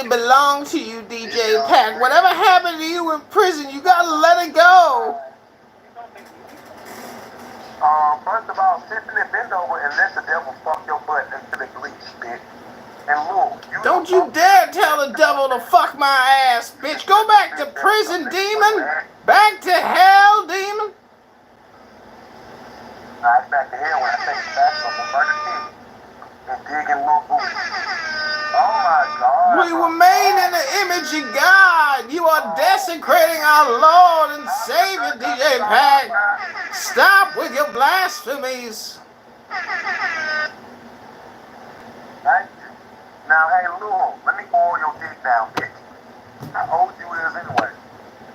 really belong to you, DJ Pack. Whatever happened to you in prison, you gotta let it go. First of all, sit and bend over and let the devil fuck your butt until it bleeds, bitch. And look, Don't you dare tell the devil to fuck my ass, bitch. Go back to prison, demon. Back to hell, demon. Right back to hell when I take it back from a murder team and digging little booty. Oh my God. We were made in the image of God. You are desecrating our Lord and Savior, DJ Pack. Stop with your blasphemies. Right? Now, hey, Lou, let me oil your dick down, bitch. How old you is anyway?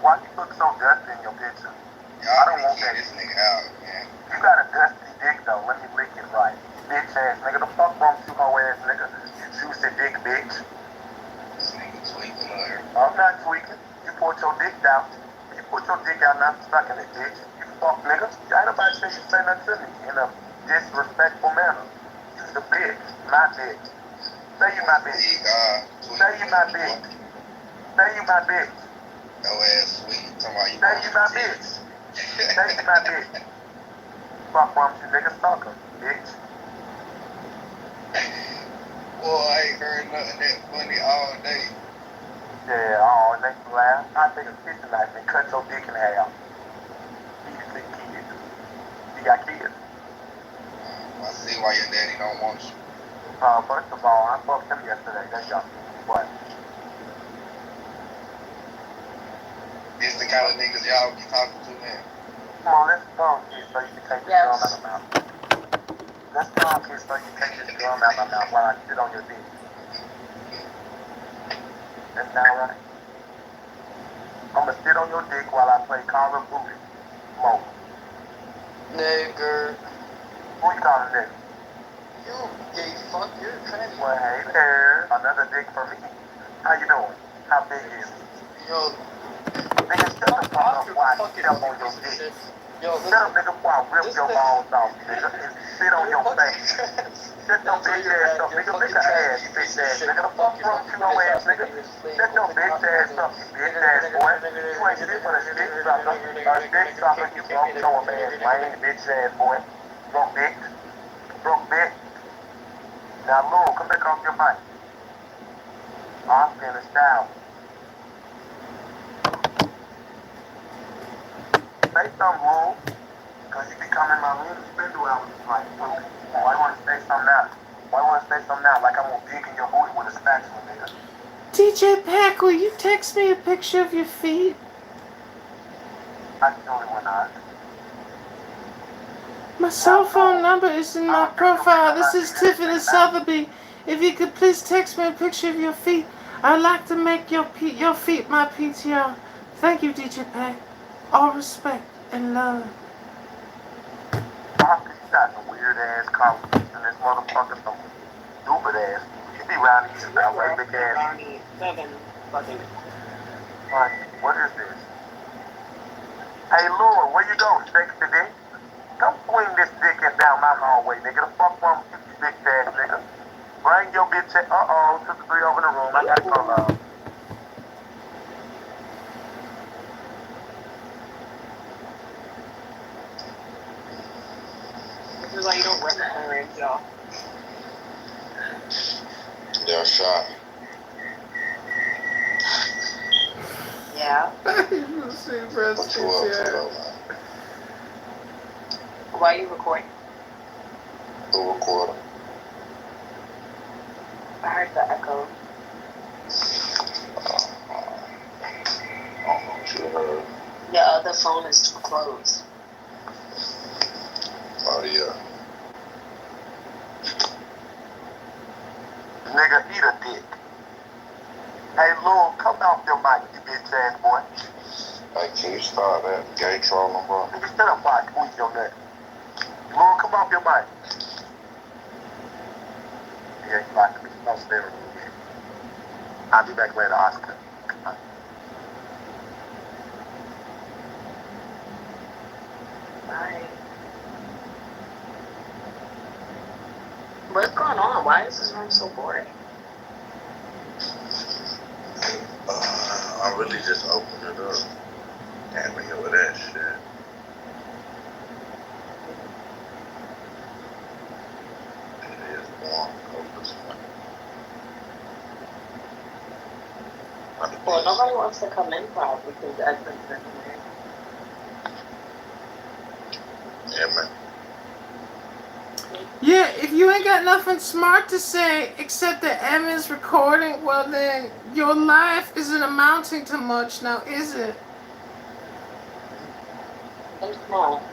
Why you look so dusty in your picture? I don't want that. This nigga out, man. You got a dusty dick, though. Let me lick it right. Bitch ass nigga. The fuck wrong with you, hoe ass nigga? You juicy dick, bitch. This nigga tweaking on her. I'm not tweaking. You put your dick down. You put your dick out, not stuck in it, bitch. You fuck nigga. Ain't nobody say you say nothing to me in a disrespectful manner. You's a bitch, my bitch. Say you my bitch. Say you my bitch. Say you my bitch. No ass sweet. Somebody you say you my bitch. Say you my bitch. Fuck wrong with you nigga sucker, bitch. Boy, I ain't heard nothing that funny all day. Yeah, oh, make you laugh. I take a kitchen knife and cut your dick in half. You sick kids. You got kids. I see why your daddy don't want you. First of all, I fucked him yesterday. That's y'all. But This the kind of niggas y'all be talking to, man. come on, let's go, kid, so you can take this gum out of my mouth. Let's go, kid, so you can take this gum out of my mouth while I sit on your dick. That's not right. I'm gonna sit on your dick while I play Call of Duty Mobile. Nigger. Who you calling nigga? You gay fuck, you're a tranny. Well, hey there, another dick for me. How you doing? How big is it? Yo, nigga, shut the fuck up while I step on your dick. Yo, Shut up, nigga, before I rip your balls off, nigga, and sit on your face. Shut your bitch ass up, nigga. Lick a ass, you bitch ass nigga. The fuck wrong with you, no ass nigga? Shut your bitch ass up, you bitch ass boy. You ain't shit but a stick sucker. A stick sucker, you broke toe man. Lame bitch ass boy. Broke bitch. Broke bitch. Now, Lou, come back off your mic. I'm finished out. Say something, Lou. Because you be coming in my room and spend hours like, why you want to say something now? Why you want to say something now? Like I'm going to dig in your booty with a spatula, nigga. DJ Pack, will you text me a picture of your feet? I surely will not. My cell phone number is in my profile. This is Tiffany Sotheby. If you could please text me a picture of your feet. I'd like to make your feet my PTR. Thank you, DJ Pack. All respect and love. I think you got some weird ass conversation. This motherfucker, some stupid ass. You be around these LA big ass. 7 fucking. What is this? Hey, Lord, where you go? Shake the dick? Come swing this dick in down my hallway, nigga. The fuck wrong with you, bitch ass nigga? Bring your bitch ass. Took the 3 over in the room. I gotta go now. This is why you don't rip parents, y'all. They're shot. Yeah. What you up to, though, man? Why are you recording? The recorder. I heard the echo. I don't know what you heard. The other phone is closed. Oh, yeah. Nigga, eat a dick. Hey, Lord, come off your mic, you bitch ass boy. Hey, can you start that gay trolling, bro? Nigga, shut up while I squeeze your neck. Lord, come off your mic. Yeah, you like to be so sterile. I'll be back later, Oscar. Bye. What's going on? Why is this room so boring? I really just opened it up. Can't be over that shit. It is warm. This one. Well, nobody wants to come in probably because Edmund's in there. Yeah, man. Yeah, if you ain't got nothing smart to say except that M is recording, well then your life isn't amounting to much now, is it? It's small.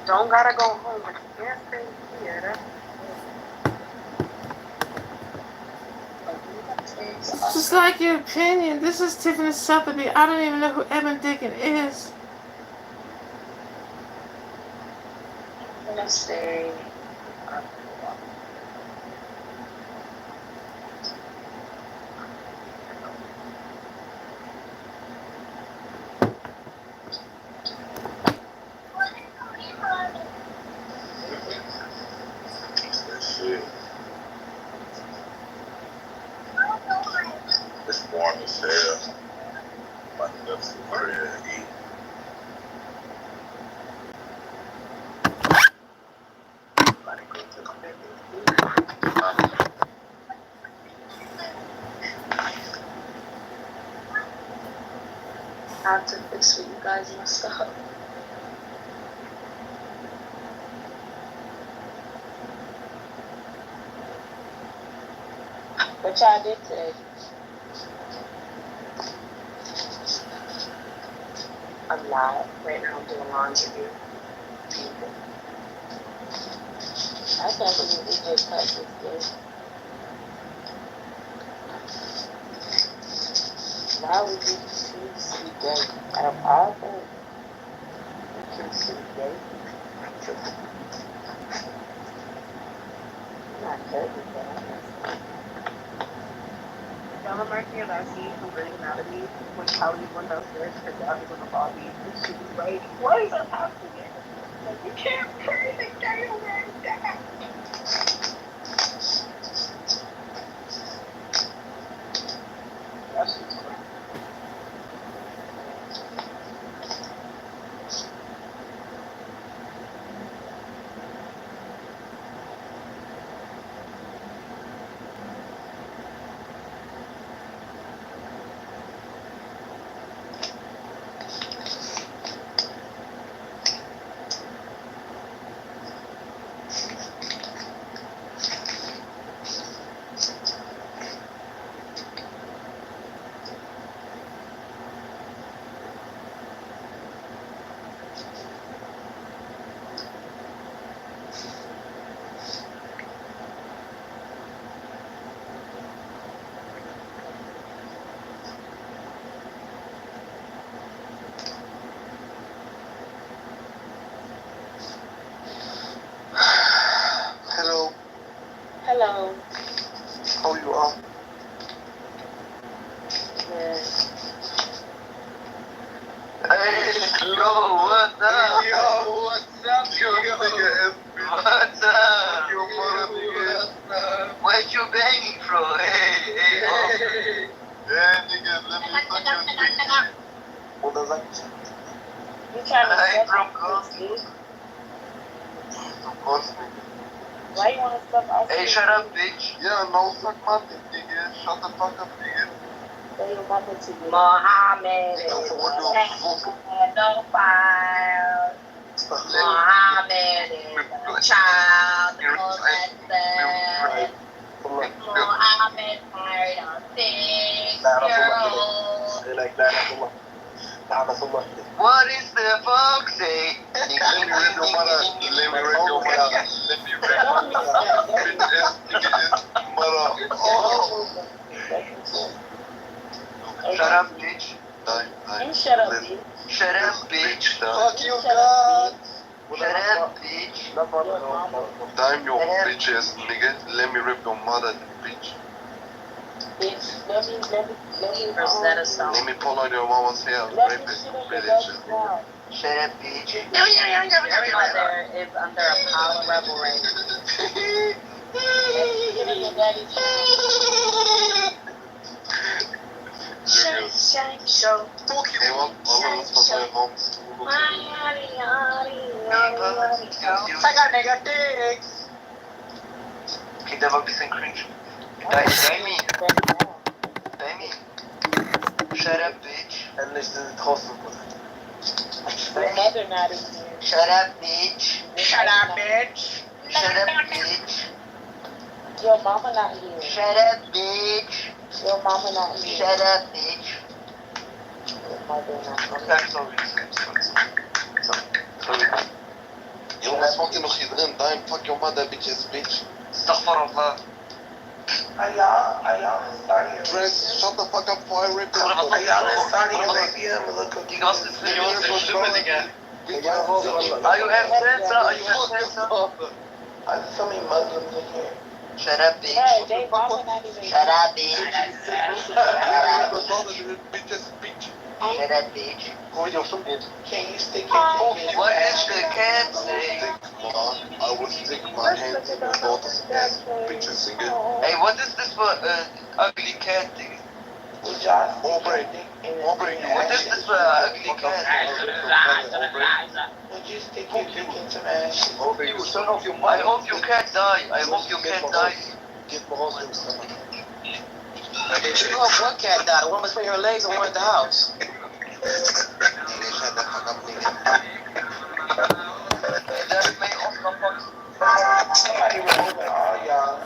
Don't gotta go home. But you can't stay here. It's just like your opinion. This is Tiffany Sotheby. I don't even know who Evan Dickin is. I'm gonna stay. It's warm as hell. My nuts are ready to eat. I have to fix what you guys messed up. What y'all did today? A lot. Right now I'm doing laundry. I can't believe we just cut this day. Why would you choose today? Out of all things, you choose today. I'm not judging that. Y'all remember that scene from Grey's Anatomy when Kelly went downstairs, her dad was in the lobby, and she was like, "What is that happening?" Like, you can't pray the day away, Dad. That shit's funny. Hello, Hello. how you are? Good. Hey, yo, what's up? Yo, what's up? Yo, nigga, What's up? Yo, mother, nigga. What you banging for? Hey, Yeah, nigga, let me suck your dick. What does that mean? You trying to Hey, suck bro, my dick? Of course, nigga. Why you want to suck our Hey, dick? shut up, bitch. Yeah, no, suck my dick, nigga. Shut the fuck up, nigga. Say your mother to me. Mohammed is Nigga, what the fuck? pedophile. Mohammed is a child molester. Mohammed married a 6-year-old. Say like that, Allah. What is the fuck say? Let me rip your mother. Let me rip your mother. Let me rip your mother. Bitch ass nigga is mother. Oh. Shut up, bitch. You shut up, bitch. Shut up, bitch. Fuck you, God. Shut up, bitch. Damn your bitch ass nigga. Let me rip your mother, bitch. Bitch, let me Let me pull on your mama's hair and Let rape me it, shit you on your bitch. baby's mouth. Shut up, bitch. Mother is under a pile of rebel rights. Get in your daddy's house. Shine, shine, show. Hey, vamos para vamos. Check out nigga dicks. Kitover bisschen cringe. Damien. Shut up, bitch. And this is draußen. Your mother not in here. Shut up, bitch. Shut up, bitch. Shut up, bitch. Your mama not here. Shut up, bitch. Your mama not here. Shut up, bitch. Your mother not here. Sorry. Jongens, valt hier nog iedereen? Dime, fuck your mother, bitches, bitch. Astaghfirullah. Dress, shut the fuck up before I rip this. Die ganze Video ist so schlimm, Digga. Are you have sense? Are you have sense? There's so many Muslims in here. Shut up, bitch. Hey, they mama not even here. Shut up, bitch. Bitches, bitch. Shut up, bitch. Can you stick your dick in What is the cat saying? I will stick my hands in your daughter's ass, bitches, nigga. Hey, what is this for ugly cat thing? Would y'all Aubrey, Aubrey, What is this for ugly cat? Would you stick your dick into my ass? Aubrey, you son of your I mother. hope your cat die. I hope your cat dies. Get Moros, you son. You know one cat died. One was between her legs and one at the house. Nigga, shut the fuck up, nigga. That is my opgepakt. Somebody removing all y'all.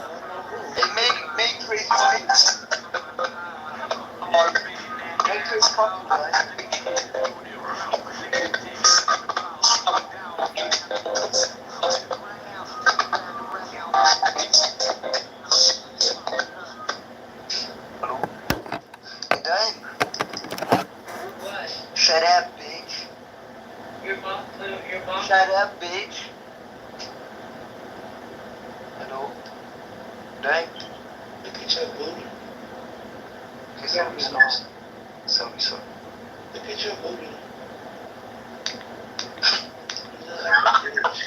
Hey, make Trace fight. Make Trace fucking fight. Hello? Hey, Dime. What? Shut up, bitch. Your mom? Shut up, bitch. Hello? Dime? Look at your booty. Okay, sorry. Look at your booty. You look like a bitch.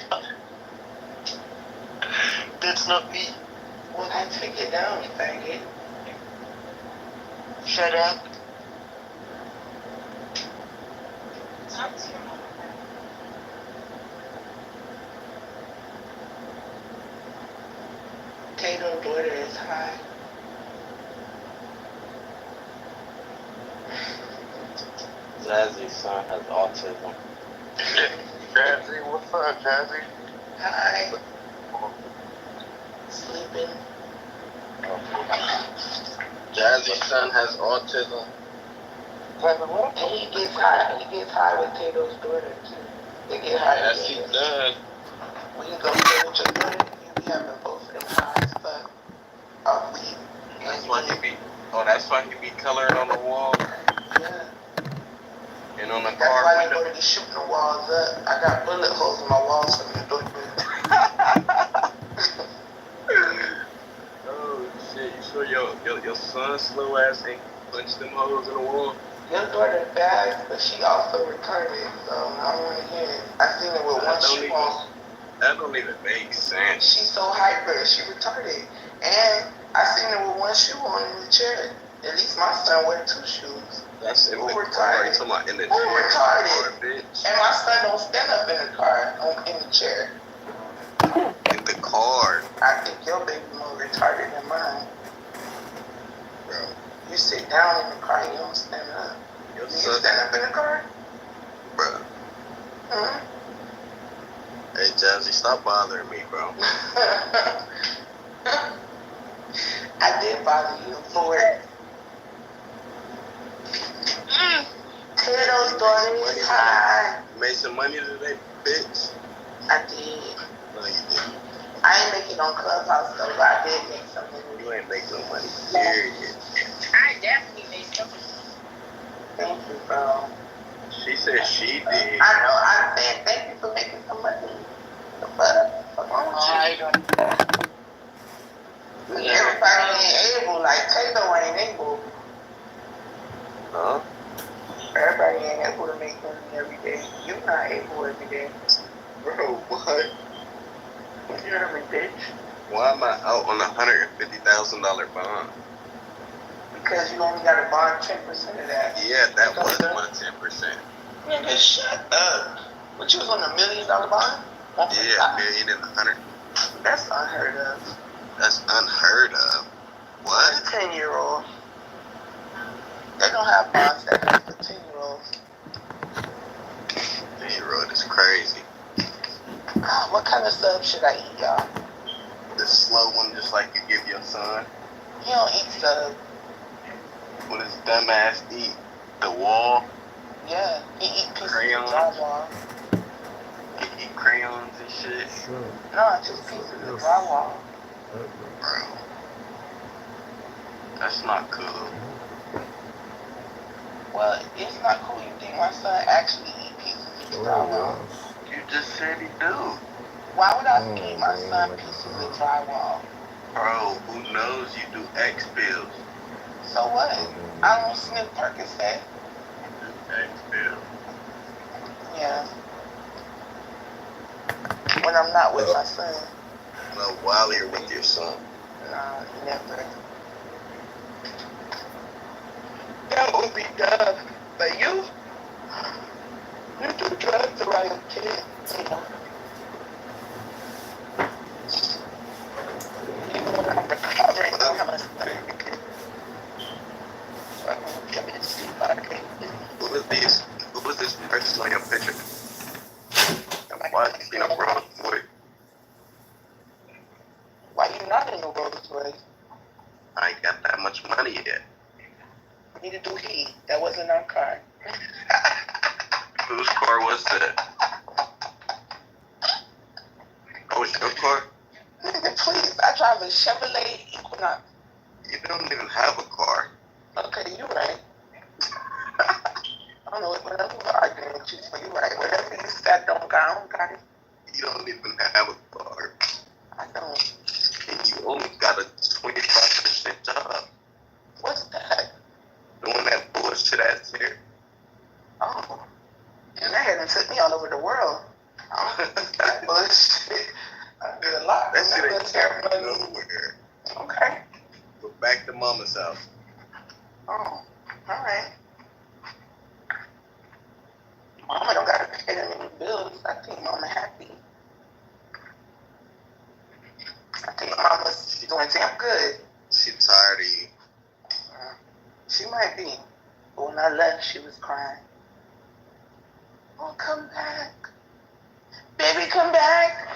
That's not me. Well, then take it down, faggot. Shut up. Tato's daughter is high. Jazzy's son has autism. Jazzy, what's up, Jazzy? Hi. Sleeping. Jazzy's son has autism. And he gets high with Tato's daughter too. They get high Yes, he together. does. When you go there with your daughter, you be having both of them high as fuck. Off weed. That's why he be coloring on the wall Yeah. and on the That's car why you window. go to be shooting the walls up. I got bullet holes in my walls from your daughter. Oh shit! You sure your son's slow ass ain't punched them holes in the wall? Your daughter bad, but she also retarded, so I don't want to hear it. I seen her with one shoe on. That don't even make sense. She's so hyper, she retarded. And I seen her with one shoe on in the chair. At least my son wear two shoes. That's in Who the retarded? car. You talking about in the Who retarded? car, bitch? And my son don't stand up in the car, in the chair. In the car, I think your baby more retarded than mine. bro. You sit down in the car, you don't stand up. Your Do you son, stand up in the car? bro. Hmm? Hey Jazzy, stop bothering me, bro. I did bother you for it. Tato's daughter is high. You made some money today, bitch. I did. No, you didn't. I ain't make it on Clubhouse though, but I did make some money. You ain't make no money. Period. I definitely made something. Thank you, bro. She said she did. I know, I said thank you for making some money. The fuck? What's wrong with you? Everybody ain't able, like Tato ain't able. Huh? Everybody ain't able to make money every day. You're not able every day. Bro, what? What? You heard me, bitch. Why am I out on $150,000 bond? Because you only got to bond 10% of that. Yeah, that was my 10%. Nigga, shut up. But you was on $1 million bond? Yeah, $1 million and 100. That's unheard of. That's unheard of. What? For a 10-year-old. They don't have bonds that big for 10-year-olds. 10-year-old is crazy. What kind of sub should I eat, y'all? The slow one, just like you give your son. He don't eat sub. What his dumb ass eat? The wall? Yeah, he eat pieces Crayons. of drywall. He eat crayons and shit. No, it's just pieces of drywall. Bro. That's not cool. Well, it's not cool. You think my son actually eat pieces of drywall? You just said he do. Why would I feed my son pieces of drywall? Bro, who knows you do X pills? So what? I don't sniff Percocet. X pills. Yeah. When I'm not with my son. No, while you're with your son. Nah, never. That would be dumb. But you do drugs around your kid, you know. I'm recovering from how much Who was this person on your picture? Why is he in a Rolls Royce? Why you not in the Rolls Royce? I ain't got that much money yet. Neither do he. That wasn't our car. Whose car was that? Oh, it's your car? Nigga, please. I drive a Chevrolet Equinox. You don't even have a car. Okay, you right. I don't know what I'm arguing with you, so you right. Whatever you said don't count, got it. You don't even have a car. I don't. And you only got a 25% job. What's that? Doing that bullshit ass hair. Oh. And that hadn't took me all over the world. That bullshit. I did a lot. That shit ain't carrying nowhere. Okay. Go back to mama's house. Oh, alright. Mama don't gotta pay that many bills. I think mama happy. I think mama's doing damn good. She tired of you. She might be. But when I left, she was crying. Oh, come back. Baby, come back.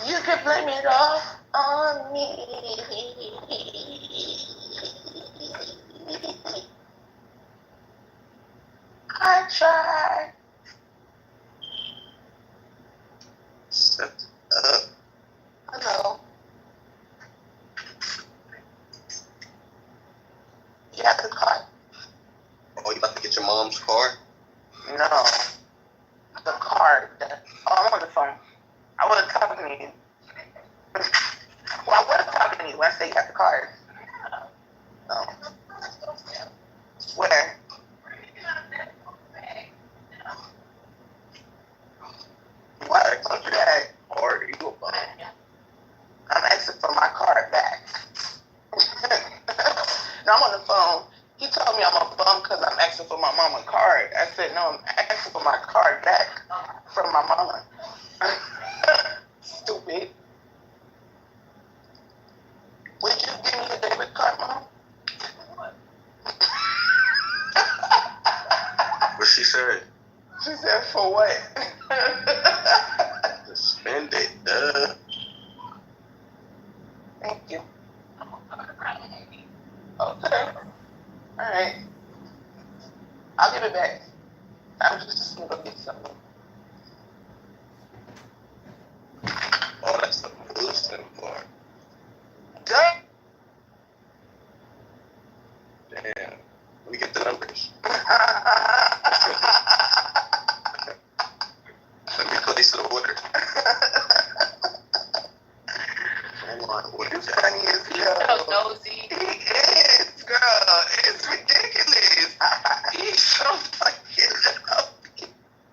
You can blame it all on me. I tried. Shut up. Hello. You have the car? Oh, you about to get your mom's car? No. The card. Oh, I'm on the phone. I wasn't talking to you. Well, I was talking to you when I say you got the card. No. Where? What? Don't do that. Or you go buy. I'm asking for my card back. No, I'm on the phone. He told me I'm a bum because I'm asking for my mama card. I said, no, I'm asking for my card back from my mama. Stupid. Would you give me a debit card, Mom? What she said? She said, for what? Spend it, duh. Thank you. Okay. Alright. I'll give it back. I'm just gonna go get something. Oh, that's the boosting part. Done. Damn. Let me get the numbers. Let me place the order. Hold on, what is that? Funny as hell. Nosy. He is, girl. It's ridiculous. He's so fucking nosy.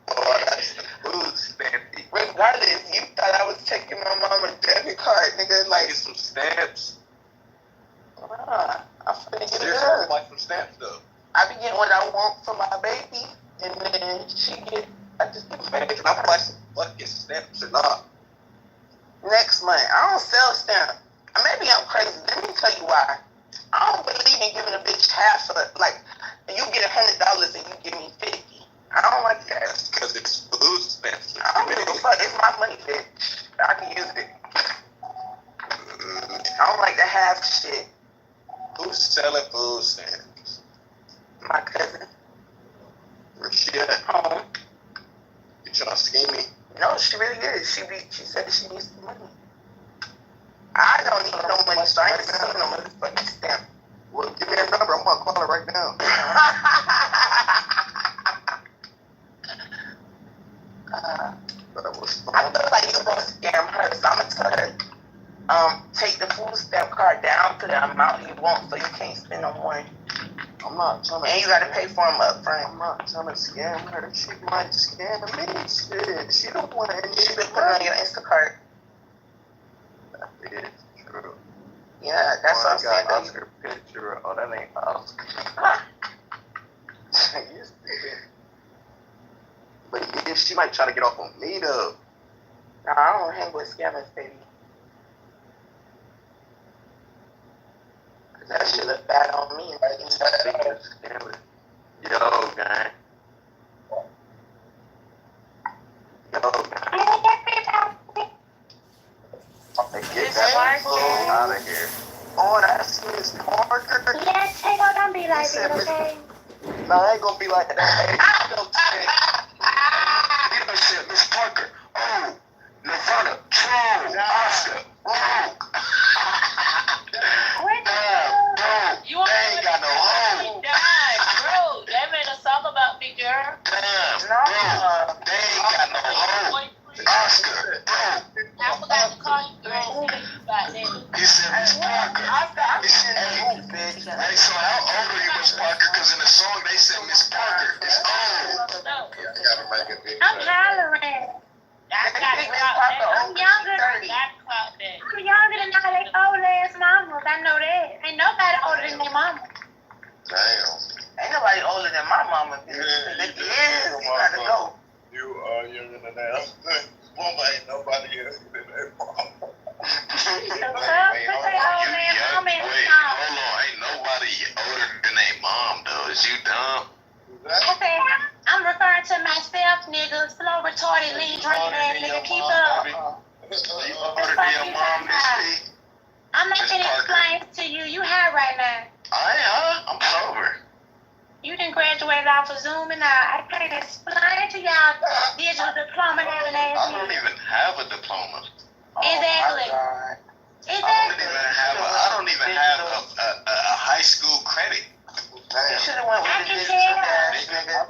Oh, that's the food stampy. stamps. I think it There's does. like some stamps though. I be getting what I want for my baby, and then she get. I just get Man, can I buy some fucking stamps or not? next month. I don't sell stamps. Maybe I'm crazy. Let me tell you why. I don't believe in giving a bitch half of like you get $100 and you give me 50. I don't like that. That's because it's food stamps. I don't give a fuck. It's my money, bitch. I can use it. I don't like the half shit. Who's selling food stamps? My cousin. Where's she at? Home. You trying to scheme me? No, she really is. She said she needs the money. I don't need no money, so I ain't sending no motherfucking stamp. Well, give me her number. I'm gonna call her right now. But I was I feel like you're gonna scam her, so I'm gonna tell her, take the food stamp card down to the amount you want, so you can't spend no more. I'm not trying to. And you gotta pay for them up front. I'm not trying to scam her. She might scam me. Shit. She don't want any. You should put it on your Instacart. That is true. Yeah, that's what I'm saying. Got Oscar picture. Oh, that ain't Oscar. You stupid. But yeah, she might try to get off on me though. No, I don't hang with scammers, baby. Cause that shit look bad on me. Right? Yo, gang. Get that fool out of here. Oh, that's Miss Parker. Yes, hey, don't be like said that, okay? No, I ain't gonna be like that. Hey, you know, said Miss Parker. Oh, Nirvana. True. Oscar. Oh. You want They ain't got no home. bro. That made a song about me, girl. Damn, No. bro. They ain't got no home. Oscar. Bro. I forgot to call you, girl. About that. He said Miss Parker. He said, hey, so how old are you, Miss Parker? Because in the song they said Miss Parker is old. No. Yeah, I gotta make it big. I'm hollering. I got to clock that. I'm younger. I got to clock that. I'm younger than all they old ass mamas. I know that. Ain't nobody older than their mama. Damn. Ain't nobody older than my mama. Bitch. If you is, you gotta go. You are younger than that. Mama ain't nobody younger than that. Put their old ass mama in the Wait, song. hold on. Ain't nobody older than their mom, though. Is you dumb? Okay, I'm referring to myself, nigga. Slow, retarded, lean, drinking ass nigga. Keep up. You older than your mom, Miss P? I'm not gonna explain to you. You high right now. I'm sober. You didn't graduate off of Zoom and I can't explain to y'all digital diploma having ass I don't nigga. even have a diploma. Exactly. I Exactly. don't even have a high school credit. You should have went I with the can digital tell. dash, nigga. You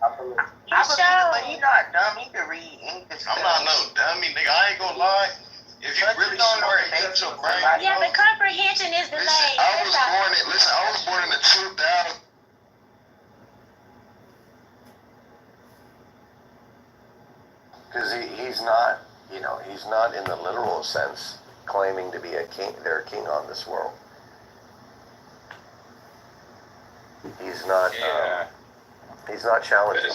I believe it, sure. but he not dumb. He can read English. I'm not no dummy, nigga. I ain't gonna lie. If you really smart and got your brain, Yeah, the comprehension is delayed. listen, I was born in the 2000. Because he's not, he's not in the literal sense claiming to be a king, their king on this world. He's not, he's not challenging.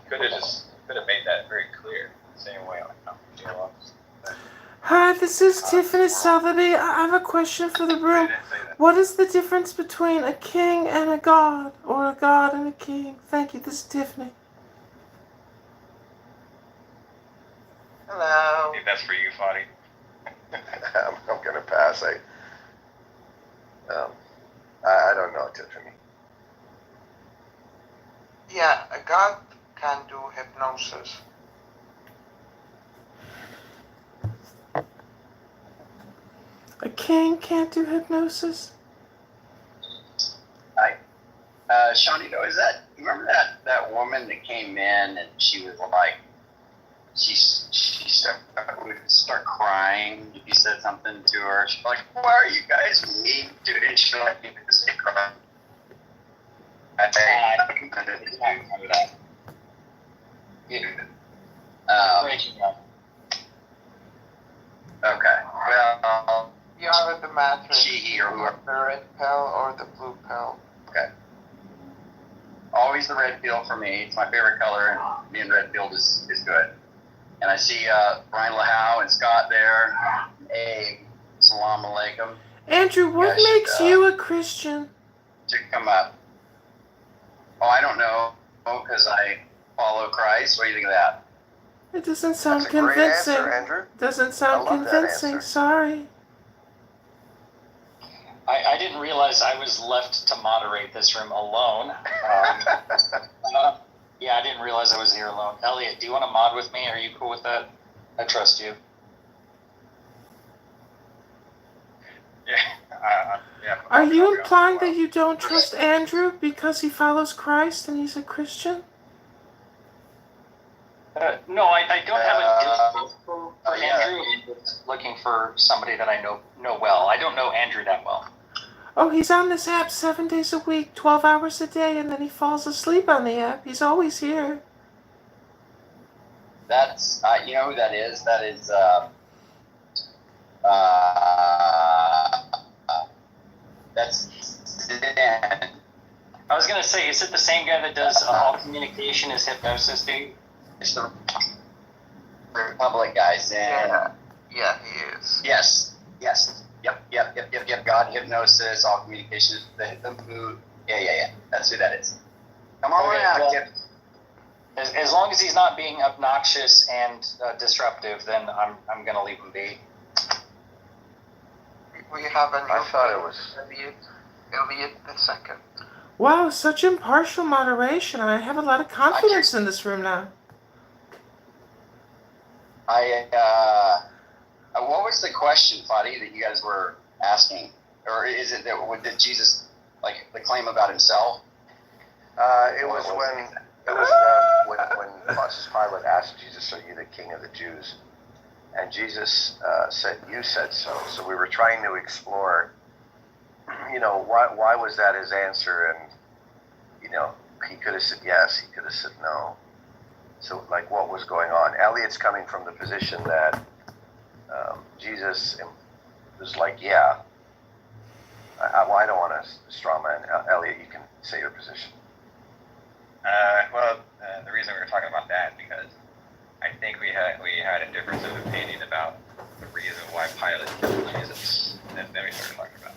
Could have made that very clear. Same way on jail office. Hi, this is Tiffany Sotheby. I have a question for the room. What is the difference between a king and a god, or a god and a king? Thank you. This is Tiffany. Hello. I think that's for you, Fadi. I'm gonna pass. I don't know, Tiffany. Yeah, a god can do hypnosis. A king can't do hypnosis? Sean, remember that woman that came in and she was like, she would start crying if you said something to her. She's like, why are you guys mean to it? And she like, you could say cry. mattress? she, he, or whoever. The red pill or the blue pill? Okay. Always the red pill for me. It's my favorite color, and being red pilled is good. And I see Brian Lahau and Scott there. Hey, salam alaikum. Andrew, what Guys, makes you a Christian? To come up. Oh, I don't know, because I follow Christ. What do you think of that? It doesn't sound That's a great convincing. answer, Andrew. Doesn't sound I love that convincing. answer. Sorry. I didn't realize I was left to moderate this room alone. Yeah, I didn't realize I was here alone. Elliot, do you want to mod with me? Are you cool with that? I trust you. Yeah. Are you implying that you don't trust Andrew because he follows Christ and he's a Christian? No, I don't have a dislike for Andrew. I'm just looking for somebody that I know well. I don't know Andrew that well. Oh, he's on this app 7 days a week, 12 hours a day, and then he falls asleep on the app. He's always here. That's, you know who that is? That is, that's Dan. I was going to say, is it the same guy that does all communication is hypnosis, dude? It's the Republic guys. And Yeah, he is. yes. Yep. God, hypnosis, all communication, the mood. Yeah. That's who that is. Come on Okay, out, well, Kip. As long as he's not being obnoxious and disruptive, then I'm going to leave him be. We have a new I thought it was... Elliot the second. Wow, such impartial moderation. I have a lot of confidence in this room now. What was the question, Fadi, that you guys were asking? Or is it that did Jesus, like, the claim about himself? It was when Pontius Pilate asked Jesus, "Are you the King of the Jews?" And Jesus said, "You said so." So we were trying to explore, why was that his answer? And he could have said yes, he could have said no. So, like, what was going on? Elliot's coming from the position that Jesus was like, yeah. I don't want to straw man. Elliot, you can say your position. The reason we were talking about that because I think we had a difference of opinion about the reason why Pilate killed Jesus. And then we started talking about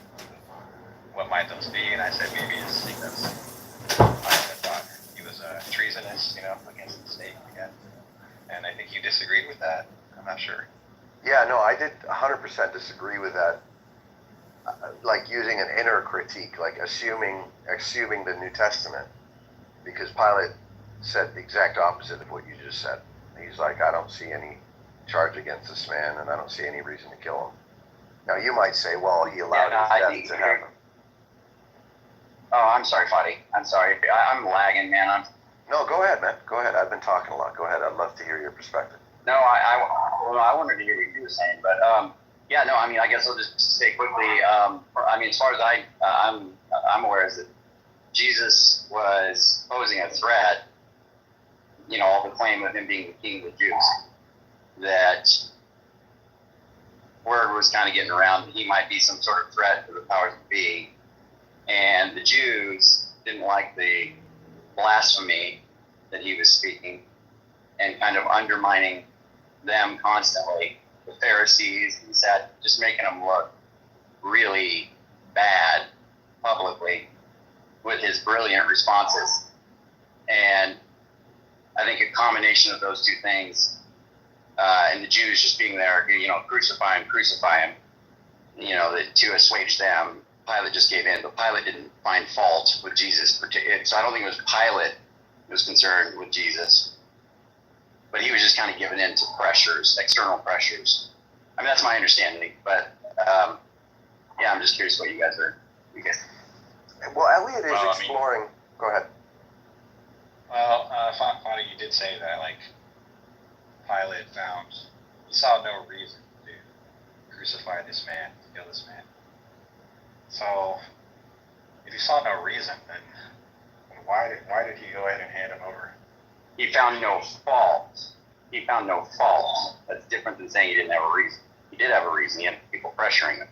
what might those be, and I said maybe it's because Pilate thought he was treasonous, against the state, I guess. And I think you disagreed with that. I'm not sure. Yeah, no, I did 100% disagree with that. Like using an inner critique, like assuming the New Testament, because Pilate said the exact opposite of what you just said. He's like, I don't see any charge against this man, and I don't see any reason to kill him. Now you might say, well, he allowed his death to happen. Oh, I'm sorry, Fadi. I'm sorry. I'm lagging, man. No, go ahead, man. Go ahead. I've been talking a lot. Go ahead. I'd love to hear your perspective. No, I wanted to hear what you were saying, but I guess I'll just say quickly. As far as I'm aware, is that Jesus was posing a threat. All the claim of him being the king of the Jews. That word was kind of getting around that he might be some sort of threat to the powers that be, and the Jews didn't like the blasphemy that he was speaking, and kind of undermining them constantly. The Pharisees, and just making them look really bad publicly with his brilliant responses. And I think a combination of those two things, and the Jews just being there, crucify him, to assuage them, Pilate just gave in. But Pilate didn't find fault with Jesus. So I don't think it was Pilate who was concerned with Jesus. But he was just kind of giving in to pressures, external pressures. That's my understanding. But, I'm just curious what you guys. Well, Elliot is exploring. Go ahead. Well, Fadi, you did say that, Pilate he saw no reason to crucify this man, to kill this man. So, if he saw no reason, then why did he go ahead and hand him over? He found no fault. That's different than saying he didn't have a reason. He did have a reason. He had people pressuring him.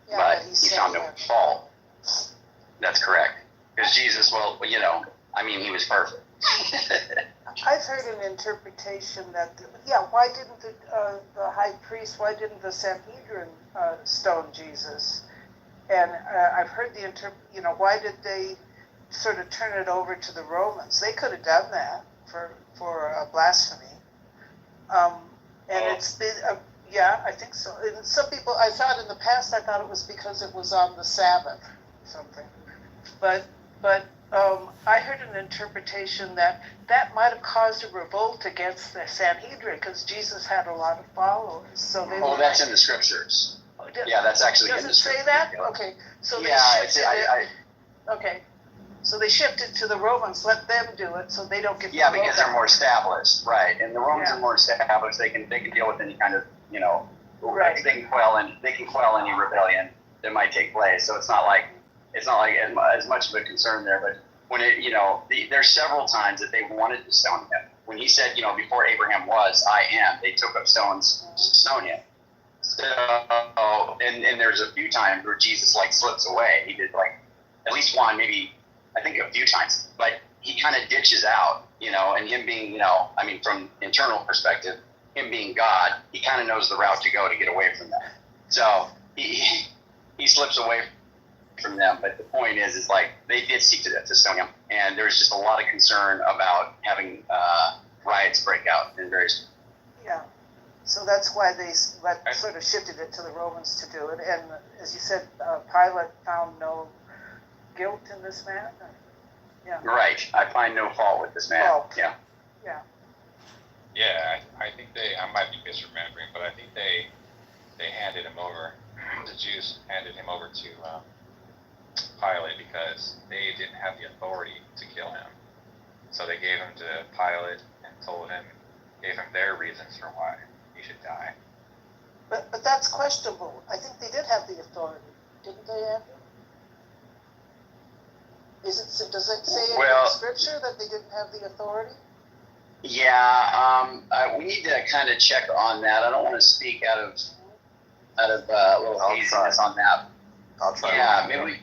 Yeah, but he he said found no that. fault. That's correct. Because Jesus, well, you know, I mean, he was perfect. I've heard an interpretation that, why didn't the high priest, why didn't the Sanhedrin stone Jesus? And I've heard why did they sort of turn it over to the Romans? They could have done that for blasphemy. And it's been, I think so. And some people, I thought in the past, I thought it was because it was on the Sabbath, or something. But I heard an interpretation that might have caused a revolt against the Sanhedrin because Jesus had a lot of followers. So they That's in the scriptures. Yeah, that's actually in the Does it scriptures. say that? Okay, so they shifted it. Okay, so they shifted to the Romans. Let them do it, so they don't get. Yeah, because they're more established, right? And the Romans are more established. They can deal with any kind of Right. They can quell any rebellion that might take place. So it's not like as much of a concern there. But when there's several times that they wanted to stone him. When he said, before Abraham was, I am, they took up stones to stone him. So, and there's a few times where Jesus slips away. He did at least one, maybe I think a few times, but he kind of ditches out, and him being, from internal perspective, him being God, he kind of knows the route to go to get away from them. So he slips away from them. But the point is they did seek to stone him, and there's just a lot of concern about having riots break out in various. Yeah. So that's why they sort of shifted it to the Romans to do it. And as you said, Pilate found no guilt in this man. Yeah. Right. I find no fault with this man. Yeah. Yeah. Yeah, I think I might be misremembering, but I think they handed him over. The Jews handed him over to Pilate because they didn't have the authority to kill him. So they gave him to Pilate and gave him their reasons for why he should die. But that's questionable. I think they did have the authority, didn't they, Andrew? Does it say in the scripture that they didn't have the authority? Yeah, we need to kind of check on that. I don't want to speak out of a little haziness on that. I'll try. Yeah, maybe.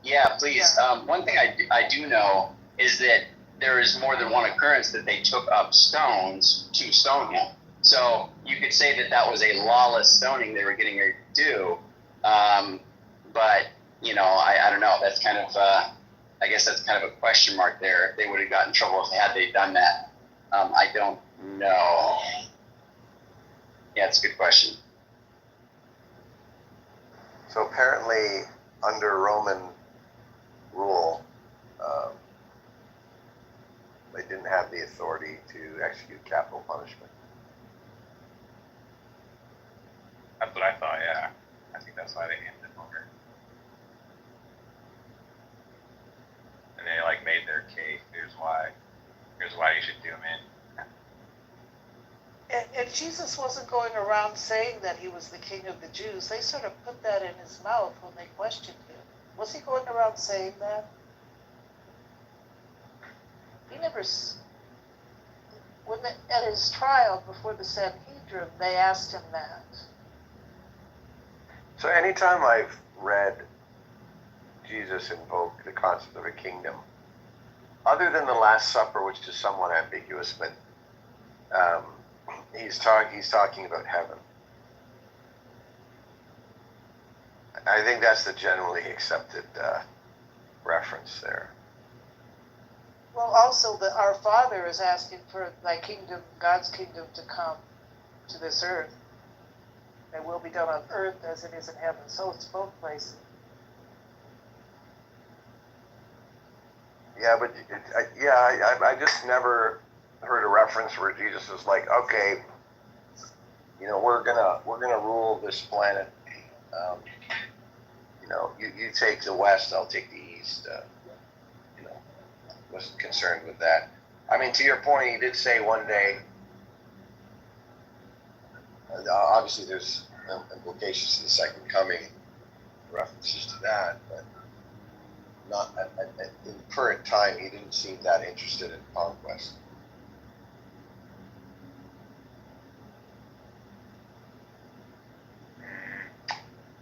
Yeah, please. Yeah. One thing I do know is that there is more than one occurrence that they took up stones to stone him. So you could say that was a lawless stoning they were getting ready to do. But I don't know. That's kind of I guess that's kind of a question mark there. If they would have gotten in trouble had they done that. I don't know. Yeah, it's a good question. So apparently, under Roman rule, they didn't have the authority to execute capital punishment. That's what I thought, yeah. I think that's why they handed him over. And they made their case. Here's why you should do him in. And Jesus wasn't going around saying that he was the king of the Jews. They sort of put that in his mouth when they questioned him. Was he going around saying that? He never. At his trial before the Sanhedrin, they asked him that. So anytime I've read Jesus invoke the concept of a kingdom, other than the Last Supper, which is somewhat ambiguous, but he's talking about heaven. I think that's the generally accepted reference there. Well, also our Father is asking for thy kingdom, God's kingdom, to come to this earth. That will be done on earth as it is in heaven. So it's both places. Yeah, but I just never heard a reference where Jesus was like, okay, we're gonna rule this planet. You take the west, I'll take the east. Wasn't concerned with that. I mean, to your point, he did say one day. Obviously, there's implications to the second coming, references to that, but not in current time. He didn't seem that interested in conquest.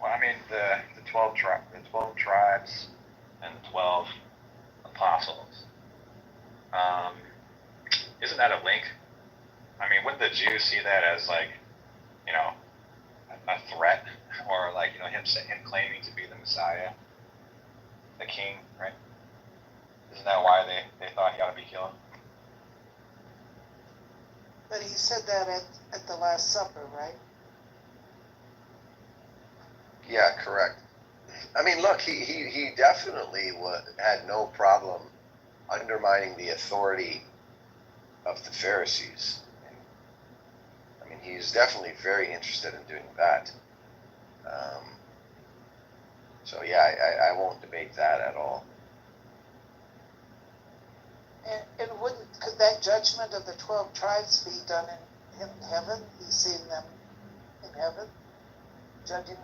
Well, I mean, the the 12 tribes and the 12 apostles. Isn't that a link? I mean, wouldn't the Jews see that as like, you know, a threat, or like, you know, him claiming to be the Messiah, the king, right? Isn't that why they thought he ought to be killed? But he said that at the Last Supper, right? Yeah, correct. I mean, look, he definitely had no problem undermining the authority of the Pharisees. I mean, he's definitely very interested in doing that. So yeah, I won't debate that at all. And could that judgment of the 12 tribes be done in heaven? He's seeing them in heaven, judging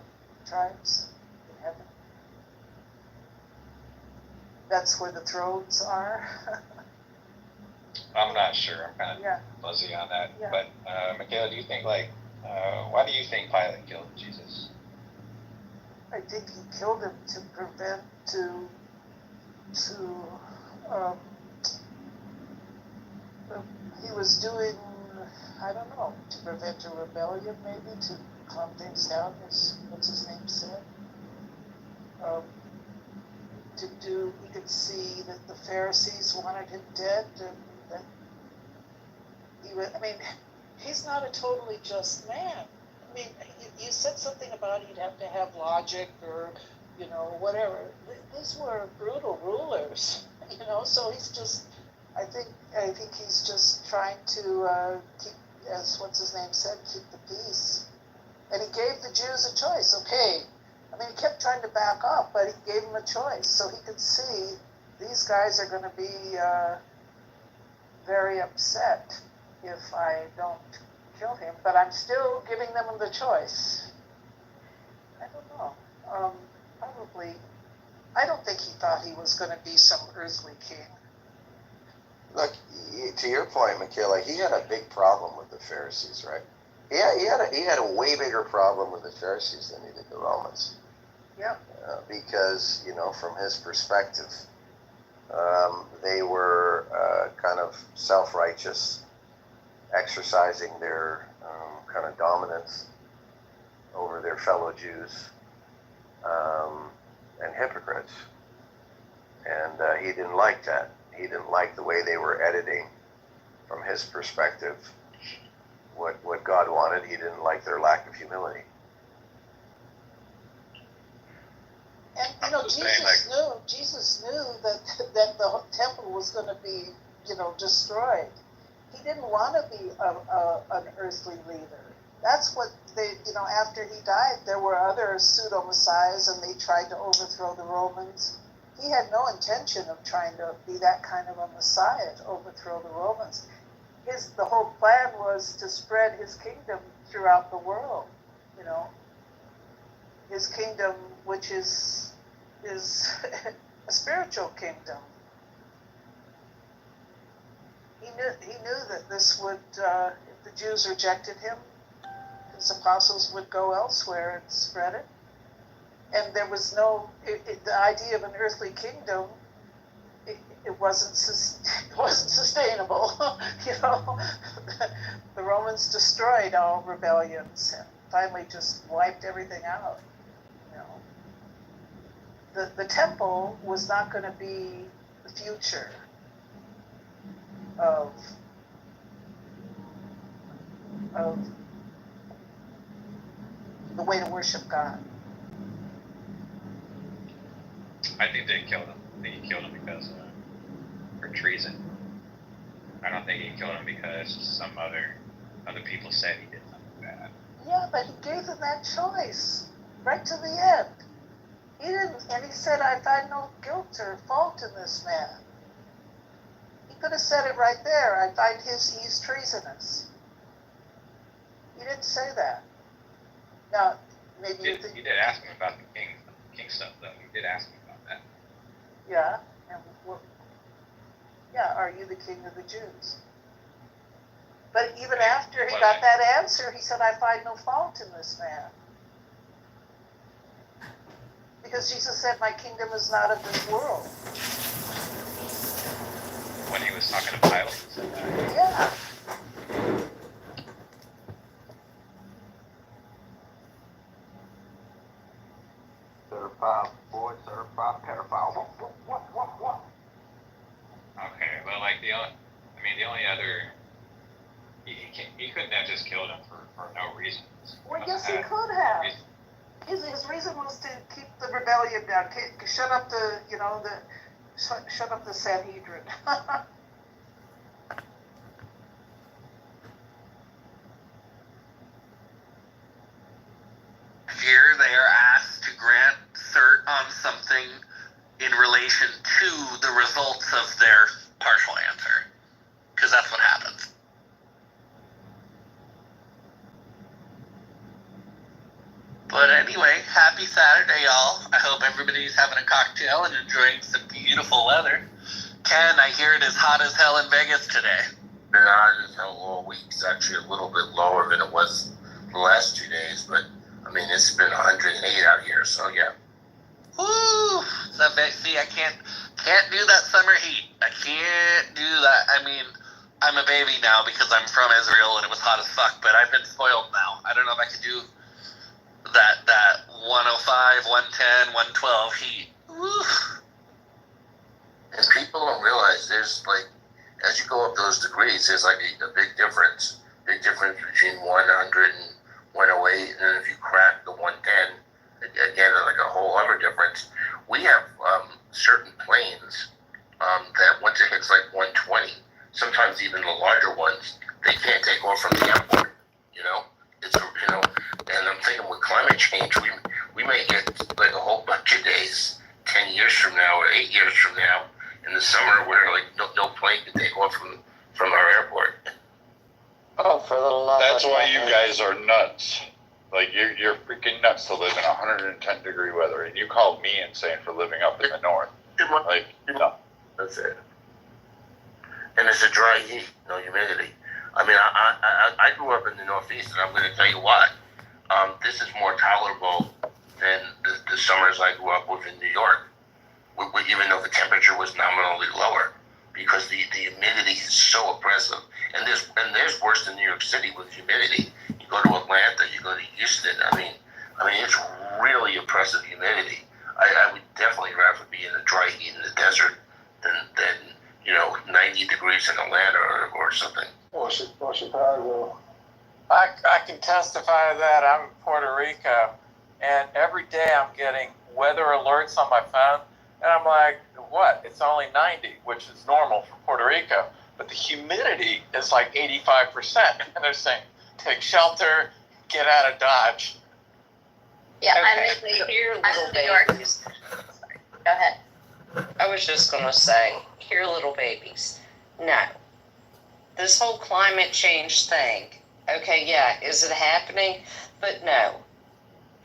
tribes in heaven. That's where the thrones are. I'm not sure. I'm kind of fuzzy on that. Yeah. But Michaela, do you think why do you think Pilate killed Jesus? I think he killed him to prevent he was doing, I don't know, to prevent a rebellion, maybe, to calm things down, as what's his name said. You could see that the Pharisees wanted him dead, and that he's not a totally just man. I mean, you said something about he'd have to have logic or, you know, whatever. These were brutal rulers, you know, so he's just, I think he's just trying to keep, as what's his name said, keep the peace. And he gave the Jews a choice. Okay, I mean, he kept trying to back up, but he gave them a choice. So he could see these guys are going to be very upset if I don't kill him, but I'm still giving them the choice. I don't know. Probably, I don't think he thought he was going to be some earthly king. Look, to your point, Michaela, he had a big problem with the Pharisees, right? He had a way bigger problem with the Pharisees than he did the Romans. Yeah. Because, you know, from his perspective, they were kind of self-righteous, exercising their kind of dominance over their fellow Jews, and hypocrites. And he didn't like that. He didn't like the way they were editing, from his perspective, what God wanted. He didn't like their lack of humility. And you know, Jesus knew that the temple was going to be, you know, destroyed. He didn't want to be an earthly leader. That's what after he died, there were other pseudo-messiahs, and they tried to overthrow the Romans. He had no intention of trying to be that kind of a messiah to overthrow the Romans. The whole plan was to spread his kingdom throughout the world, you know. His kingdom, which is a spiritual kingdom. He knew that this would, if the Jews rejected him, his apostles would go elsewhere and spread it. And there was the idea of an earthly kingdom, it wasn't sustainable. You know, the Romans destroyed all rebellions and finally just wiped everything out. You know, the temple was not going to be the future of the way to worship God. I think they killed him. I think he killed him because for treason. I don't think he killed him because some other people said he did something bad. Yeah, but he gave them that choice right to the end. He didn't, and he said, "I find no guilt or fault in this man." He could have said it right there. I find he's treasonous. He didn't say that. Now, maybe you did ask him about the king stuff, though. You did ask him about that. Yeah, and are you the king of the Jews? But even after he got that answer, he said, "I find no fault in this man." Because Jesus said, my kingdom is not of this world. When he was talking to Pilate, he said that. Yeah. Certified boy, certified pedophile. What? Okay, but like the only other, he couldn't have just killed him for no reason. Well, yes, he could have. His reason was to keep the rebellion down, shut up shut up the Sanhedrin. Here they are asked to grant cert on something in relation to the results of their partial answer. Because that's what happens. But anyway, happy Saturday, y'all. I hope everybody's having a cocktail and enjoying some beautiful weather. Ken, I hear it is hot as hell in Vegas today. Been hot as hell all week. It's actually a little bit lower than it was the last 2 days, but I mean, it's been 108 out here, so yeah. Woo! See, I can't do that summer heat. I can't do that. I mean, I'm a baby now because I'm from Israel and it was hot as fuck, but I've been spoiled now. I don't know if I could do that 105, 110, 112 heat. Woo! And people don't realize there's like, as you go up those degrees, there's like a big difference. Big difference between 100 and 108, and then if you crack the 110, again, like a whole other difference. We have certain planes that once it hits like 120, sometimes even the larger ones, they can't take off from the airport. And I'm thinking with climate change, we may get like a whole bunch of days, 10 years from now or 8 years from now, in the summer where like no plane can take off from our airport. Oh, for the love That's of why you God. guys are nuts. Like, you're freaking nuts to live in 110 degree weather, and you called me insane for living up in the north. Like, no. That's it. And it's a dry heat, no humidity. I mean, I grew up in the Northeast, and I'm going to tell you what. This is more tolerable than the summers I grew up with in New York, even though the temperature was nominally lower, because the humidity is so oppressive. And there's worse than New York City with humidity. You go to Atlanta, you go to Houston. I mean, it's really oppressive humidity. I would definitely rather be in the dry heat in the desert than 90 degrees in Atlanta or something. Or Chicago. I can testify to that. I'm in Puerto Rico, and every day I'm getting weather alerts on my phone, and I'm like, what? It's only 90, which is normal for Puerto Rico, but the humidity is like 85%, and they're saying, take shelter, get out of Dodge. Yeah, Okay. I'm in Here, I'm little in New York. babies. Sorry. Go ahead. I was just going to say, here, little babies. No. This whole climate change thing, okay, yeah, is it happening? But no.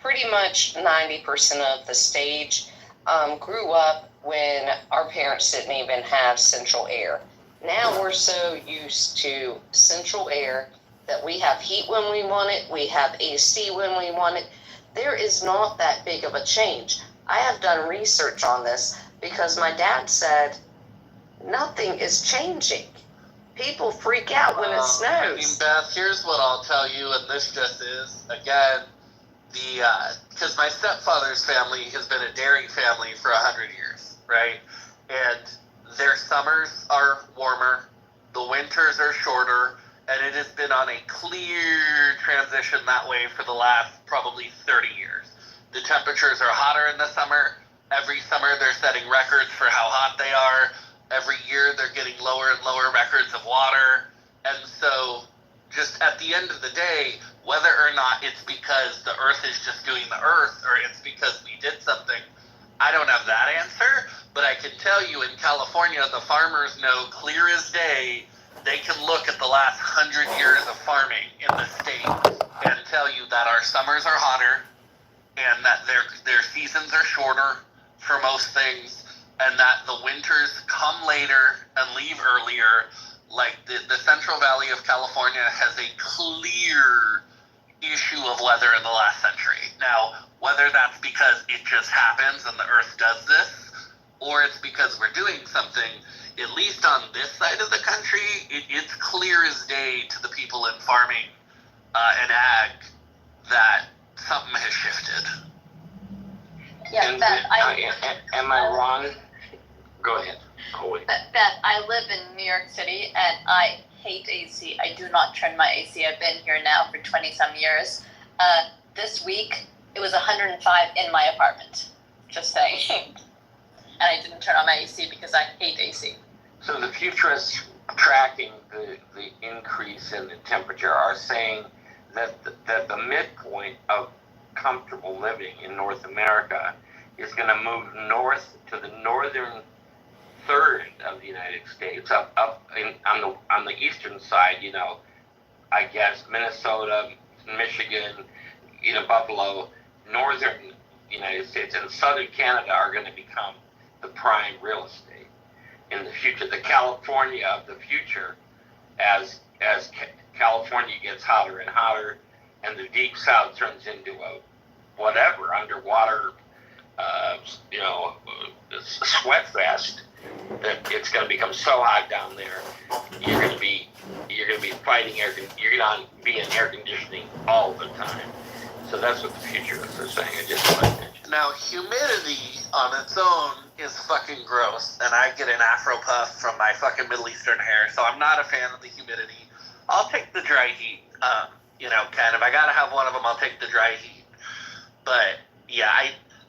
Pretty much 90% of the stage grew up when our parents didn't even have central air. Now we're so used to central air that we have heat when we want it, we have AC when we want it. There is not that big of a change. I have done research on this because my dad said nothing is changing. People freak out when it snows. I mean, Beth, here's what I'll tell you, and this just is, again, because my stepfather's family has been a dairy family for 100 years, right? And their summers are warmer, the winters are shorter, and it has been on a clear transition that way for the last probably 30 years. The temperatures are hotter in the summer. Every summer they're setting records for how hot they are. Every year they're getting lower and lower records of water. And so just at the end of the day, whether or not it's because the earth is just doing the earth or it's because we did something, I don't have that answer. But I can tell you in California, the farmers know clear as day. They can look at the last 100 years of farming in the state and tell you that our summers are hotter and that their seasons are shorter for most things, and that the winters come later and leave earlier. Like the Central Valley of California has a clear issue of weather in the last century. Now, whether that's because it just happens and the Earth does this, or it's because we're doing something, at least on this side of the country, it's clear as day to the people in farming and ag that something has shifted. Yeah, Beth, am I wrong? Go ahead. Beth, I live in New York City and I hate AC. I do not turn my AC. I've been here now for 20-some years. This week, it was 105 in my apartment. Just saying. And I didn't turn on my AC because I hate AC. So the futurists tracking the increase in the temperature are saying that the midpoint of comfortable living in North America is going to move north to the northern third of the United States, on the eastern side, I guess Minnesota, Michigan, Buffalo, northern United States, and southern Canada are going to become the prime real estate in the future. The California of the future, as California gets hotter and hotter, and the deep south turns into a whatever underwater, sweat fest. That it's going to become so hot down there, you're going to be fighting you're going to be in air conditioning all the time. So that's what the futurists are saying. I just want to mention. Now, humidity on its own is fucking gross, and I get an afro puff from my fucking Middle Eastern hair, so I'm not a fan of the humidity. I'll take the dry heat, kind of. I gotta have one of them, I'll take the dry heat. But, yeah,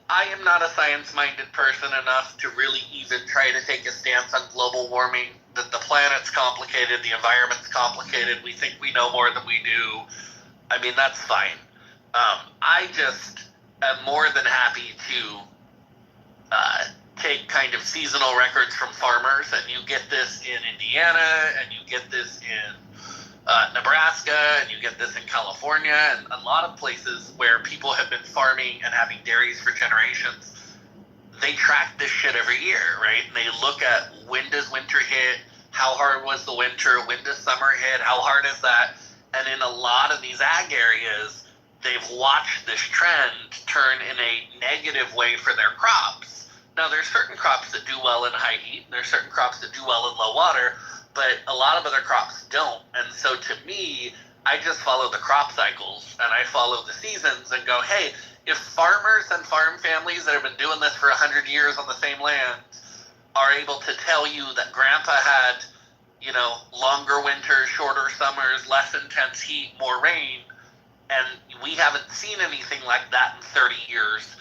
I am not a science-minded person enough to really even try to take a stance on global warming. The planet's complicated, the environment's complicated, we think we know more than we do. I mean, that's fine. I just am more than happy to take kind of seasonal records from farmers, and you get this in Indiana, and you get this in Nebraska, and you get this in California, and a lot of places where people have been farming and having dairies for generations. They track this shit every year, right? And they look at when does winter hit, how hard was the winter, when does summer hit, how hard is that? And in a lot of these ag areas, they've watched this trend turn in a negative way for their crops. Now, there's certain crops that do well in high heat, and there's certain crops that do well in low water, but a lot of other crops don't. And so to me, I just follow the crop cycles, and I follow the seasons and go, hey, if farmers and farm families that have been doing this for 100 years on the same land are able to tell you that grandpa had, longer winters, shorter summers, less intense heat, more rain, and we haven't seen anything like that in 30 years,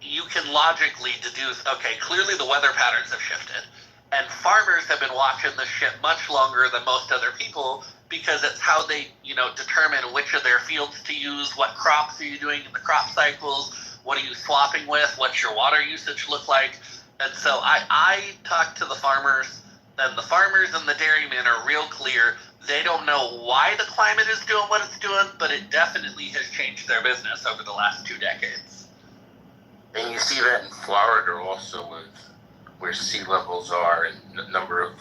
you can logically deduce, okay, clearly the weather patterns have shifted. And farmers have been watching this shit much longer than most other people because it's how they, determine which of their fields to use, what crops are you doing in the crop cycles, what are you swapping with, what's your water usage look like. And so I talk to the farmers, and the farmers and the dairymen are real clear. They don't know why the climate is doing what it's doing, but it definitely has changed their business over the last 2 decades. And you see that in Florida also with where sea levels are and the number of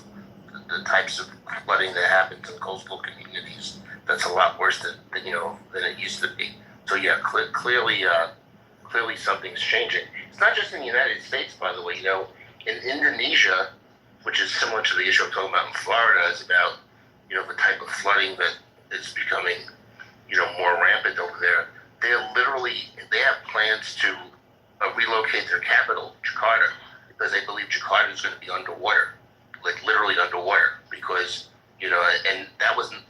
the types of flooding that happens in coastal communities. That's a lot worse than it used to be. So yeah, clearly something's changing. It's not just in the United States, by the way. In Indonesia, which is similar to the issue I'm talking about in Florida, is about the type of flooding that is becoming more rampant over there. They have plans to relocate their capital, Jakarta, because they believe Jakarta is going to be underwater, like literally underwater, because, and that wasn't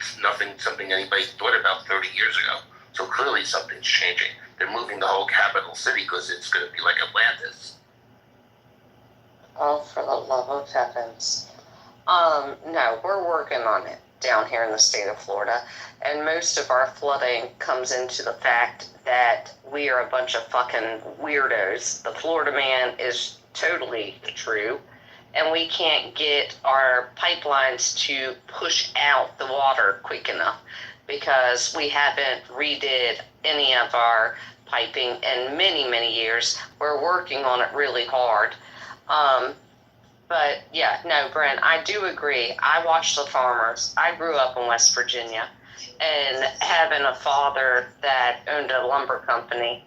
something anybody thought about 30 years ago. So clearly something's changing. They're moving the whole capital city because it's going to be like Atlantis. Oh, for the love of heavens. No, we're working on it down here in the state of Florida, and most of our flooding comes into the fact that we are a bunch of fucking weirdos. The Florida man is totally true, and we can't get our pipelines to push out the water quick enough because we haven't redid any of our piping in many, many years. We're working on it really hard. But yeah, no, Brent, I do agree. I watch the farmers. I grew up in West Virginia. and having a father that owned a lumber company,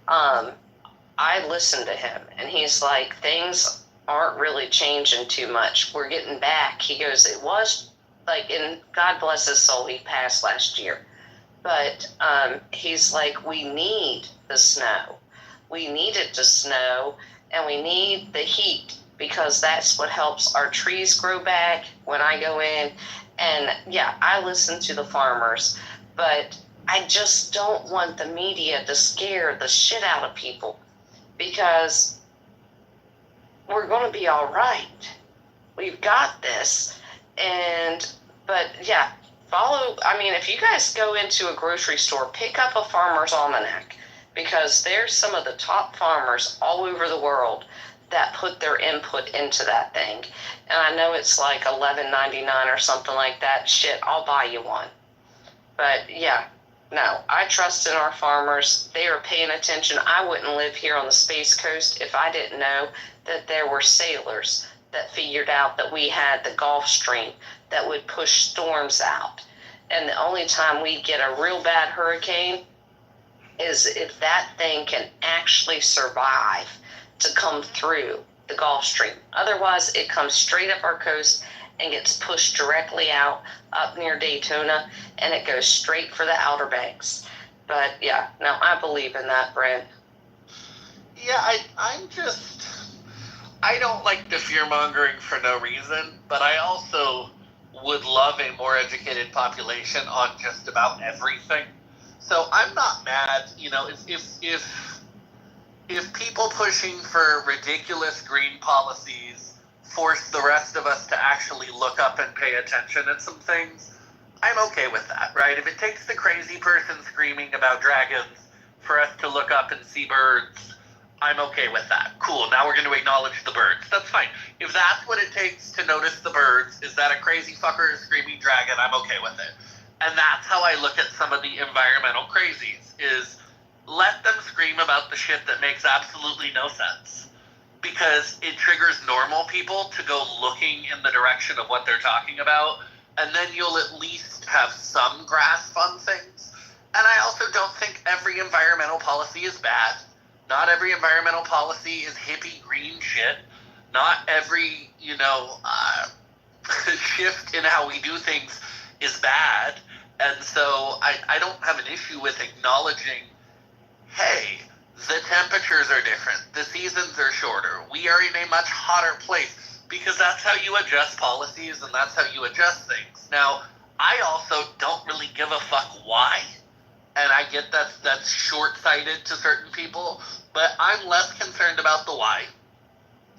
I listened to him, and he's like, things aren't really changing too much. We're getting back. He goes, it was like, and God bless his soul, he passed last year. But he's like, we need the snow. We need it to snow, and we need the heat, because that's what helps our trees grow back when I go in. And yeah, I listen to the farmers, but I just don't want the media to scare the shit out of people, because we're going to be all right. We've got this. But yeah, if you guys go into a grocery store, pick up a farmer's almanac, because there's some of the top farmers all over the world that put their input into that thing. And I know it's like $11.99 or something like that. Shit, I'll buy you one. But yeah, no, I trust in our farmers. They are paying attention. I wouldn't live here on the Space Coast if I didn't know that there were sailors that figured out that we had the Gulf Stream that would push storms out. And the only time we get a real bad hurricane is if that thing can actually survive to come through the Gulf Stream. Otherwise, it comes straight up our coast and gets pushed directly out up near Daytona, and it goes straight for the Outer Banks. But yeah, no, I believe in that, Brent. Yeah, I don't like the fear-mongering for no reason, but I also would love a more educated population on just about everything. So I'm not mad, if people pushing for ridiculous green policies force the rest of us to actually look up and pay attention at some things, I'm okay with that, right? If it takes the crazy person screaming about dragons for us to look up and see birds, I'm okay with that. Cool, now we're going to acknowledge the birds. That's fine. If that's what it takes to notice the birds, is that a crazy fucker screaming dragon, I'm okay with it. And that's how I look at some of the environmental crazies, is let them scream about the shit that makes absolutely no sense, because it triggers normal people to go looking in the direction of what they're talking about, and then you'll at least have some grasp on things. And I also don't think every environmental policy is bad. Not every environmental policy is hippie green shit. Not every, shift in how we do things is bad. And so I don't have an issue with acknowledging, hey, the temperatures are different, the seasons are shorter, we are in a much hotter place, because that's how you adjust policies and that's how you adjust things. Now, I also don't really give a fuck why, and I get that's short-sighted to certain people, but I'm less concerned about the why.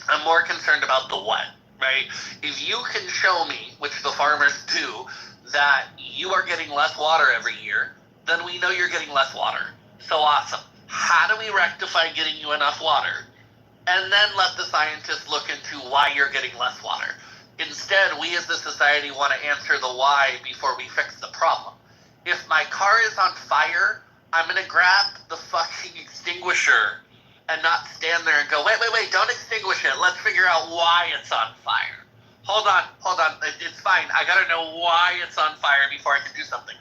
I'm more concerned about the what, right? If you can show me, which the farmers do, that you are getting less water every year, then we know you're getting less water. So awesome. How do we rectify getting you enough water? And then let the scientists look into why you're getting less water. Instead, we as a society want to answer the why before we fix the problem. If my car is on fire, I'm going to grab the fucking extinguisher and not stand there and go, wait, don't extinguish it. Let's figure out why it's on fire. Hold on. It's fine. I got to know why it's on fire before I can do something.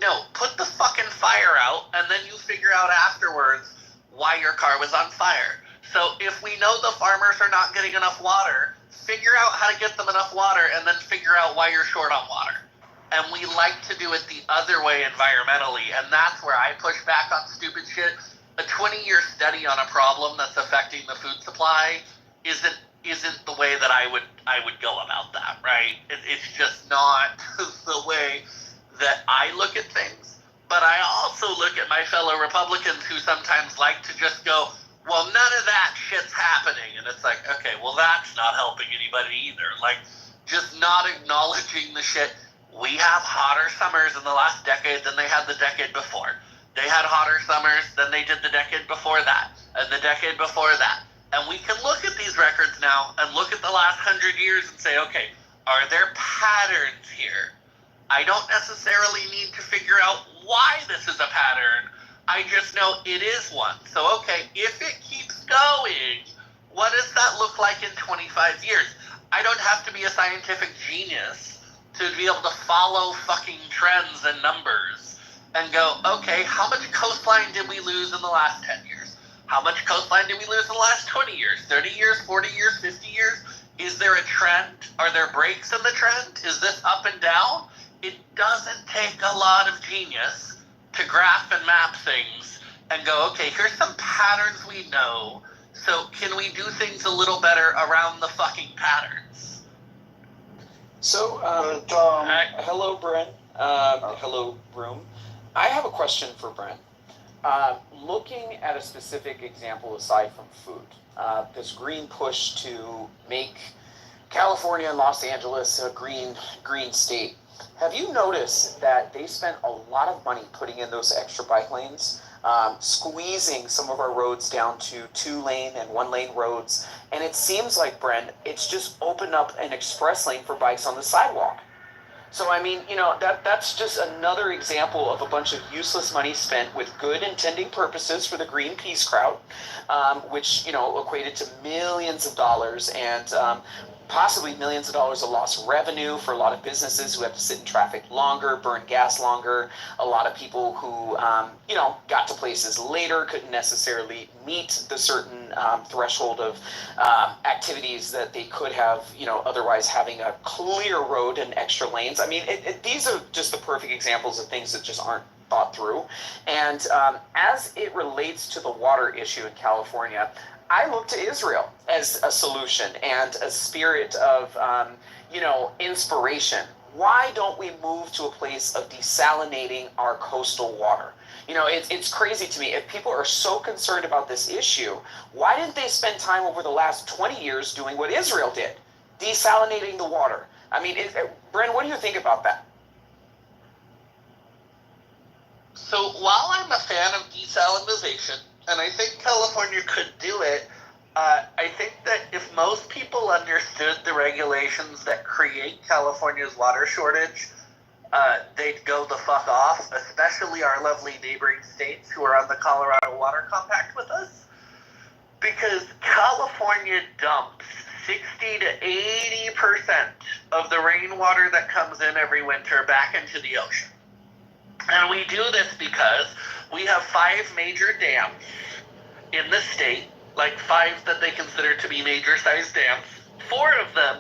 No, put the fucking fire out, and then you figure out afterwards why your car was on fire. So if we know the farmers are not getting enough water, figure out how to get them enough water, and then figure out why you're short on water. And we like to do it the other way environmentally, and that's where I push back on stupid shit. A 20-year study on a problem that's affecting the food supply isn't the way that I would go about that, right? It's just not the way that I look at things. But I also look at my fellow Republicans who sometimes like to just go, well, none of that shit's happening. And it's like, okay, well, that's not helping anybody either. Like, just not acknowledging the shit. We have hotter summers in the last decade than they had the decade before. They had hotter summers than they did the decade before that, and the decade before that. And we can look at these records now and look at the last 100 years and say, okay, are there patterns here? I don't necessarily need to figure out why this is a pattern. I just know it is one. So, okay, if it keeps going, what does that look like in 25 years? I don't have to be a scientific genius to be able to follow fucking trends and numbers and go, okay, how much coastline did we lose in the last 10 years? How much coastline did we lose in the last 20 years, 30 years, 40 years, 50 years? Is there a trend? Are there breaks in the trend? Is this up and down? It doesn't take a lot of genius to graph and map things and go, okay, here's some patterns we know, so can we do things a little better around the fucking patterns? So, hello, Brent. Hello, room. I have a question for Brent. Looking at a specific example aside from food, this green push to make California and Los Angeles a green state. Have you noticed that they spent a lot of money putting in those extra bike lanes, squeezing some of our roads down to 2-lane and 1-lane roads? And it seems like, Brent, it's just opened up an express lane for bikes on the sidewalk. So, I mean, that's just another example of a bunch of useless money spent with good intending purposes for the Greenpeace crowd, which, equated to millions of dollars and possibly millions of dollars of lost revenue for a lot of businesses who have to sit in traffic longer, burn gas longer. A lot of people who, got to places later, couldn't necessarily meet the certain threshold of activities that they could have, otherwise having a clear road and extra lanes. I mean, these are just the perfect examples of things that just aren't thought through. And as it relates to the water issue in California, I look to Israel as a solution and a spirit of, inspiration. Why don't we move to a place of desalinating our coastal water? It's crazy to me. If people are so concerned about this issue, why didn't they spend time over the last 20 years doing what Israel did? Desalinating the water. I mean, Bren, what do you think about that? So while I'm a fan of desalinization, and I think California could do it, I think that if most people understood the regulations that create California's water shortage, they'd go the fuck off, especially our lovely neighboring states who are on the Colorado Water Compact with us, because California dumps 60 to 80% of the rainwater that comes in every winter back into the ocean. And we do this because we have 5 major dams in the state, like 5 that they consider to be major-sized dams. 4 of them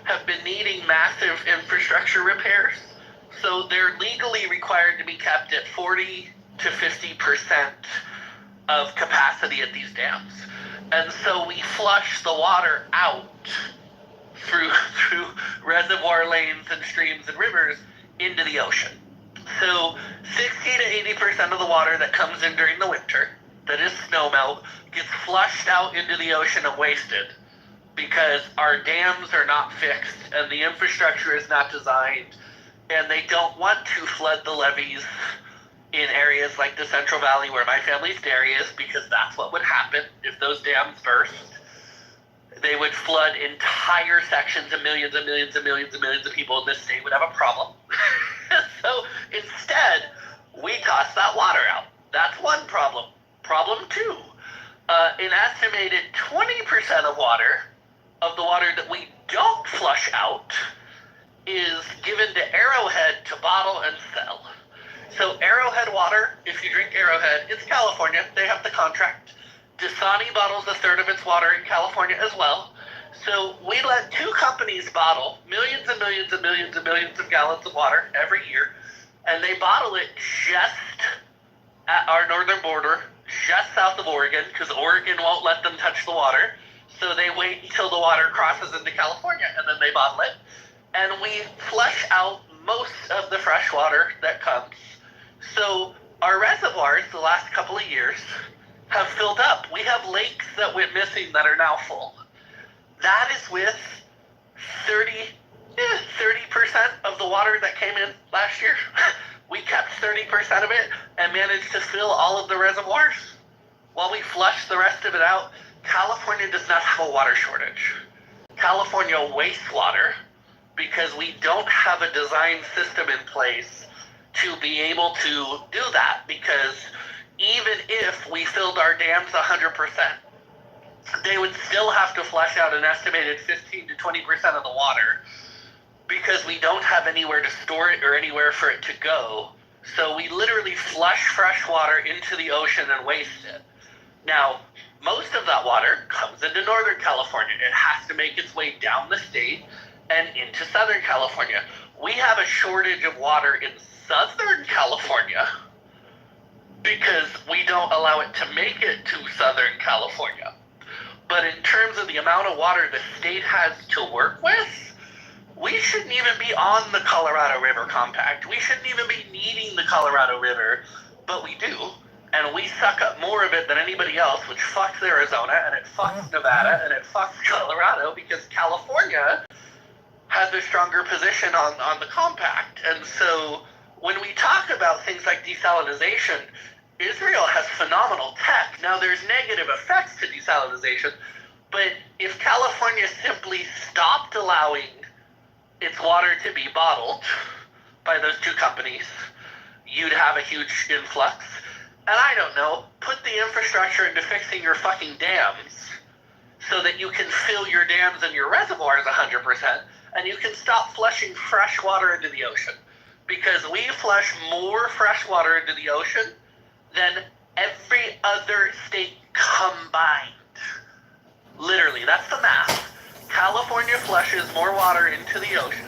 have been needing massive infrastructure repairs, so they're legally required to be kept at 40 to 50% of capacity at these dams. And so we flush the water out through reservoir lanes and streams and rivers into the ocean. So 60 to 80% of the water that comes in during the winter, that is snowmelt, gets flushed out into the ocean and wasted because our dams are not fixed and the infrastructure is not designed, and they don't want to flood the levees in areas like the Central Valley where my family's dairy is, because that's what would happen if those dams burst. They would flood entire sections, and millions and millions and millions and millions of people in this state would have a problem. So instead, we toss that water out. That's one problem. Problem 2, an estimated 20% of the water that we don't flush out is given to Arrowhead to bottle and sell. So Arrowhead water, if you drink Arrowhead, it's California, they have the contract. Dasani bottles a third of its water in California as well. So we let 2 companies bottle millions and millions and millions and millions of gallons of water every year, and they bottle it just at our northern border, just south of Oregon, because Oregon won't let them touch the water. So they wait until the water crosses into California, and then they bottle it. And we flush out most of the fresh water that comes. So our reservoirs, the last couple of years, have filled up. We have lakes that went missing that are now full. That is with 30% of the water that came in last year. We kept 30% of it and managed to fill all of the reservoirs. While we flush the rest of it out, California does not have a water shortage. California wastes water because we don't have a design system in place to be able to do that, because even if we filled our dams 100%, they would still have to flush out an estimated 15 to 20% of the water because we don't have anywhere to store it or anywhere for it to go. So we literally flush fresh water into the ocean and waste it. Now, most of that water comes into Northern California. It has to make its way down the state and into Southern California. We have a shortage of water in Southern California because we don't allow it to make it to Southern California. But in terms of the amount of water the state has to work with, we shouldn't even be on the Colorado River Compact. We shouldn't even be needing the Colorado River, but we do. And we suck up more of it than anybody else, which fucks Arizona, and it fucks Nevada, and it fucks Colorado, because California has a stronger position on the compact. And so when we talk about things like desalinization, Israel has phenomenal tech. Now, there's negative effects to desalinization, but if California simply stopped allowing its water to be bottled by those two companies, you'd have a huge influx. And I don't know, put the infrastructure into fixing your fucking dams so that you can fill your dams and your reservoirs 100%, and you can stop flushing fresh water into the ocean. Because we flush more fresh water into the ocean than every other state combined. Literally, that's the math. California flushes more water into the ocean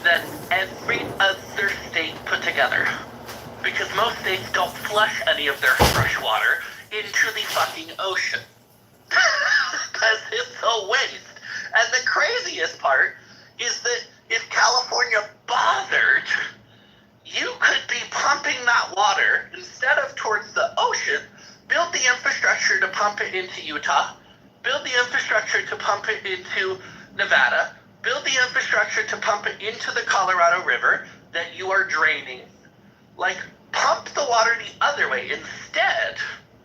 than every other state put together. Because most states don't flush any of their fresh water into the fucking ocean. Because it's a waste. And the craziest part is that if California bothered, you could be pumping that water, instead of towards the ocean, build the infrastructure to pump it into Utah, build the infrastructure to pump it into Nevada, build the infrastructure to pump it into the Colorado River that you are draining. Like, pump the water the other way. Instead,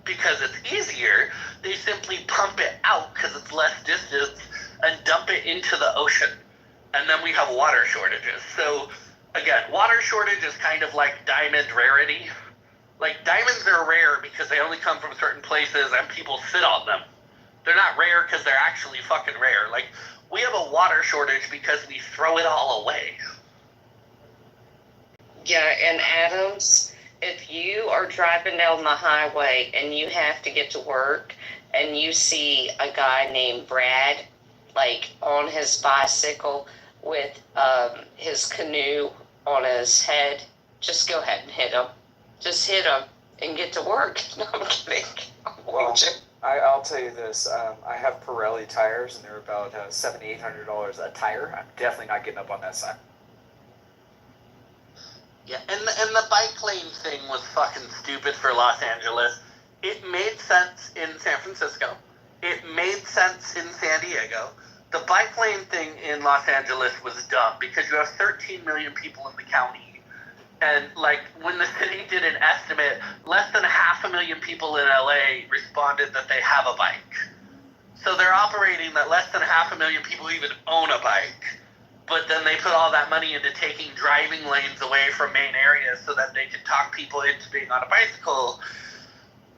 because it's easier, they simply pump it out because it's less distance and dump it into the ocean. And then we have water shortages. So, again, water shortage is kind of like diamond rarity. Like, diamonds are rare because they only come from certain places and people sit on them. They're not rare because they're actually fucking rare. Like, we have a water shortage because we throw it all away. Yeah, and Adams, if you are driving down the highway and you have to get to work and you see a guy named Brad, like, on his bicycle with his canoe on his head, just go ahead and hit him. Just hit him and get to work. No, I'm kidding. Well, I'll tell you this. I have Pirelli tires, and they're about $700, $800 a tire. I'm definitely not getting up on that side. Yeah, and the bike lane thing was fucking stupid for Los Angeles. It made sense in San Francisco. It made sense in San Diego. The bike lane thing in Los Angeles was dumb because you have 13 million people in the county. And, like, when the city did an estimate, less than 500,000 people in LA responded that they have a bike. So they're operating that less than 500,000 people even own a bike. But then they put all that money into taking driving lanes away from main areas so that they can talk people into being on a bicycle.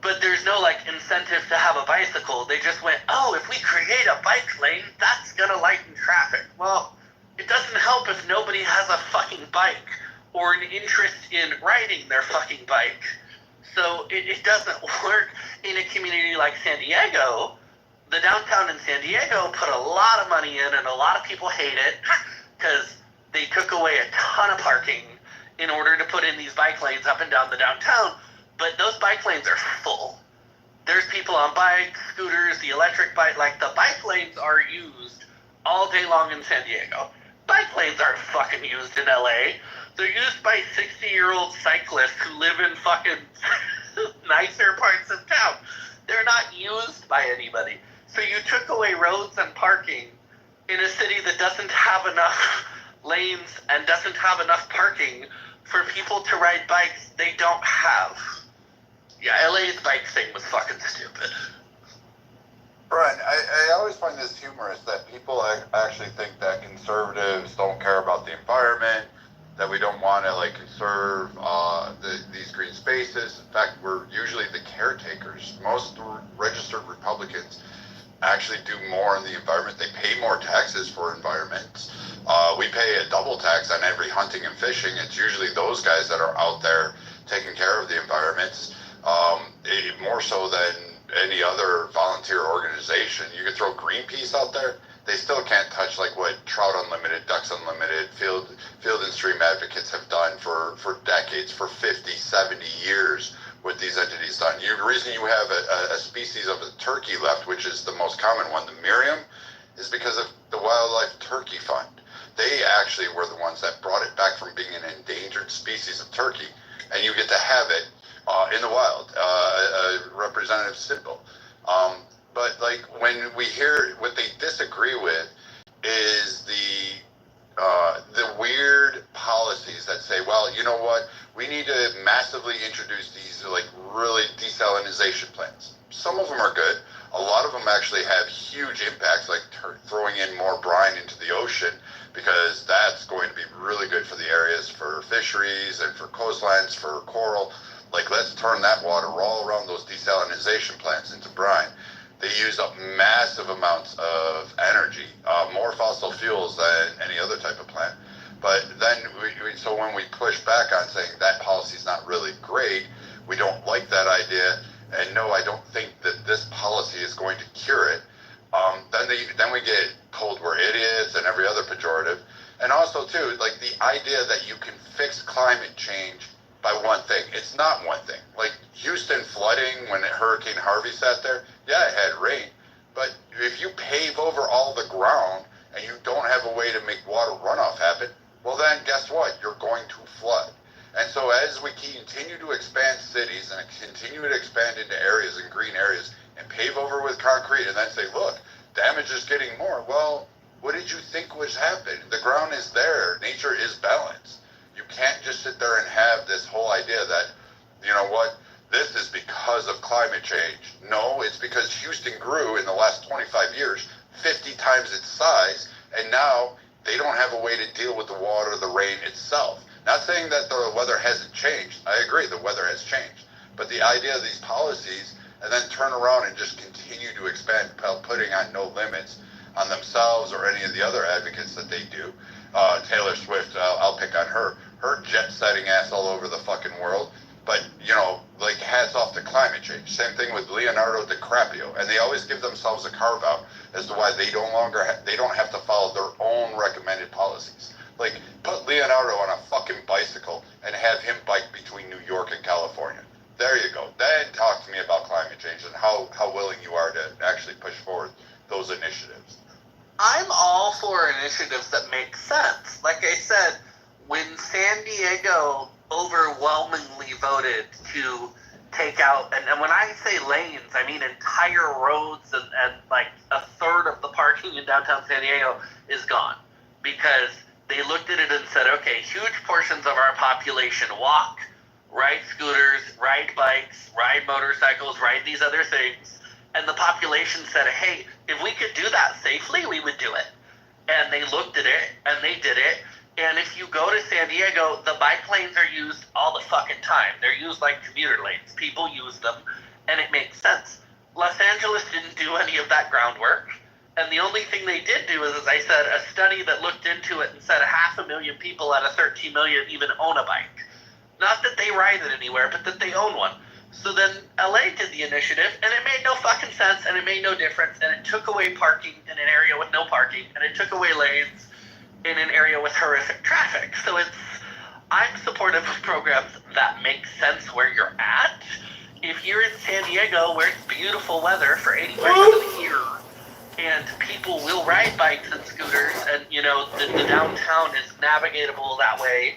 But there's no, like, incentive to have a bicycle. They just went, oh, if we create a bike lane, that's gonna lighten traffic. Well, it doesn't help if nobody has a fucking bike or an interest in riding their fucking bike. So it doesn't work in a community like San Diego. The downtown in San Diego put a lot of money in, and a lot of people hate it because they took away a ton of parking in order to put in these bike lanes up and down the downtown. But those bike lanes are full. There's people on bikes, scooters, the electric bike. Like, the bike lanes are used all day long in San Diego. Bike lanes aren't fucking used in LA. They're used by 60-year-old cyclists who live in fucking nicer parts of town. They're not used by anybody. So you took away roads and parking in a city that doesn't have enough lanes and doesn't have enough parking for people to ride bikes they don't have. Yeah, LA's bike thing was fucking stupid. Brian, I always find this humorous that people actually think that conservatives don't care about the environment, that we don't want to, like, conserve these green spaces. In fact, we're usually the caretakers. Most registered Republicans actually do more in the environment. They pay more taxes for environments. We pay a double tax on every hunting and fishing. It's usually those guys that are out there taking care of the environments, more so than any other volunteer organization. You could throw Greenpeace out there. They still can't touch like what Trout Unlimited, Ducks Unlimited, Field and Stream Advocates have done for decades, for 50, 70 years. What these entities done. The reason you have a species of a turkey left, which is the most common one, the Miriam, is because of the Wildlife Turkey Fund. They actually were the ones that brought it back from being an endangered species of turkey, and you get to have it in the wild, a representative symbol. But like when we hear what they disagree with is the weird policies that say, well, you know what, we need to massively introduce these like really desalinization plants. Some of them are good. A lot of them actually have huge impacts, like throwing in more brine into the ocean, because that's going to be really good for the areas, for fisheries and for coastlines, for coral. Like, let's turn that water all around those desalinization plants into brine. They use up massive amounts of energy, more fossil fuels than any other type of plant. But then, so when we push back on saying that policy is not really great, we don't like that idea, and no, I don't think that this policy is going to cure it. Then we get told we're idiots and every other pejorative. And also, too, like the idea that you can fix climate change by one thing. It's not one thing. Like Houston flooding when Hurricane Harvey sat there, yeah, it had rain. But if you pave over all the ground and you don't have a way to make water runoff happen, well then guess what? You're going to flood. And so as we continue to expand cities and continue to expand into areas and green areas and pave over with concrete and then say, look, damage is getting more. Well, what did you think was happening? The ground is there. Nature is balanced. You can't just sit there and have this whole idea that, you know what, this is because of climate change. No, it's because Houston grew in the last 25 years 50 times its size, and now they don't have a way to deal with the water, the rain itself. Not saying that the weather hasn't changed. I agree, the weather has changed. But the idea of these policies and then turn around and just continue to expand, putting on no limits on themselves or any of the other advocates that they do. Taylor Swift, I'll pick on her jet-setting ass all over the fucking world. But, you know, like, hats off to climate change. Same thing with Leonardo DiCaprio. And they always give themselves a carve-out as to why they don't have to follow their own recommended policies. Like, put Leonardo on a fucking bicycle and have him bike between New York and California. There you go. Then talk to me about climate change and how willing you are to actually push forward those initiatives. I'm all for initiatives that make sense. Like I said, when San Diego overwhelmingly voted to take out, and when I say lanes, I mean entire roads, and like a third of the parking in downtown San Diego is gone, because they looked at it and said, okay, huge portions of our population walk, ride scooters, ride bikes, ride motorcycles, ride these other things, and the population said, hey, if we could do that safely, we would do it. And they looked at it, and they did it. And if you go to San Diego, the bike lanes are used all the fucking time. They're used like commuter lanes. People use them, and it makes sense. Los Angeles didn't do any of that groundwork. And the only thing they did do is, as I said, a study that looked into it and said 500,000 people out of 13 million even own a bike. Not that they ride it anywhere, but that they own one. So then LA did the initiative, and it made no fucking sense, and it made no difference, and it took away parking in an area with no parking, and it took away lanes in an area with horrific traffic. So I'm supportive of programs that make sense where you're at. If you're in San Diego, where it's beautiful weather for 80% of the year, and people will ride bikes and scooters, and, you know, the downtown is navigatable that way,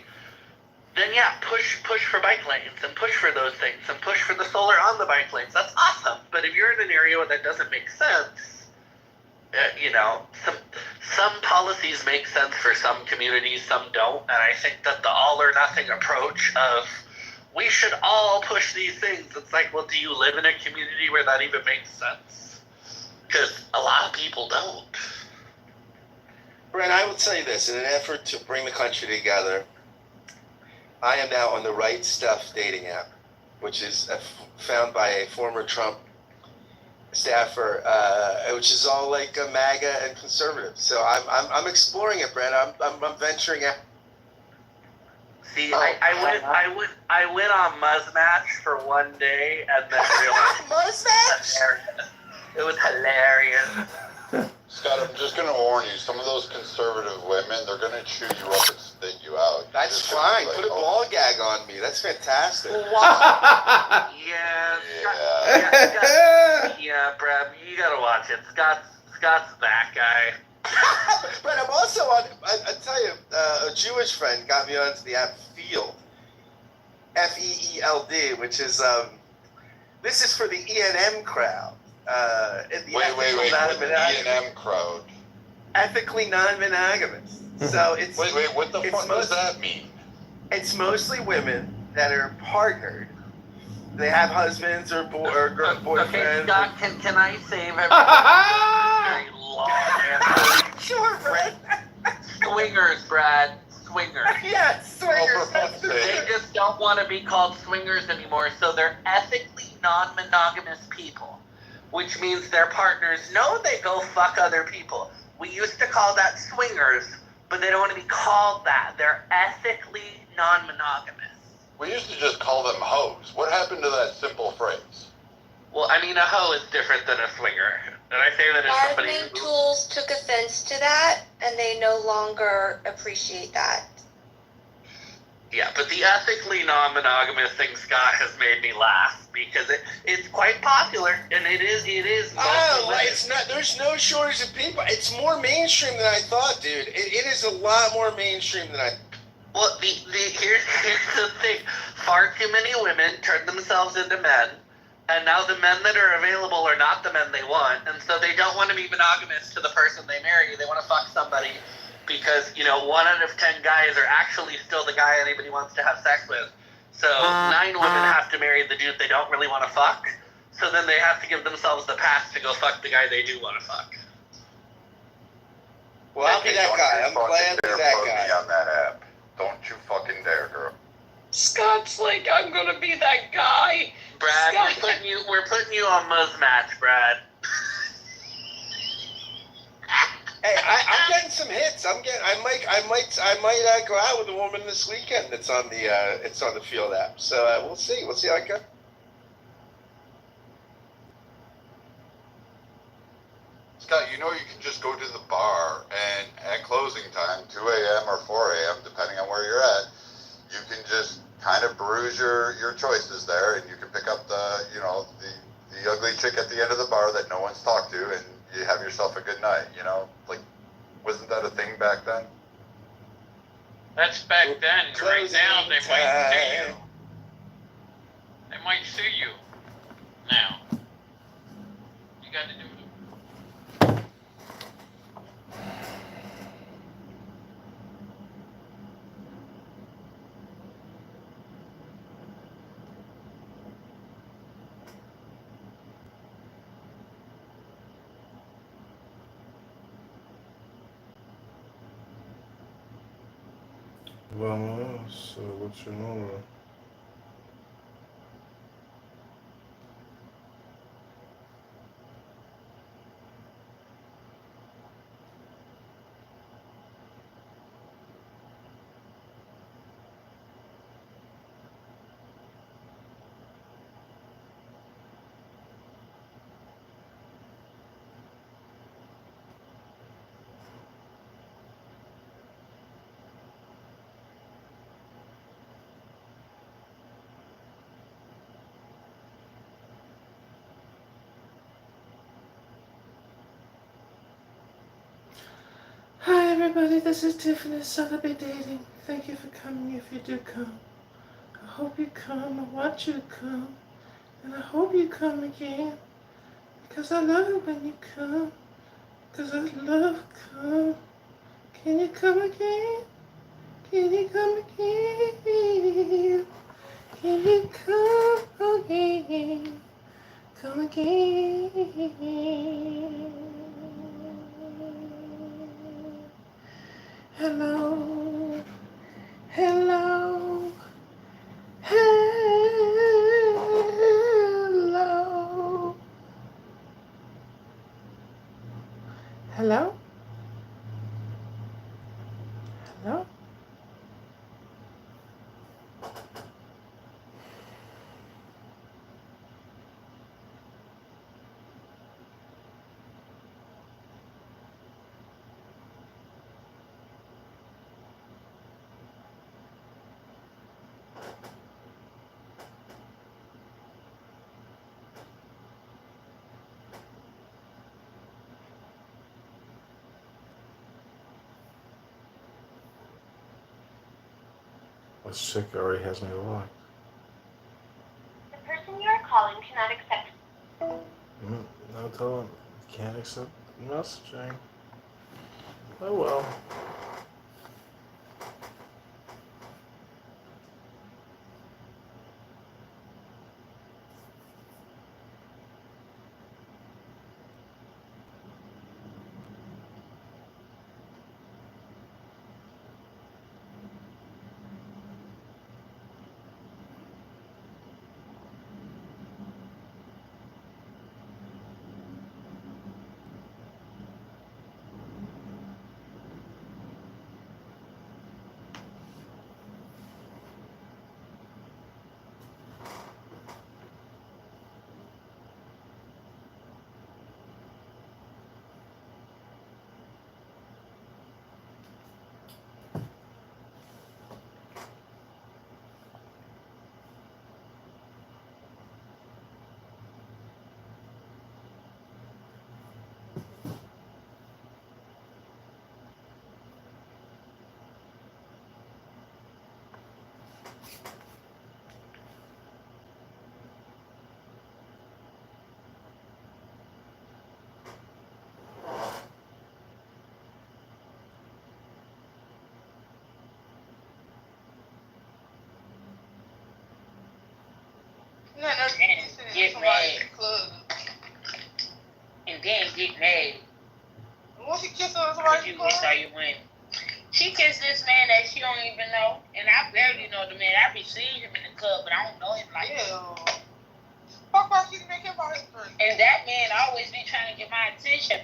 then yeah, push for bike lanes, and push for those things, and push for the solar on the bike lanes. That's awesome. But if you're in an area where that doesn't make sense, you know, some policies make sense for some communities, some don't, and I think that the all or nothing approach of we should all push these things, it's like, well, do you live in a community where that even makes sense? Because a lot of people don't. Brent, I would say this, in an effort to bring the country together, I am now on the Right Stuff dating app, which is found by a former Trump staffer, which is all like MAGA and conservative. So I'm exploring it, Brent. I'm venturing out. See, I went on Muzzmatch for one day and then realized Muzzmatch? It was hilarious. Scott, I'm just gonna warn you. Some of those conservative women, they're gonna chew you up and spit you out. That's fine. Like, put a ball gag on me. That's fantastic. Yeah, Brad, you gotta watch it. Scott's that guy. But I'm also on. I tell you, a Jewish friend got me onto the app Field, FEELD, which is this is for the ENM crowd. Wait, E&M crowd. Ethically non-monogamous. So it's wait, what the fuck does that mean? It's mostly women that are partnered. They have husbands or boyfriends. Okay, Scott, can I save everybody very long answer? Sure, Brad. Swingers, Brad. Swingers. Yes, swingers. They just don't want to be called swingers anymore, so they're ethically non-monogamous people. Which means their partners know they go fuck other people. We used to call that swingers, but they don't want to be called that. They're ethically non-monogamous. We used to just call them hoes. What happened to that simple phrase? Well, I mean, a hoe is different than a swinger. And I say that as somebody Admin tools took offense to that, and they no longer appreciate that. Yeah, but the ethically non-monogamous thing, Scott, has made me laugh because it's quite popular, and it is. It's not. There's no shortage of people. It's more mainstream than I thought, dude. It is a lot more mainstream than I. Well, here's the thing: far too many women turn themselves into men, and now the men that are available are not the men they want, and so they don't want to be monogamous to the person they marry. They want to fuck somebody. Because, 1 out of 10 guys are actually still the guy anybody wants to have sex with. So 9 women have to marry the dude they don't really want to fuck. So then they have to give themselves the pass to go fuck the guy they do want to fuck. Well, I'll be that guy. I'm glad to be that guy. On that app. Don't you fucking dare, girl. Scott's like, I'm gonna be that guy. Brad, Scott. we're putting you on Muzzmatch, Brad. Hey, I'm getting some hits. I might go out with a woman this weekend. It's on the Field app. So we'll see. We'll see how it goes. Scott, you can just go to the bar and at closing time, 2 a.m. or 4 a.m., depending on where you're at, you can just kind of peruse your choices there, and you can pick up the ugly chick at the end of the bar that no one's talked to, and you have yourself a good night, wasn't that a thing back then? That's back then. Right now, they might sue you. They might sue you. Now. You got to do it. Vamos, what's your number? Hi everybody, this is Tiffany Sotheby Dating. Thank you for coming if you do come. I hope you come, I want you to come, and I hope you come again. Because I love it when you come, because I love come. Can you come again? Can you come again? Can you come again? Come again. Hello, hello, hello. This chick already has me blocked. The person you are calling cannot accept. No, tell him can't accept messaging. Oh well. And get mad. And then get mad. What she kissing somebody? You wish how you went. She kissed this man that she don't even know, and I barely know the man. I be seeing him in the club, but I don't know him like that. Fuck why she make him out his drink. And that man always be trying to get my attention.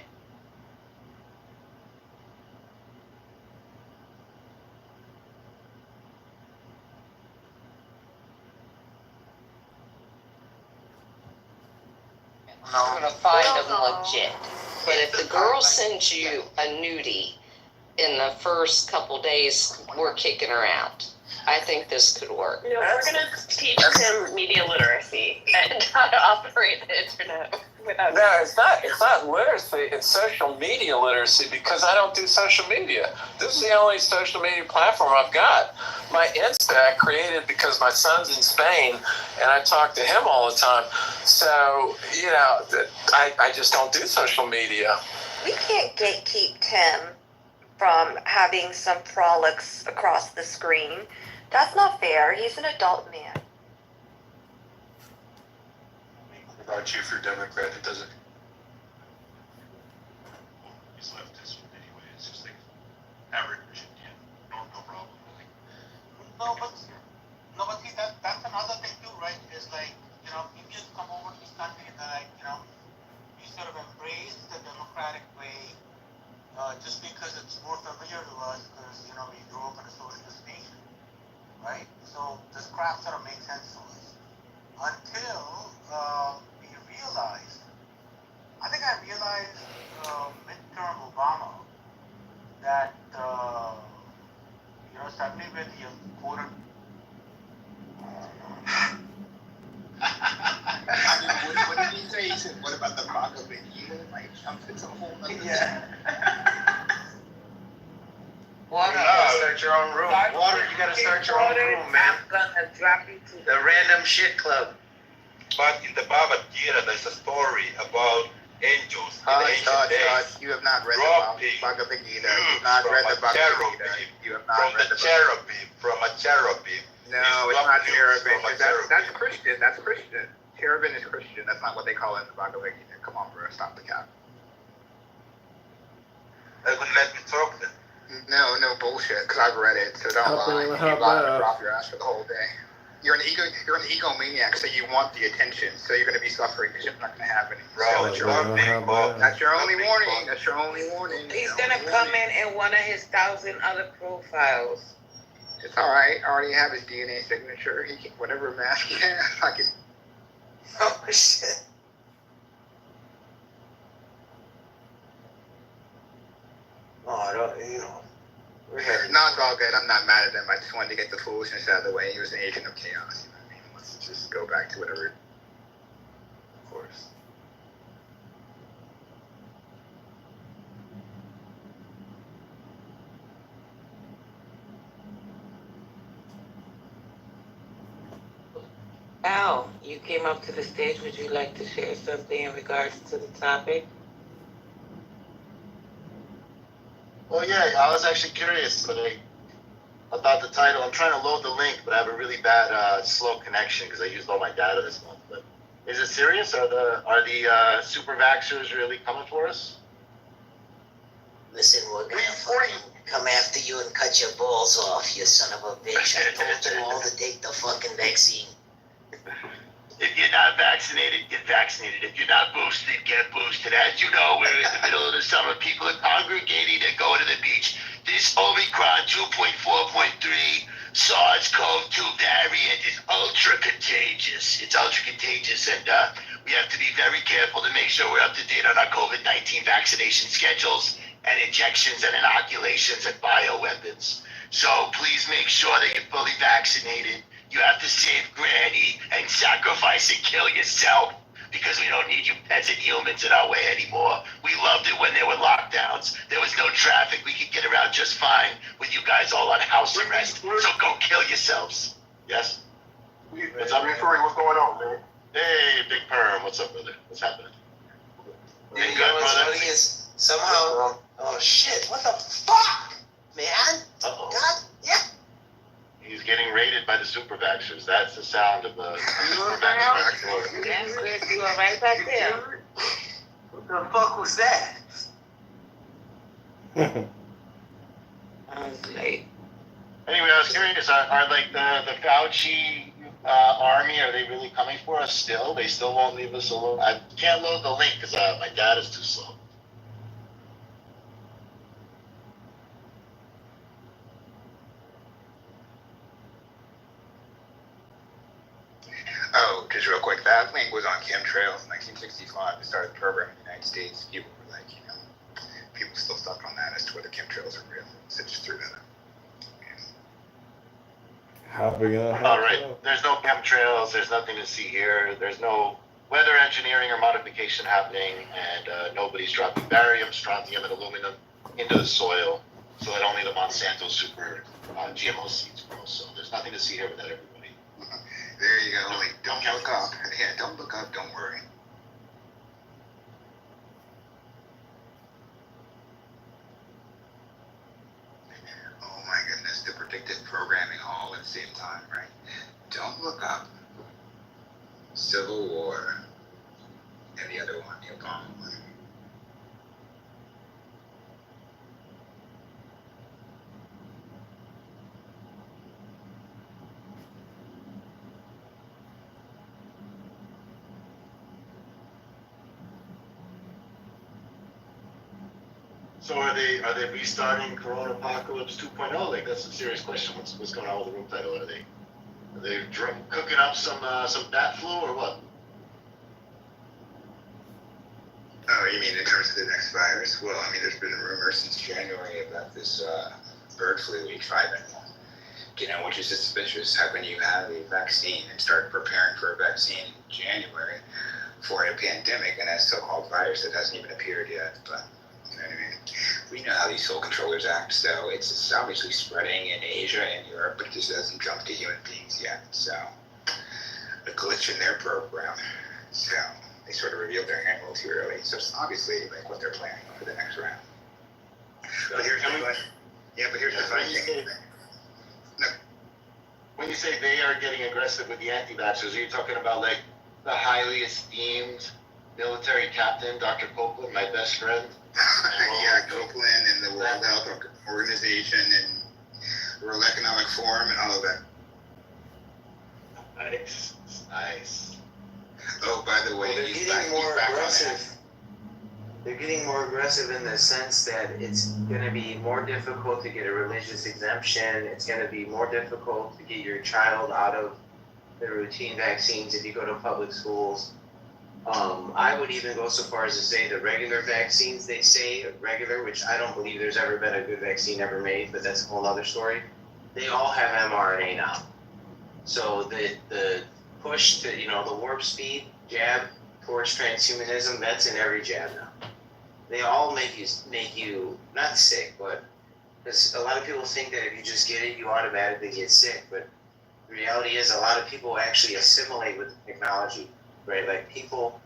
You're gonna find them legit. But if the girl sends you a nudie in the first couple days, we're kicking her out. I think this could work. You know, we're gonna teach him media literacy and how to operate the internet without. No, it's not literacy. It's social media literacy because I don't do social media. This is the only social media platform I've got. My Insta I created because my son's in Spain and I talk to him all the time. So, you know, I just don't do social media. We can't gatekeep Tim from having some frolics across the screen. That's not fair. He's an adult man. About you for Democrat, it doesn't. He's leftist anyway. It's just like average. Yeah, no problem. No, but see, that's another thing too, right? Is like, you know, Indians come over to this country and they're like, you know, we sort of embrace the democratic way just because it's more familiar to us because, you know, we grew up in a socialist nation, right? So this crap sort of makes sense to us until we realized, I think I realized midterm Obama that, you know, suddenly with the quote I mean, what did he say? He said, what about the Baka Big Eagle? Like, it's a whole other Water, you gotta start your own room. Water, you gotta start your own room, man. I'm gonna drop you to The Random Shit Club. But in the Bhagavad Gita, there's a story about angels in the ancient days. You have not read dropping the Bhagavad Gita. You have not read the Bhagavad Gita. You have not read the cherubim, from a cherubim. No, it's not cherubim. That's Christian. That's Christian. Cherubim is Christian. That's not what they call it in the Bhagavad Gita. Come on, bro. Stop the cap. They wouldn't let me talk then. No bullshit. Because I've read it, so don't lie. You lie and drop your ass for the whole day. You're an egomaniac, so you want the attention. So you're gonna be suffering because you're not gonna have any. Bro, that's your only warning. That's your only warning. He's gonna come in one of his 1,000 other profiles. It's all right. I already have his DNA signature. He can, whatever mask he has, I can. Oh shit. No, I don't, you know. No, it's all good. I'm not mad at them. I just wanted to get the foolishness out of the way. He was an agent of chaos. You know what I mean? Let's just go back to whatever. Of course. Mel, you came up to the stage. Would you like to share something in regards to the topic? Well, yeah, I was actually curious about the title. I'm trying to load the link, but I have a really bad slow connection because I used all my data this month. But is it serious? Are the super vaxxers really coming for us? Listen, we're gonna fucking come after you and cut your balls off, you son of a bitch. I told you all to take the fucking vaccine. If you're not vaccinated, get vaccinated. If you're not boosted, get boosted. As you know, we're in the middle of the summer. People are congregating. They're going to the beach. This Omicron 2.4.3 SARS-CoV-2 variant is ultra contagious. It's ultra contagious, and we have to be very careful to make sure we're up to date on our COVID-19 vaccination schedules and injections and inoculations and bioweapons. So please make sure that you're fully vaccinated. You have to save Granny and sacrifice and kill yourself because we don't need you peasant humans in our way anymore. We loved it when there were lockdowns. There was no traffic. We could get around just fine with you guys all on house arrest. So go kill yourselves. Yes? What's up? What's going on, man? Hey, Big Perm. What's up, brother? What's happening? You know what's funny is somehow, oh shit, what the fuck, man? Uh-oh. God, yeah. He's getting raided by the super vaxxers. That's the sound of the super vaxxers. Yes, Chris, you are right back there. What the fuck was that? I was late. Anyway, I was curious, are like the Fauci army, are they really coming for us still? They still won't leave us alone? I can't load the link because my data's too slow. Oh, just real quick, that link was on chemtrails in 1965. They started the program in the United States. People were like, people still stuck on that as to whether chemtrails are real. So just threw that out. How big of All right. There's no chemtrails. There's nothing to see here. There's no weather engineering or modification happening, and nobody's dropping barium, strontium, and aluminum into the soil so that only the Monsanto super GMO seeds grow. So there's nothing to see here with that, everybody. There you go. Like, don't look up. Yeah, don't look up. Don't worry. Oh my goodness, the predictive programming all at the same time, right? Don't look up. Civil War. And the other one, the Obama one. So are they restarting Corona Apocalypse 2.0? Like, that's a serious question. What's going on with the room title? Are they cooking up some bat flu or what? Oh, you mean in terms of the next virus? Well, I mean, there's been rumors since January about this bird flu H5N1, which is suspicious. How can you have a vaccine and start preparing for a vaccine in January for a pandemic and a so-called virus that hasn't even appeared yet? But you know what I mean? We know how these soul controllers act, so it's obviously spreading in Asia and Europe, but it just hasn't jumped to human beings yet. So a glitch in their program. So they sort of revealed their hand a little too early. So it's obviously like what they're planning for the next round. But here's the funny. Yeah, but here's the funny thing. When you say they are getting aggressive with the anti-vaxxers, are you talking about like the highly esteemed military captain, Dr. Copeland, my best friend? Yeah, Copeland and the World Health Organization and World Economic Forum and all of that. Nice. Oh, by the way, they're getting more aggressive. They're getting more aggressive in the sense that it's going to be more difficult to get a religious exemption. It's going to be more difficult to get your child out of the routine vaccines if you go to public schools. I would even go so far as to say the regular vaccines, they say regular, which I don't believe there's ever been a good vaccine ever made, but that's a whole other story. They all have mRNA now. So the push to, the warp speed jab towards transhumanism, that's in every jab now. They all make you not sick, but because a lot of people think that if you just get it, you automatically get sick, but The reality is a lot of people actually assimilate with the technology, right? Like people,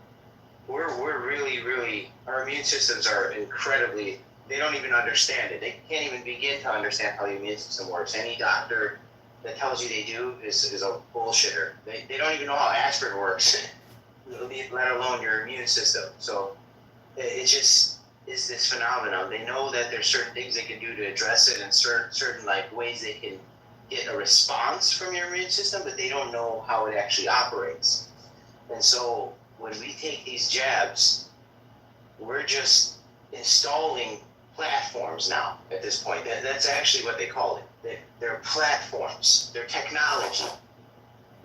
we're really, our immune systems are incredibly, they don't even understand it. They can't even begin to understand how the immune system works. Any doctor that tells you they do is a bullshitter. They don't even know how aspirin works, let alone your immune system. So it just is this phenomenon. They know that there's certain things they can do to address it and certain like ways they can get a response from your immune system, but they don't know how it actually operates. And so when we take these jabs, we're just installing platforms now at this point. That's actually what they call it. They're platforms. They're technology.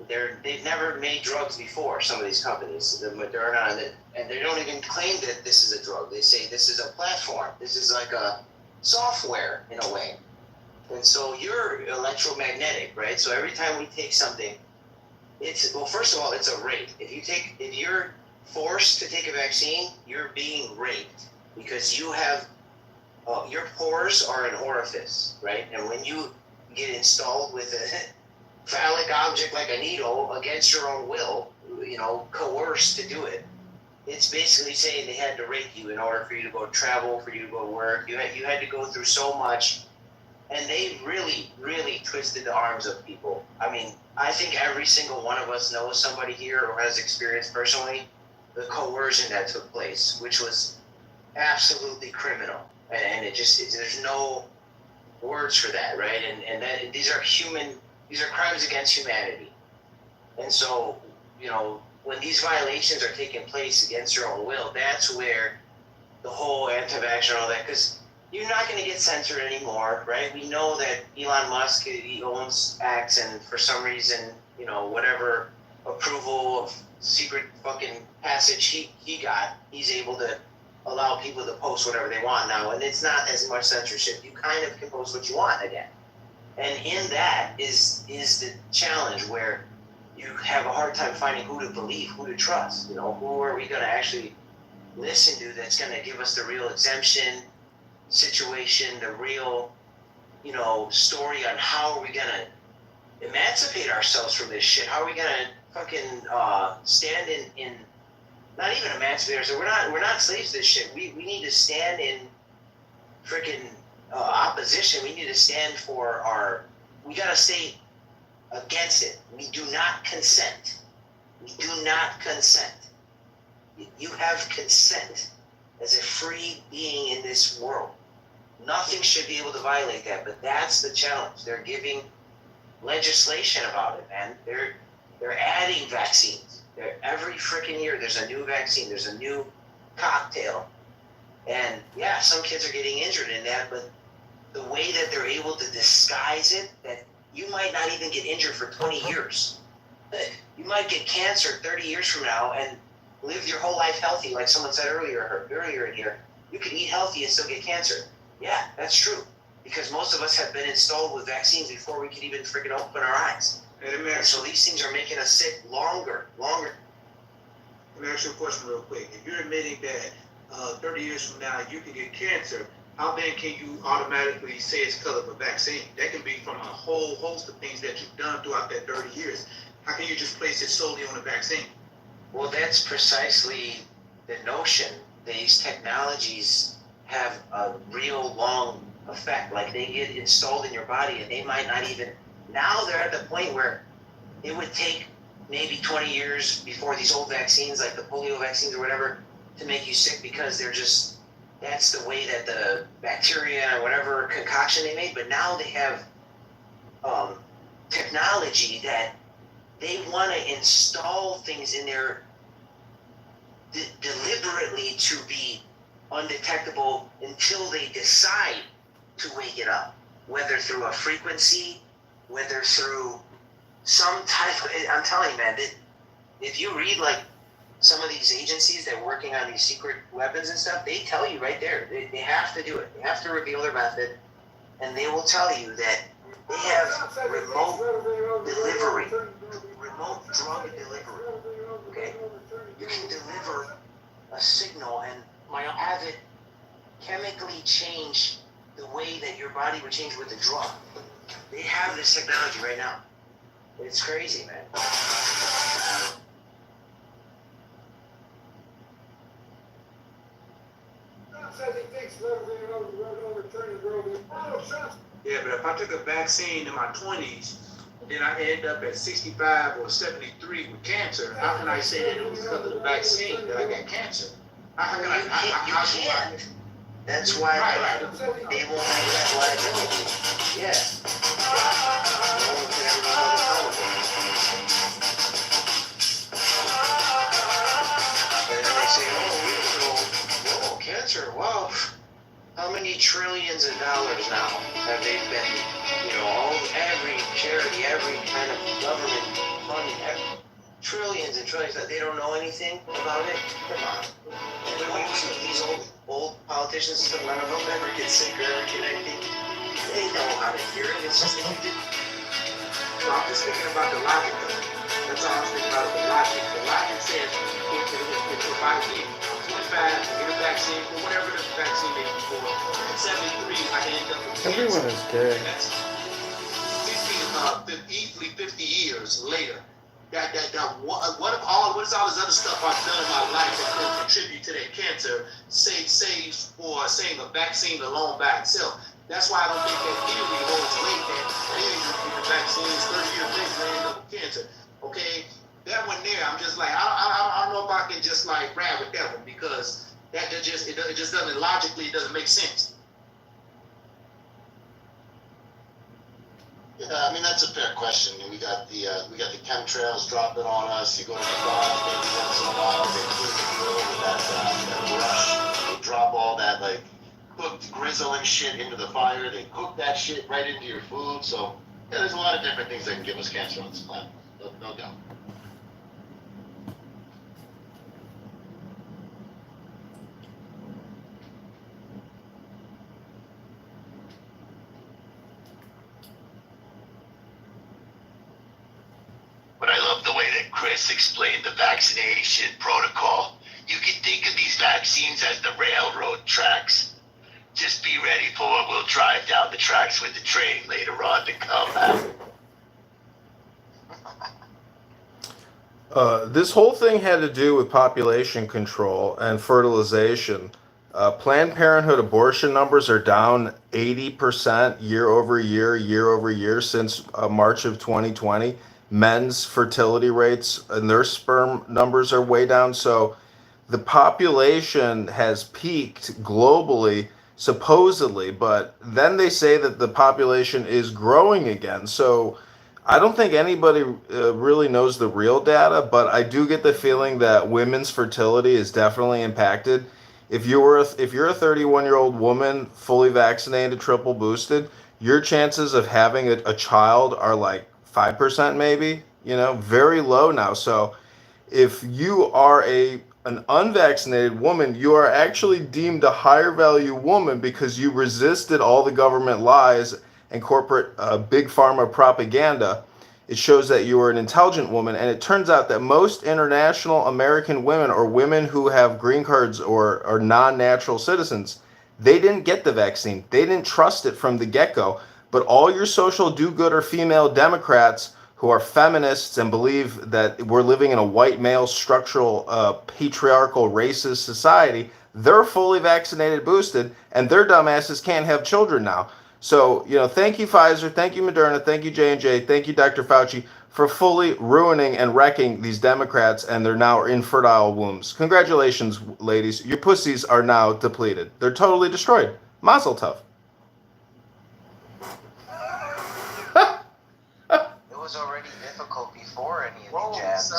They've never made drugs before, some of these companies, the Moderna, and they don't even claim that this is a drug. They say this is a platform. This is like a software in a way. And so you're electromagnetic, right? So every time we take something, well, first of all, it's a rape. If you're forced to take a vaccine, you're being raped because you have, your pores are an orifice, right? And when you get installed with a phallic object like a needle against your own will, coerced to do it, it's basically saying they had to rape you in order for you to go travel, for you to go work. You had to go through so much. And they really, really twisted the arms of people. I mean, I think every single one of us knows somebody here or has experienced personally the coercion that took place, which was absolutely criminal. And there's no words for that, right? And that these are crimes against humanity. And so, when these violations are taking place against your own will, that's where the whole anti-vaxxer and all that, because you're not going to get censored anymore, right? We know that Elon Musk, he owns X, and for some reason, whatever approval of secret fucking passage he got, he's able to allow people to post whatever they want now, and it's not as much censorship. You kind of can post what you want again. And in that is the challenge where you have a hard time finding who to believe, who to trust. Who are we going to actually listen to that's going to give us the real exemption situation, the real, story on how are we going to emancipate ourselves from this shit? How are we going to fucking stand in not even emancipate ourselves. We're not slaves to this shit. We need to stand in freaking opposition. We need to stand for we got to stay against it. We do not consent. We do not consent. You have consent as a free being in this world. Nothing should be able to violate that, but that's the challenge. They're giving legislation about it, man. They're adding vaccines. Every freaking year there's a new vaccine, there's a new cocktail. And yeah, some kids are getting injured in that, but the way that they're able to disguise it, that you might not even get injured for 20 years. You might get cancer 30 years from now and live your whole life healthy, like someone said earlier in here. You can eat healthy and still get cancer. Yeah, that's true. Because most of us have been installed with vaccines before we could even freaking open our eyes. And so these things are making us sick longer. Let me ask you a question real quick. If you're admitting that 30 years from now you can get cancer, how then can you automatically say it's because of a vaccine? That can be from a whole host of things that you've done throughout that 30 years. How can you just place it solely on a vaccine? Well, that's precisely the notion. These technologies have a real long effect. Like they get installed in your body and they might not even, now they're at the point where it would take maybe 20 years before these old vaccines, like the polio vaccines or whatever, to make you sick because they're just, that's the way that the bacteria or whatever concoction they made. But now they have technology that they want to install things in there deliberately to be undetectable until they decide to wake it up, whether through a frequency, whether through some type of, I'm telling you, man, if you read like some of these agencies that are working on these secret weapons and stuff, they tell you right there, they have to do it. They have to reveal their method, and they will tell you that they have remote delivery, remote drug delivery, okay? You can deliver a signal and have it chemically change the way that your body would change with the drug. They have this technology right now. It's crazy, man. Yeah, but if I took a vaccine in my 20s, and then I end up at 65 or 73 with cancer, how can I say that it was because of the vaccine that I got cancer? How can I? That's why they won't have liability. Yeah. No one can ever be held accountable. And then they say, oh, cancer, wow. How many trillions of dollars now have they been, every charity, every kind of government funding, trillions and trillions that they don't know anything about it? Come on. These old politicians, none of them ever get sick or ever get anything. They know how to cure it. It's just that you didn't. So I'm just thinking about the logic of it. That's all I'm thinking about, the logic. The logic says if I get 25, get a vaccine, or whatever the vaccine may be for, at 73, I end up with cancer. Everyone is gay. That's easily 50 years later. What is all this other stuff I've done in my life that could contribute to that cancer, saves for saying a vaccine alone by itself? That's why I don't think that theory holds weight that the vaccine is 30 years later they end up with cancer. Okay, that one there, I'm just like, I don't know if I can just like rap with that one, because it just doesn't logically, it doesn't make sense. Yeah, I mean that's a fair question. We got the chemtrails dropping on us. You go to McDonald's maybe once in a while, they clean the grill with that brush. They drop all that like cooked grizzle and shit into the fire. They cook that shit right into your food. So yeah, there's a lot of different things that can give us cancer on this planet. No doubt. But I love the way that Chris explained the vaccination protocol. You can think of these vaccines as the railroad tracks. Just be ready for it. We'll drive down the tracks with the train later on to come. This whole thing had to do with population control and fertilization. Planned Parenthood abortion numbers are down 80% year over year since March of 2020. Men's fertility rates and their sperm numbers are way down. So the population has peaked globally, supposedly, but then they say that the population is growing again. So I don't think anybody really knows the real data, but I do get the feeling that women's fertility is definitely impacted. If you're a 31-year-old woman, fully vaccinated, triple boosted, your chances of having a child are like 5% maybe, very low now. So if you are an unvaccinated woman, you are actually deemed a higher value woman because you resisted all the government lies and corporate big pharma propaganda. It shows that you are an intelligent woman, and it turns out that most international American women or women who have green cards or are non-natural citizens, they didn't get the vaccine. They didn't trust it from the get-go. But all your social do-gooder female Democrats who are feminists and believe that we're living in a white male structural patriarchal racist society, they're fully vaccinated, boosted, and their dumbasses can't have children now. So, thank you Pfizer, thank you Moderna, thank you J&J, thank you Dr. Fauci for fully ruining and wrecking these Democrats and their now infertile wombs. Congratulations, ladies. Your pussies are now depleted. They're totally destroyed. Mazel tov. It was already difficult before any of the jabs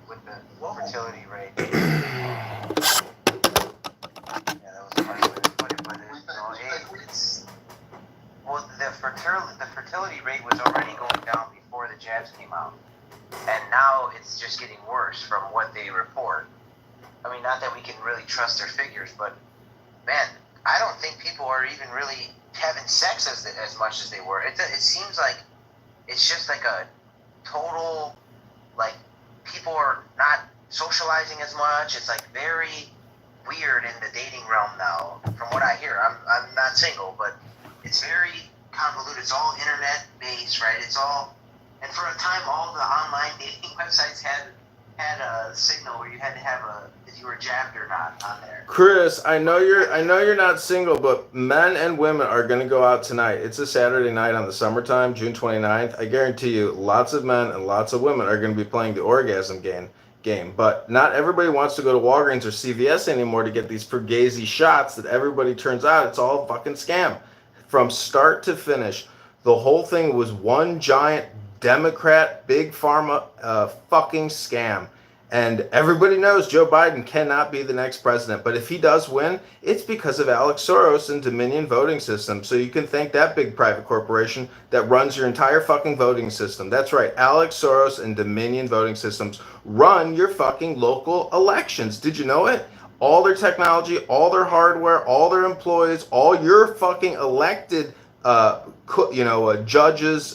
with the fertility rate. Yeah, that was a harsh way to put it, but the fertility rate was already going down before the jabs came out, and now it's just getting worse from what they report. I mean, not that we can really trust their figures, but man, I don't think people are even really having sex as much as they were. It seems like it's just like a total, like, people are not socializing as much. It's like very weird in the dating realm now, from what I hear. I'm not single, but it's very convoluted. It's all internet based, right? It's all, And for a time, all the online dating websites had a signal where you had to have if you were jabbed or not on there. Chris, I know you're not single, but men and women are going to go out tonight. It's a Saturday night on the summertime, June 29th. I guarantee you, lots of men and lots of women are going to be playing the orgasm game. But not everybody wants to go to Walgreens or CVS anymore to get these Fugazi shots that everybody turns out it's all a fucking scam. From start to finish, the whole thing was one giant Democrat, big pharma fucking scam. And everybody knows Joe Biden cannot be the next president. But if he does win, it's because of Alex Soros and Dominion voting system. So you can thank that big private corporation that runs your entire fucking voting system. That's right. Alex Soros and Dominion voting systems run your fucking local elections. Did you know it? All their technology, all their hardware, all their employees, all your fucking elected judges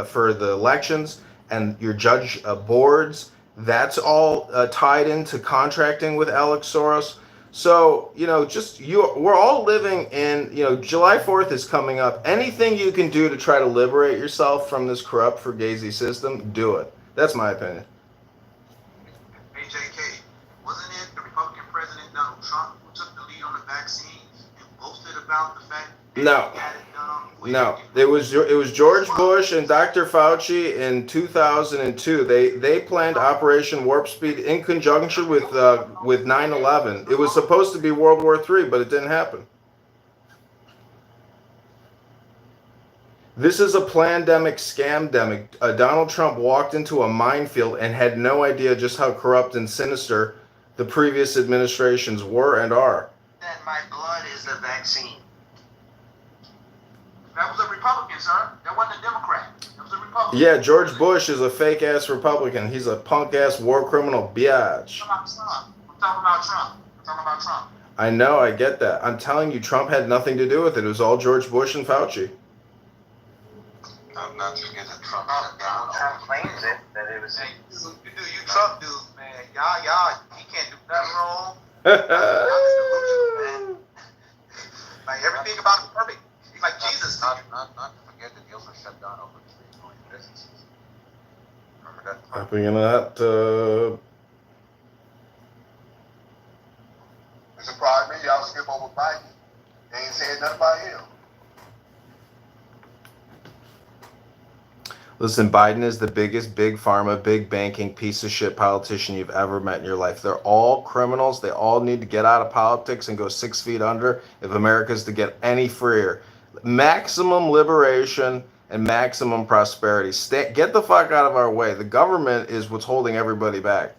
for the elections and your judge boards, that's all tied into contracting with Alex Soros. So, we're all living in, July 4th is coming up. Anything you can do to try to liberate yourself from this corrupt Fugazi system, do it. That's my opinion. AJK, wasn't it the Republican President Donald Trump who took the lead on the vaccine and boasted about the fact that No. he had it done? No, it was George Bush and Dr. Fauci in 2002. They planned Operation Warp Speed in conjunction with 9/11. It was supposed to be World War III, but it didn't happen. This is a plandemic, scamdemic. Donald Trump walked into a minefield and had no idea just how corrupt and sinister the previous administrations were and are. That my blood is the vaccine. That was a Republican, sir. That wasn't a Democrat. That was a Republican. Yeah, George Bush is a fake-ass Republican. He's a punk-ass war criminal biatch. I'm talking about Trump. I know, I get that. I'm telling you, Trump had nothing to do with it. It was all George Bush and Fauci. I'm not just getting Trump shut down. Trump claims it, that it was... Hey, you Trump dudes, man. Y'all, he can't do nothing wrong. Like, everything about it perfect. He's like Jesus. Not to forget that he also shut down over 3 million businesses. Remember that? Happening in that. It surprised me. Y'all skip over Biden. They ain't saying nothing about him. Listen, Biden is the biggest big pharma, big banking piece of shit politician you've ever met in your life. They're all criminals. They all need to get out of politics and go 6 feet under if America's to get any freer. Maximum liberation and maximum prosperity. Get the fuck out of our way. The government is what's holding everybody back.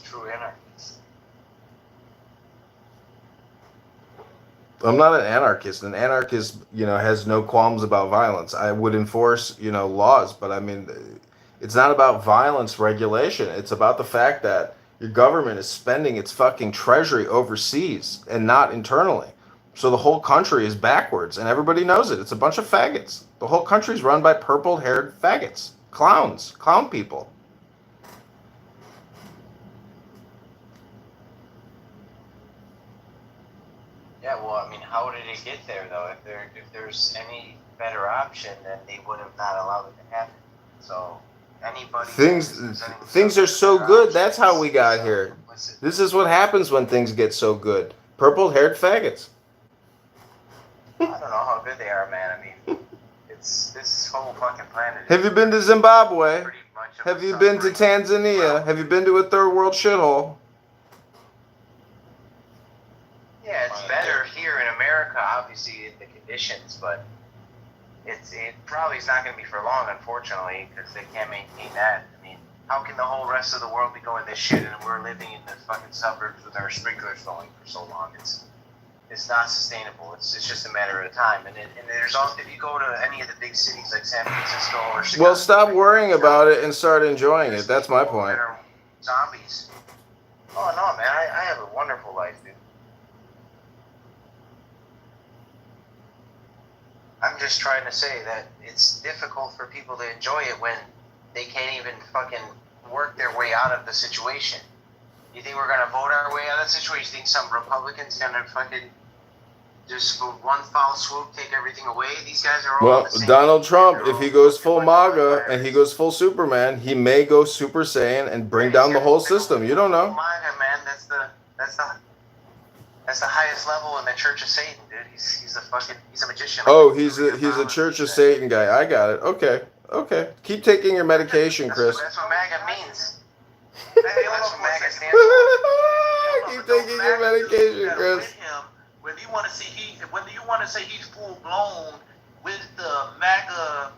True anarchist. I'm not an anarchist. An anarchist, has no qualms about violence. I would enforce, laws, but I mean, it's not about violence regulation. It's about the fact that your government is spending its fucking treasury overseas and not internally. So the whole country is backwards, and everybody knows it. It's a bunch of faggots. The whole country's run by purple-haired faggots. Clowns. Clown people. Yeah, well, I mean, how did it get there, though? If there's any better option, then they would have not allowed it to happen. So, anybody... Things are so good, that's how we got here. This is what happens when things get so good. Purple-haired faggots. I don't know how good they are, man. I mean, it's this whole fucking planet... Have you been to Zimbabwe? Have you been to Tanzania? Have you been to a third world shithole? Yeah, it's better here in America, obviously, the conditions, but it probably is not going to be for long, unfortunately, because they can't maintain that. I mean, how can the whole rest of the world be going this shit, and we're living in the fucking suburbs with our sprinklers going for so long? It's not sustainable. It's just a matter of time. And there's also, if you go to any of the big cities like San Francisco or Chicago... Well, stop worrying about it and start enjoying it. That's my point. Zombies. Oh, no, man, I have a wonderful life, dude. I'm just trying to say that it's difficult for people to enjoy it when they can't even fucking work their way out of the situation. You think we're gonna vote our way out of the situation? You think some Republican's gonna fucking just for one foul swoop take everything away. These guys are all Well, on the same Donald page. Trump, They're if all he goes fucking full like MAGA and he coronavirus. goes full Superman, he may go Super Saiyan and bring Right, down the he's whole gonna go system. You don't full know. MAGA, man. That's the highest level in the Church of Satan, dude. He's a magician. Oh, he's a Church of Satan guy. I got it. Okay. Keep taking your medication, Chris. That's what MAGA means. That's what MAGA stands for. Keep taking your medication, Chris. Whether you want to say he's full blown with the MAGA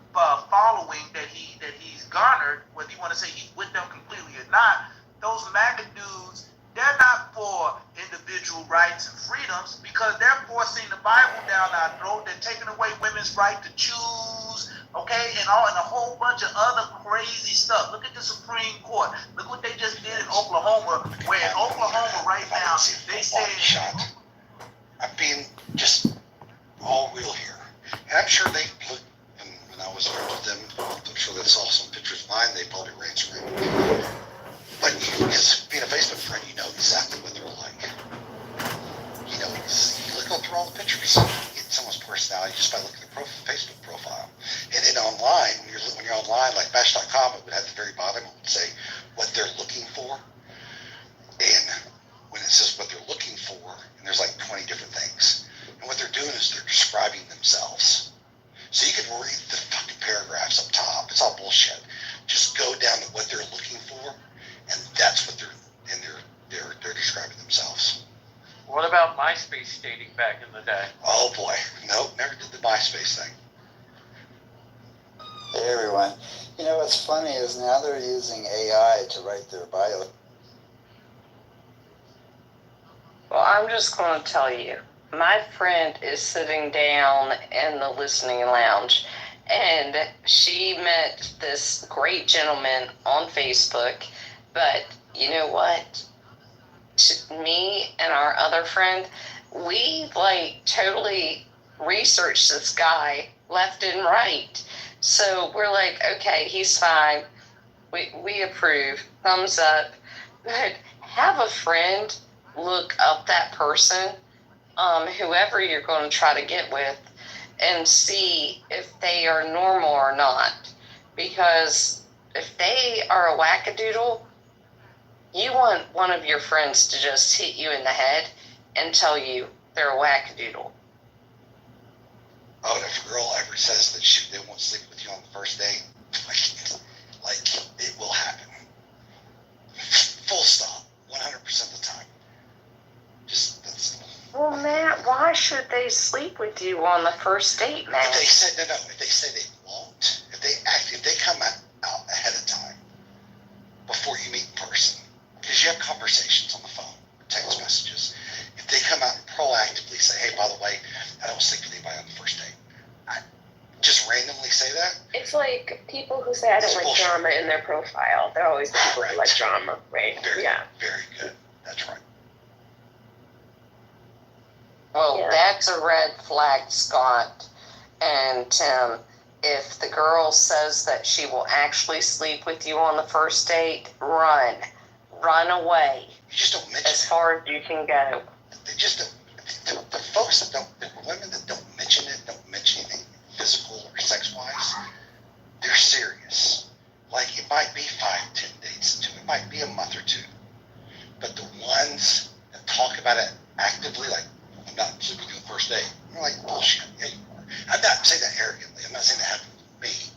following that he's garnered, whether you want to say he's with them completely or not, those MAGA dudes, they're not for individual rights and freedoms because they're forcing the Bible down our throat. They're taking away women's right to choose, okay, and a whole bunch of other crazy stuff. Look at the Supreme Court. Look what they just did in Oklahoma, where in Oklahoma right now, they said... I'm being just all real here. And I'm sure they look, when I was friends with them, I'm sure they saw some pictures of mine, they probably ran screaming. But because being a Facebook friend, you know exactly what they're like. You know, you look through all the pictures, you get someone's personality just by looking at their Facebook profile. And then online, when you're online, like Bash.com, it would have the very bottom, it would say what they're looking for. And when it says what they're looking for, and there's like 20 different things. And what they're doing is they're describing themselves. So you can read the fucking paragraphs up top. It's all bullshit. Just go down to what they're looking for, and that's what they're describing themselves. What about MySpace dating back in the day? Oh boy, nope, never did the MySpace thing. Hey everyone. You know what's funny is now they're using AI to write their bio. Well, I'm just going to tell you, my friend is sitting down in the listening lounge, and she met this great gentleman on Facebook, but you know what? Me and our other friend, we totally researched this guy left and right. So we're like, okay, he's fine. We approve, thumbs up. But have a friend look up that person, whoever you're going to try to get with, and see if they are normal or not. Because if they are a wackadoodle, you want one of your friends to just hit you in the head and tell you they're a wackadoodle. Oh, and if a girl ever says that they won't sleep with you on the first date, like it will happen. Full stop. 100% of the time. That's. Well, Matt, why should they sleep with you on the first date, Matt? If they say if they say they won't, if they come out ahead of time before you meet in person, because you have conversations on the phone, text messages. If they come out and proactively say, "Hey, by the way, I don't sleep with anybody on the first date," just randomly say that. It's like people who say I don't like drama in their profile. They're always the people who like drama, right? Very good. That's right. Well, that's a red flag, Scott and Tim. If the girl says that she will actually sleep with you on the first date, run away. You just don't mention as far as you can go. They just don't. The folks that don't, the women that don't mention anything physical or sex-wise, they're serious. Like, it might be 5-10 dates into it. It might be a month or two. But the ones that talk about it actively, like, I'm not sleeping with you the first date, you're like, bullshit. Yeah, you are. I'm not saying that arrogantly. I'm not saying that happened with me,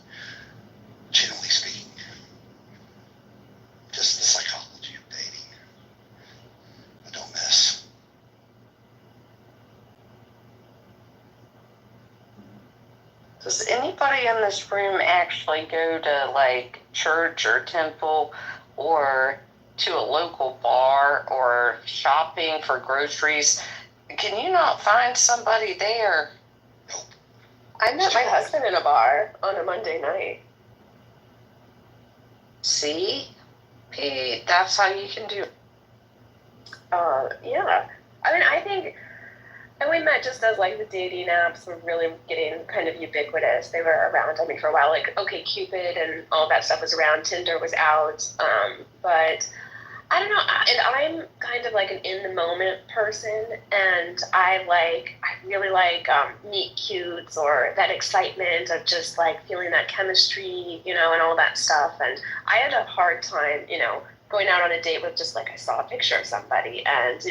generally speaking. Just the psychology of dating. I don't miss. Does anybody in this room actually go to church or temple or to a local bar or shopping for groceries? Can you not find somebody there? I met my husband in a bar on a Monday night. See? Pete, that's how you can do it. Yeah. I mean, I think, and we met just as the dating apps were really getting kind of ubiquitous. They were around, for a while, OkCupid and all that stuff was around. Tinder was out. But I don't know, and I'm kind of like an in the moment person, and I really like meet cutes or that excitement of just like feeling that chemistry, and all that stuff. And I had a hard time, going out on a date with just like I saw a picture of somebody, and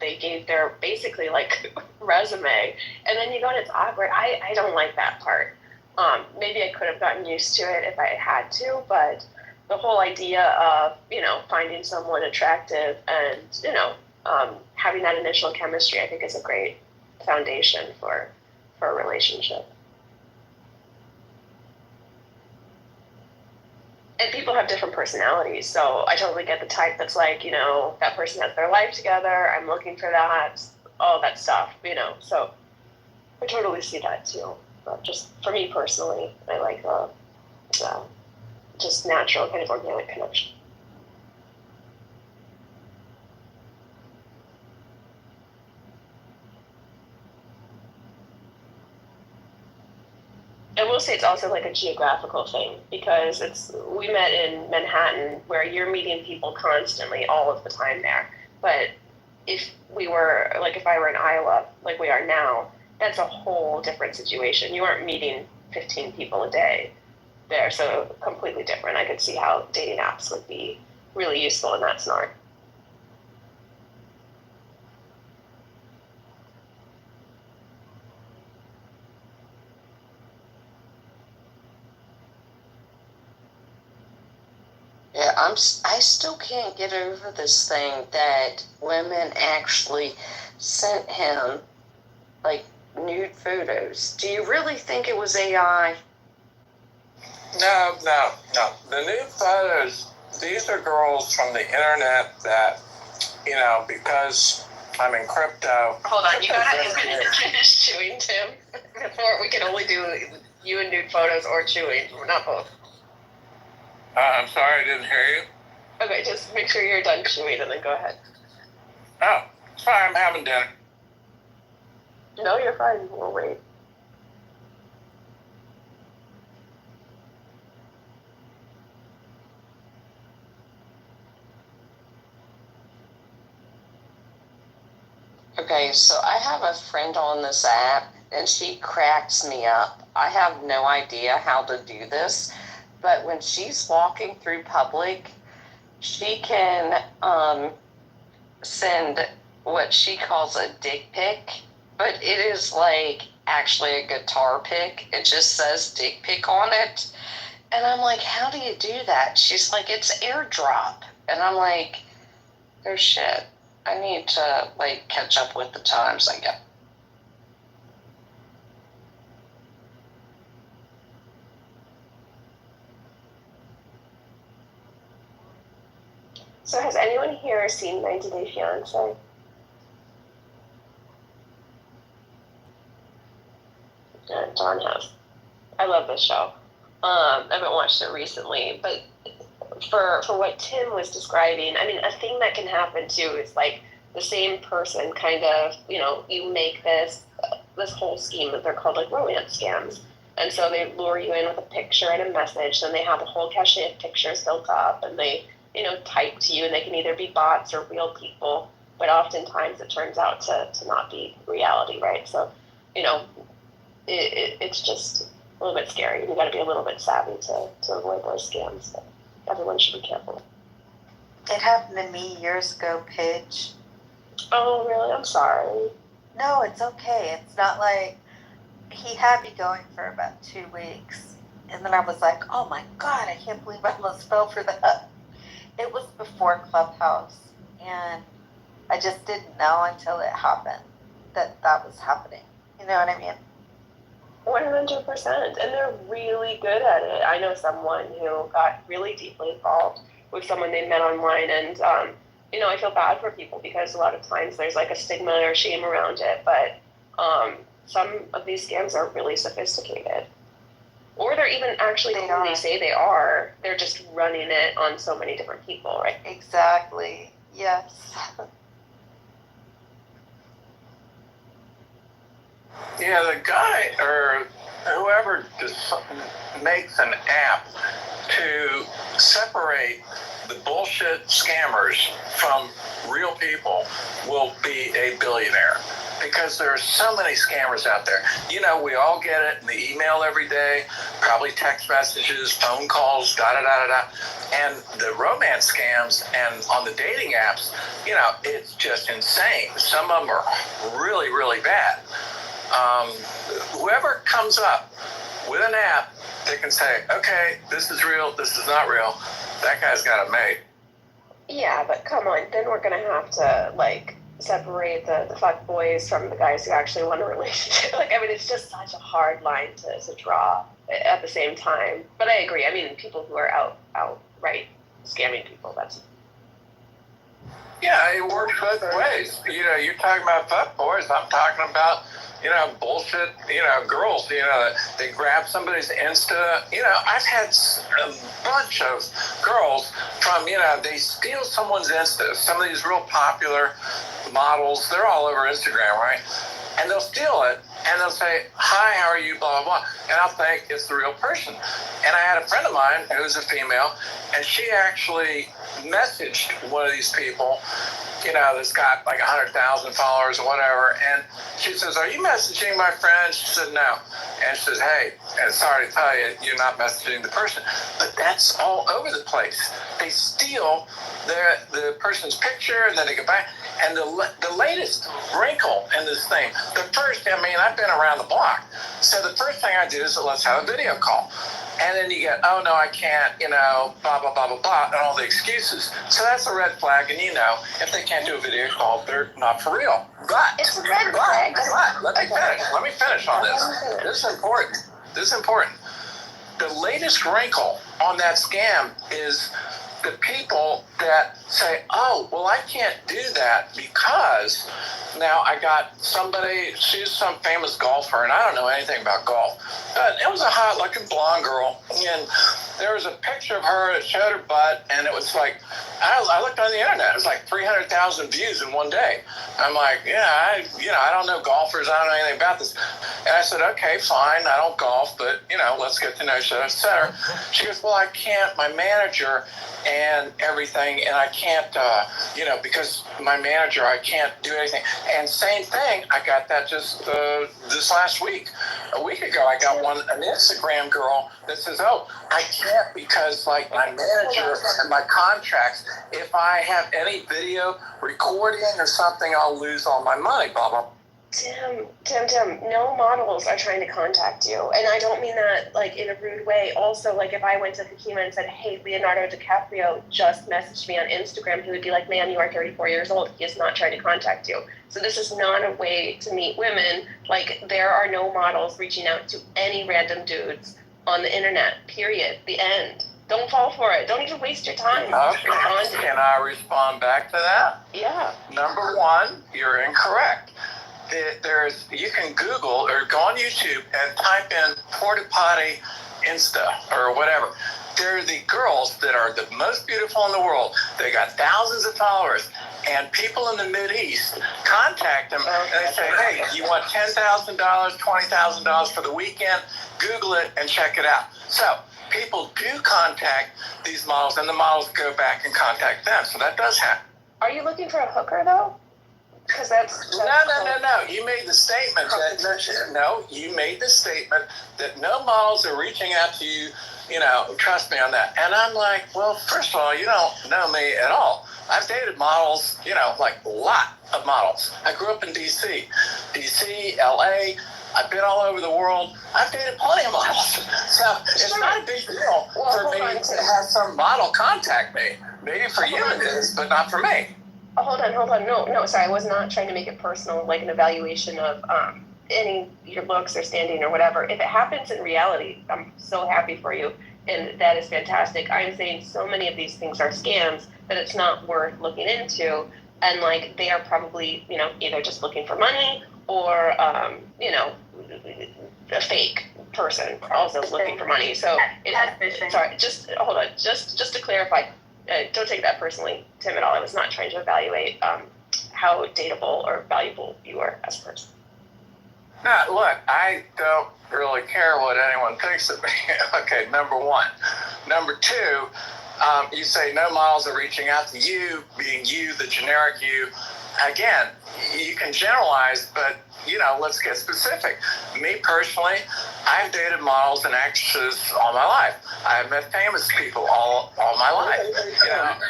they gave their basically like resume, and then you go and it's awkward. I don't like that part. Maybe I could have gotten used to it if I had to, but the whole idea of, finding someone attractive and, having that initial chemistry, I think is a great foundation for a relationship. And people have different personalities, so I totally get the type that's like, that person has their life together, I'm looking for that, all that stuff, so I totally see that too. But just for me personally, I like the just natural kind of organic connection. I will say it's also like a geographical thing because we met in Manhattan where you're meeting people constantly all of the time there. But if I were in Iowa like we are now, that's a whole different situation. You aren't meeting 15 people a day there, so completely different. I could see how dating apps would be really useful in that scenario. Yeah, I still can't get over this thing that women actually sent him like nude photos. Do you really think it was AI? No. The new photos, these are girls from the internet that, because I'm in crypto. Hold on, you gotta finish chewing, Tim. Before we can only do you and nude photos or chewing, not both. I'm sorry, I didn't hear you. Okay, just make sure you're done chewing and then go ahead. Oh, sorry, I'm having dinner. No, you're fine. We'll wait. Okay, so I have a friend on this app, and she cracks me up. I have no idea how to do this, but when she's walking through public, she can send what she calls a dick pic, but it is like actually a guitar pic. It just says dick pic on it. And I'm like, how do you do that? She's like, it's airdrop. And I'm like, oh shit. I need to like catch up with the times, I guess. So has anyone here seen 90 Day Fiancé? Dawn has. I love this show. I haven't watched it recently, but for what Tim was describing, I mean, a thing that can happen too is like the same person kind of, you make this whole scheme that they're called like romance scams. And so they lure you in with a picture and a message, then they have a whole cache of pictures built up, and they, type to you, and they can either be bots or real people, but oftentimes it turns out to not be reality, right? So, it's just a little bit scary. You got to be a little bit savvy to avoid those scams, but everyone should be careful. It happened to me years ago, Paige. Oh, really? I'm sorry. No, it's okay. It's not like he had me going for about 2 weeks. And then I was like, oh my God, I can't believe I almost fell for that. It was before Clubhouse. And I just didn't know until it happened that was happening. You know what I mean? 100%. And they're really good at it. I know someone who got really deeply involved with someone they met online. And, I feel bad for people because a lot of times there's like a stigma or shame around it. But some of these scams are really sophisticated. Or they're even actually who they say they are. They're just running it on so many different people, right? Exactly. Yes. Yeah, the guy or whoever makes an app to separate the bullshit scammers from real people will be a billionaire. Because there are so many scammers out there. You know, we all get it in the email every day, probably text messages, phone calls, da-da-da-da-da. And the romance scams and on the dating apps, you know, it's just insane. Some of them are really, really bad. Whoever comes up with an app, they can say, okay, this is real, this is not real. That guy's got it made. Yeah, but come on, then we're gonna have to like separate the fuck boys from the guys who actually want a relationship. Like, I mean, it's just such a hard line to draw at the same time. But I agree. I mean, people who are outright scamming people, that's... Yeah, it works both ways. You know, you're talking about fuck boys. I'm talking about, you know, bullshit, you know, girls, you know, they grab somebody's Insta. You know, I've had a bunch of girls from, you know, they steal someone's Insta. Some of these real popular models, they're all over Instagram, right? And they'll steal it and they'll say, hi, how are you, blah, blah, blah. And I'll think it's the real person. And I had a friend of mine who's a female, and she actually messaged one of these people, you know, that's got like 100,000 followers or whatever. And she says, are you messaging my friend? She said, no. And she says, hey, and sorry to tell you, you're not messaging the person. But that's all over the place. They steal the person's picture and then they go back. And the latest wrinkle in this thing, the first, I mean, I've been around the block. So the first thing I do is let's have a video call. And then you get, oh, no, I can't, you know, blah, blah, blah, blah, blah, and all the excuses. So that's a red flag. And, you know, if they can't do a video call, they're not for real. But, it's a red flag. Let me finish on this. This is important. The latest wrinkle on that scam is the people that say, oh, well, I can't do that because now I got somebody, she's some famous golfer, and I don't know anything about golf, but it was a hot-looking blonde girl, and there was a picture of her that showed her butt, and it was like, I looked on the internet, it was like 300,000 views in one day. I'm like, yeah, I don't know golfers, I don't know anything about this. And I said, okay, fine, I don't golf, but, you know, let's get to know each other, et cetera. She goes, well, I can't, my manager and everything, and I can't, you know, because my manager, I can't do anything. And same thing, I got that just this last week. A week ago, I got an Instagram girl that says, oh, I can't because, like, my manager and my contracts, if I have any video recording or something, I'll lose all my money, blah, blah. Tim, no models are trying to contact you. And I don't mean that, like, in a rude way. Also, like, if I went to Hakima and said, hey, Leonardo DiCaprio just messaged me on Instagram, he would be like, ma'am, you are 34 years old. He is not trying to contact you. So this is not a way to meet women. Like, there are no models reaching out to any random dudes on the internet, period. The end. Don't fall for it. Don't even waste your time. Okay. Can I respond back to that? Yeah. Number one, you're incorrect. You can Google or go on YouTube and type in porta potty Insta or whatever. They're the girls that are the most beautiful in the world. They got thousands of followers, and people in the Mideast contact them and they say, hey, you want $10,000, $20,000 for the weekend? Google it and check it out. So people do contact these models, and the models go back and contact them. So that does happen. Are you looking for a hooker, though? Because that's no. You made the statement you made the statement that no models are reaching out to you. You know, trust me on that. And I'm like, well, first of all, you don't know me at all. I've dated models, you know, like a lot of models. I grew up in D.C., L.A. I've been all over the world. I've dated plenty of models. So it's not a big deal for me to have some model contact me. Maybe for you it is, but not for me. Hold on. No, sorry. I was not trying to make it personal, like an evaluation of any your looks or standing or whatever. If it happens in reality, I'm so happy for you, and that is fantastic. I'm saying so many of these things are scams that it's not worth looking into, and like they are probably, you know, either just looking for money or you know, a fake person also looking for money. So sorry, just hold on, just to clarify. Don't take that personally, Tim, at all. I was not trying to evaluate how dateable or valuable you are as a person. No, look, I don't really care what anyone thinks of me. Okay, number one. Number two, You say no models are reaching out to you, being you, the generic you. Again, you can generalize, but let's get specific. Me personally, I've dated models and actresses all my life. I've met famous people all my life.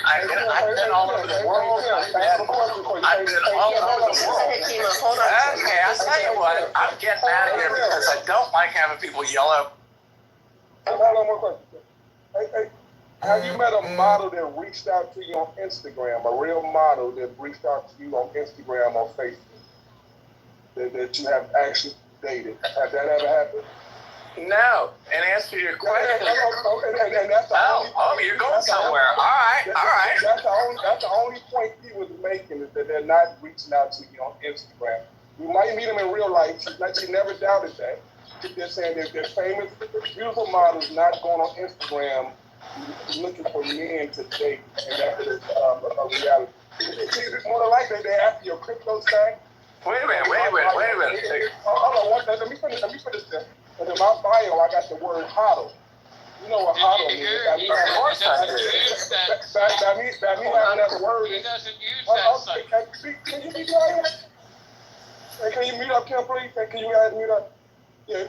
I've been all over the world. I've been all over the world. Okay, I'll tell you what, I'm getting out of here because I don't like having people yell out. Hold on, one question. Have you met a model that reached out to you on Instagram, a real model that reached out to you on Instagram or Facebook that you have actually dated? Has that ever happened? No. And answer your question. And that's the only you're going somewhere. All right. That's the only point he was making, is that they're not reaching out to you on Instagram. You might meet them in real life. She never doubted that. They're saying that they're famous, beautiful models not going on Instagram looking for men to date, and that is a reality. It's more than likely they after your crypto stack. Wait a minute. Hold on, let me finish this. And in my bio, I got the word hodl. You know what hodl means? Of course I do. That me having that word. He doesn't use that such. Can you be quiet? Can you mute up, Kim, please? Can you guys mute up? Yeah,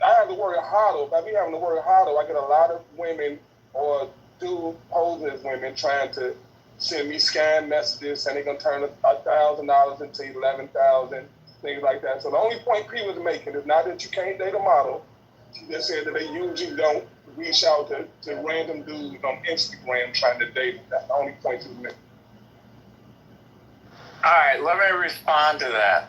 I have the word hodl. By me having the word hodl, I get a lot of women or dudes posing as women trying to send me scam messages, saying they're going to turn $1,000 into $11,000, things like that. So the only point P was making is not that you can't date a model. She just said that they usually don't reach out to random dudes on Instagram trying to date them. That's the only point she was making. All right, let me respond to that.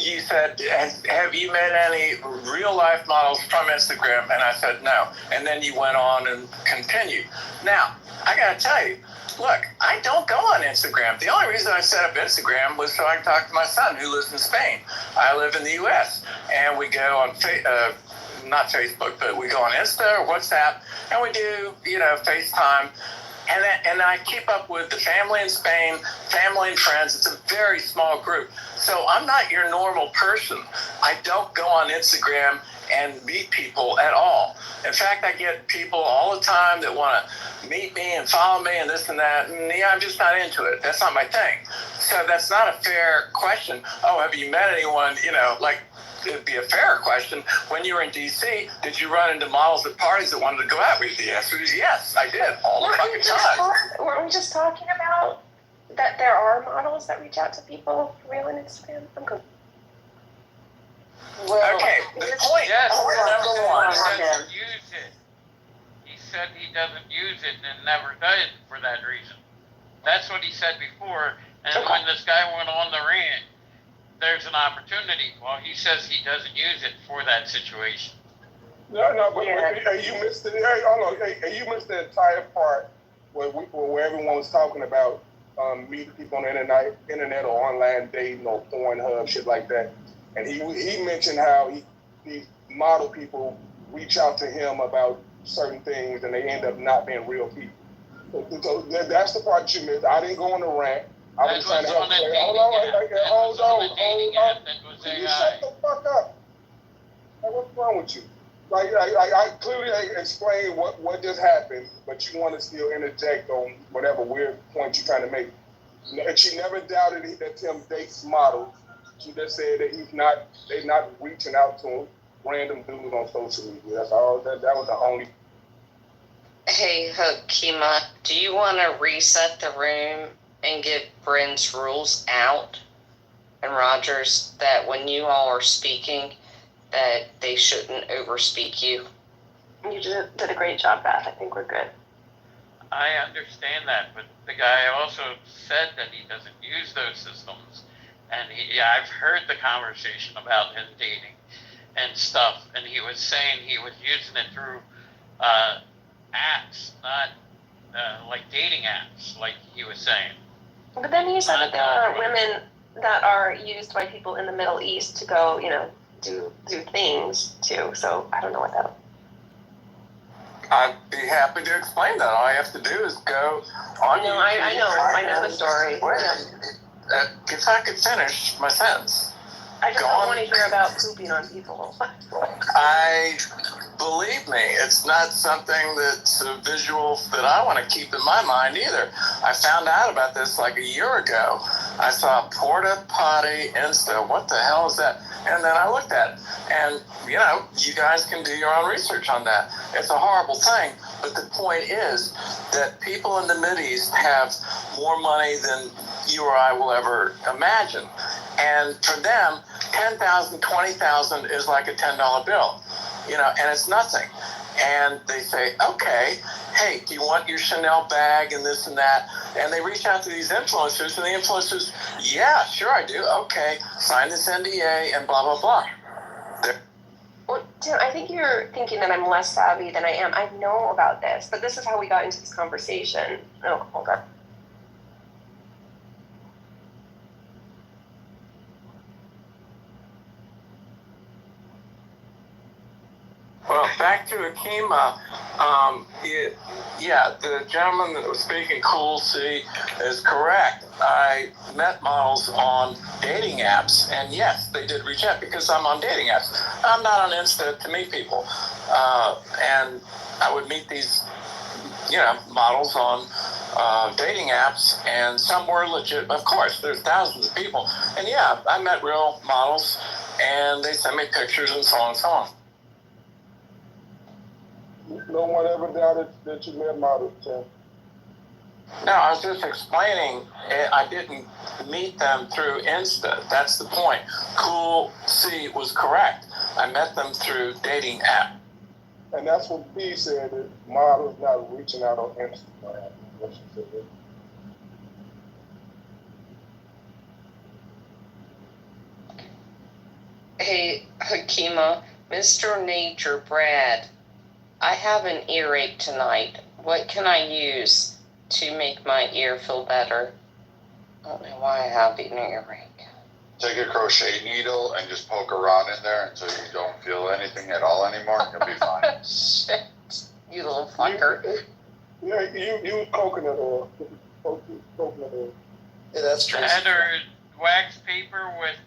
You said, have you met any real life models from Instagram? And I said, no. And then you went on and continued. Now, I got to tell you, look, I don't go on Instagram. The only reason I set up Instagram was so I could talk to my son who lives in Spain. I live in the U.S. And we go on, not Facebook, but we go on Insta or WhatsApp, and we do, FaceTime. And I keep up with the family in Spain, family and friends. It's a very small group. So I'm not your normal person. I don't go on Instagram and meet people at all. In fact, I get people all the time that want to meet me and follow me and this and that. And I'm just not into it. That's not my thing. So that's not a fair question. Oh, have you met anyone, it'd be a fair question. When you were in D.C., did you run into models at parties that wanted to go out with you? The answer is yes, I did, all the fucking time. Weren't we just talking about that there are models that reach out to people for real on Instagram? I'm good. Well, okay, the point, yes, number one. He doesn't use it. He said he doesn't use it and never does for that reason. That's what he said before. And when this guy went on the rant, there's an opportunity. Well, he says he doesn't use it for that situation. No, but you missed it. You missed the entire part where everyone was talking about meeting people on the internet or online dating or Pornhub, shit like that. And he mentioned how these model people reach out to him about certain things and they end up not being real people. So that's the part you missed. I didn't go on the rant. I was trying to help. Hold on. Can you shut the fuck up? What's wrong with you? I clearly explained what just happened, but you want to still interject on whatever weird point you're trying to make. And she never doubted that Tim dates models. She just said that they're not reaching out to random dudes on social media. That's all. That was the only. Hey, Kima, do you want to reset the room and give Bryn's rules out and Rogers that when you all are speaking, that they shouldn't overspeak you? You did a great job, Beth. I think we're good. I understand that, but the guy also said that he doesn't use those systems. And I've heard the conversation about him dating and stuff, and he was saying he was using it through apps, not like dating apps, like he was saying. But then he said that there are women that are used by people in the Middle East to go, do things too. So I don't know what that. I'd be happy to explain that. All I have to do is go on. No, I know the story. If I could finish my sentence. I just don't want to hear about pooping on people. believe me, it's not something that's a visual that I want to keep in my mind either. I found out about this like a year ago. I saw porta potty Insta. What the hell is that? And then I looked at it. And, you guys can do your own research on that. It's a horrible thing. But the point is that people in the Mideast have more money than you or I will ever imagine. And for them, $10,000, $20,000 is like a $10 bill, and it's nothing. And they say, okay, hey, do you want your Chanel bag and this and that? And they reach out to these influencers, and the influencers, yeah, sure I do. Okay, sign this NDA and blah, blah, blah. Well, Tim, I think you're thinking that I'm less savvy than I am. I know about this, but this is how we got into this conversation. Oh, hold on. Well, back to Akima. The gentleman that was speaking, Cool C, is correct. I met models on dating apps, and yes, they did reach out because I'm on dating apps. I'm not on Insta to meet people. And I would meet these, models on dating apps, and some were legit. Of course, there's thousands of people. And yeah, I met real models, and they sent me pictures and so on and so on. No one ever doubted that you met models, Tim. No, I was just explaining, I didn't meet them through Insta. That's the point. Cool C was correct. I met them through dating app. And that's what B said, that models not reaching out on Instagram. What she said. Hey, Hakima, Mr. Nature Brad, I have an earache tonight. What can I use to make my ear feel better? I don't know why I have an earache. Take a crochet needle and just poke around in there until you don't feel anything at all anymore. You'll be fine. Shit, you little fucker. You coconut oil. Coconut oil. Yeah, that's true. That or wax paper with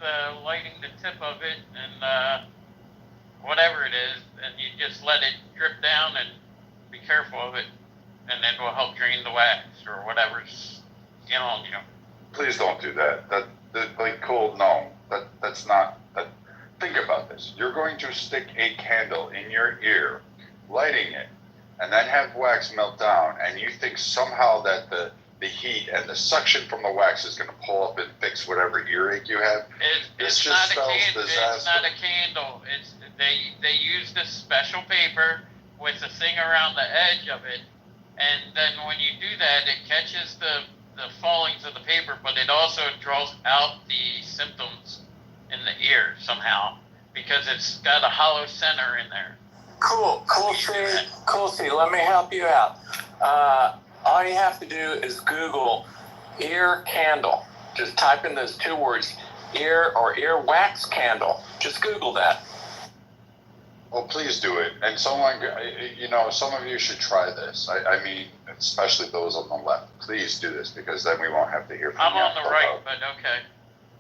lighting the tip of it and whatever it is, and you just let it drip down and be careful of it, and it will help drain the wax or whatever's on you. Please don't do that. That's not. Think about this. You're going to stick a candle in your ear, lighting it, and then have wax melt down, and you think somehow that the heat and the suction from the wax is going to pull up and fix whatever earache you have. It's not a candle. It's not a candle. They use this special paper with a thing around the edge of it, and then when you do that, it catches the fallings of the paper, but it also draws out the symptoms in the ear somehow because it's got a hollow center in there. Cool, see, let me help you out. All you have to do is Google ear candle. Just type in those two words, ear or ear wax candle. Just Google that. Well, please do it. And some of you should try this. I mean, especially those on the left. Please do this because then we won't have to hear from you. I'm on the right, but okay.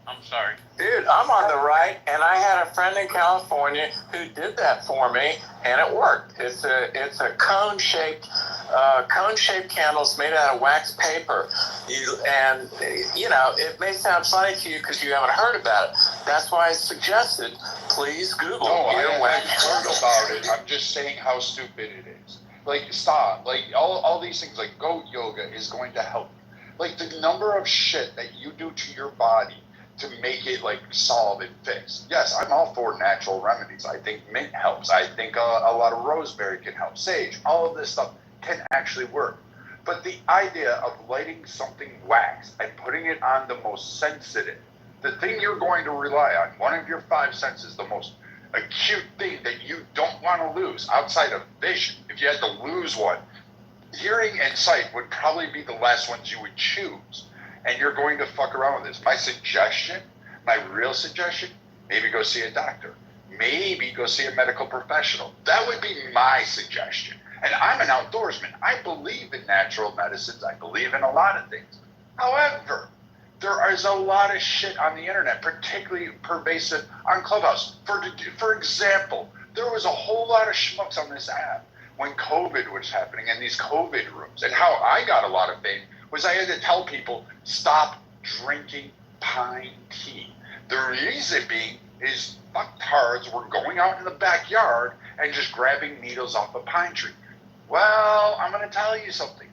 I'm sorry. Dude, I'm on the right, and I had a friend in California who did that for me, and it worked. It's a cone-shaped candles made out of wax paper. It may sound funny to you because you haven't heard about it. That's why I suggested, please Google. No, I haven't heard about it. I'm just saying how stupid it is. Like, stop. Like, all these things, like goat yoga is going to help you. Like, the number of shit that you do to your body to make it like solve and fix. Yes, I'm all for natural remedies. I think mint helps. I think a lot of rosemary can help. Sage, all of this stuff can actually work. But the idea of lighting something wax and putting it on the most sensitive, the thing you're going to rely on, one of your five senses, the most acute thing that you don't want to lose outside of vision, if you had to lose one, hearing and sight would probably be the last ones you would choose. And you're going to fuck around with this. My real suggestion, maybe go see a doctor. Maybe go see a medical professional. That would be my suggestion. And I'm an outdoorsman. I believe in natural medicines. I believe in a lot of things. However, there is a lot of shit on the internet, particularly pervasive on Clubhouse. For example, There was a whole lot of schmucks on this app when COVID was happening and these COVID rooms. And how I got a lot of fame was I had to tell people, stop drinking pine tea. The reason being is fucktards were going out in the backyard and just grabbing needles off a pine tree. Well, I'm going to tell you something.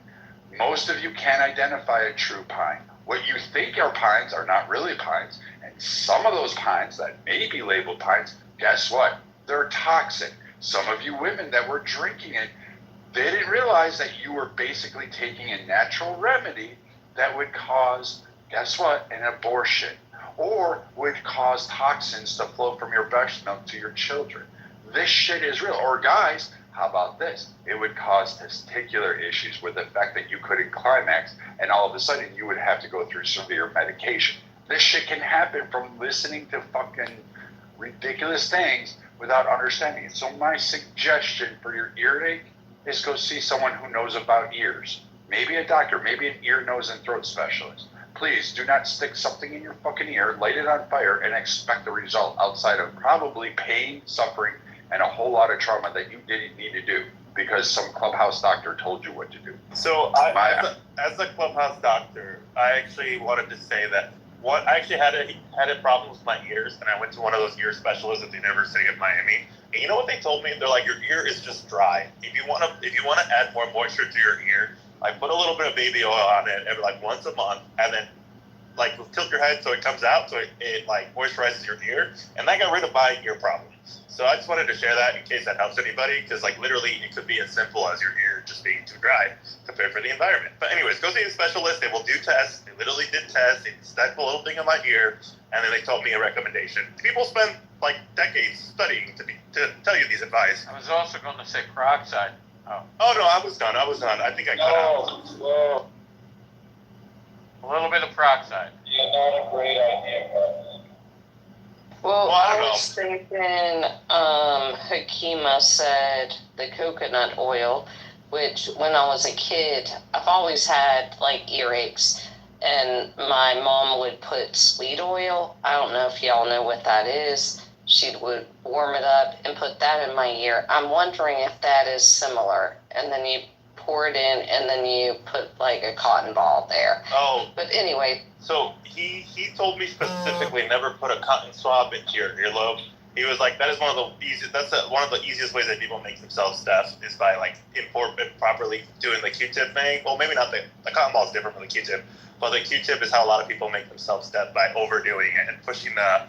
Most of you can't identify a true pine. What you think are pines are not really pines. And some of those pines that may be labeled pines, guess what? They're toxic. Some of you women that were drinking it, they didn't realize that you were basically taking a natural remedy that would cause, guess what? An abortion. Or would cause toxins to flow from your breast milk to your children. This shit is real. Or guys, how about this? It would cause testicular issues with the fact that you couldn't climax, and all of a sudden you would have to go through severe medication. This shit can happen from listening to fucking ridiculous things without understanding it. So my suggestion for your earache is go see someone who knows about ears. Maybe a doctor, maybe an ear, nose, and throat specialist. Please do not stick something in your fucking ear, light it on fire, and expect a result outside of probably pain, suffering, and a whole lot of trauma that you didn't need to do because some clubhouse doctor told you what to do. So as a clubhouse doctor, I actually wanted to say that I actually had a problem with my ears, and I went to one of those ear specialists at the University of Miami. And you know what they told me? They're like, your ear is just dry. If you want to add more moisture to your ear, I put a little bit of baby oil on it every like once a month, and then like tilt your head so it comes out, so it like moisturizes your ear, and that got rid of my ear problem. So I just wanted to share that in case that helps anybody, because like literally it could be as simple as your ear just being too dry compared for the environment. But anyways, go see a specialist. They will do tests. They literally did tests. They stuck a little thing in my ear, and then they told me a recommendation. People spend like decades studying to tell you these advice. I was also going to say peroxide. Oh no, I was done. I think I cut out. A little bit of peroxide. Yeah, not a great idea. Well, I was thinking, Hakima said the coconut oil, which when I was a kid, I've always had like earaches, and my mom would put sweet oil. I don't know if y'all know what that is. She would warm it up and put that in my ear. I'm wondering if that is similar. And then you pour it in, and then you put like a cotton ball there. Oh. But anyway. So he told me specifically never put a cotton swab into your earlobe. He was like, that is one of the easiest ways that people make themselves deaf is by like properly doing the Q-tip thing. Well, maybe not the cotton ball is different from the Q-tip, but the Q-tip is how a lot of people make themselves deaf by overdoing it and pushing the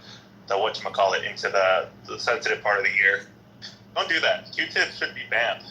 whatchamacallit into the sensitive part of the ear. Don't do that. Q-tips should be banned.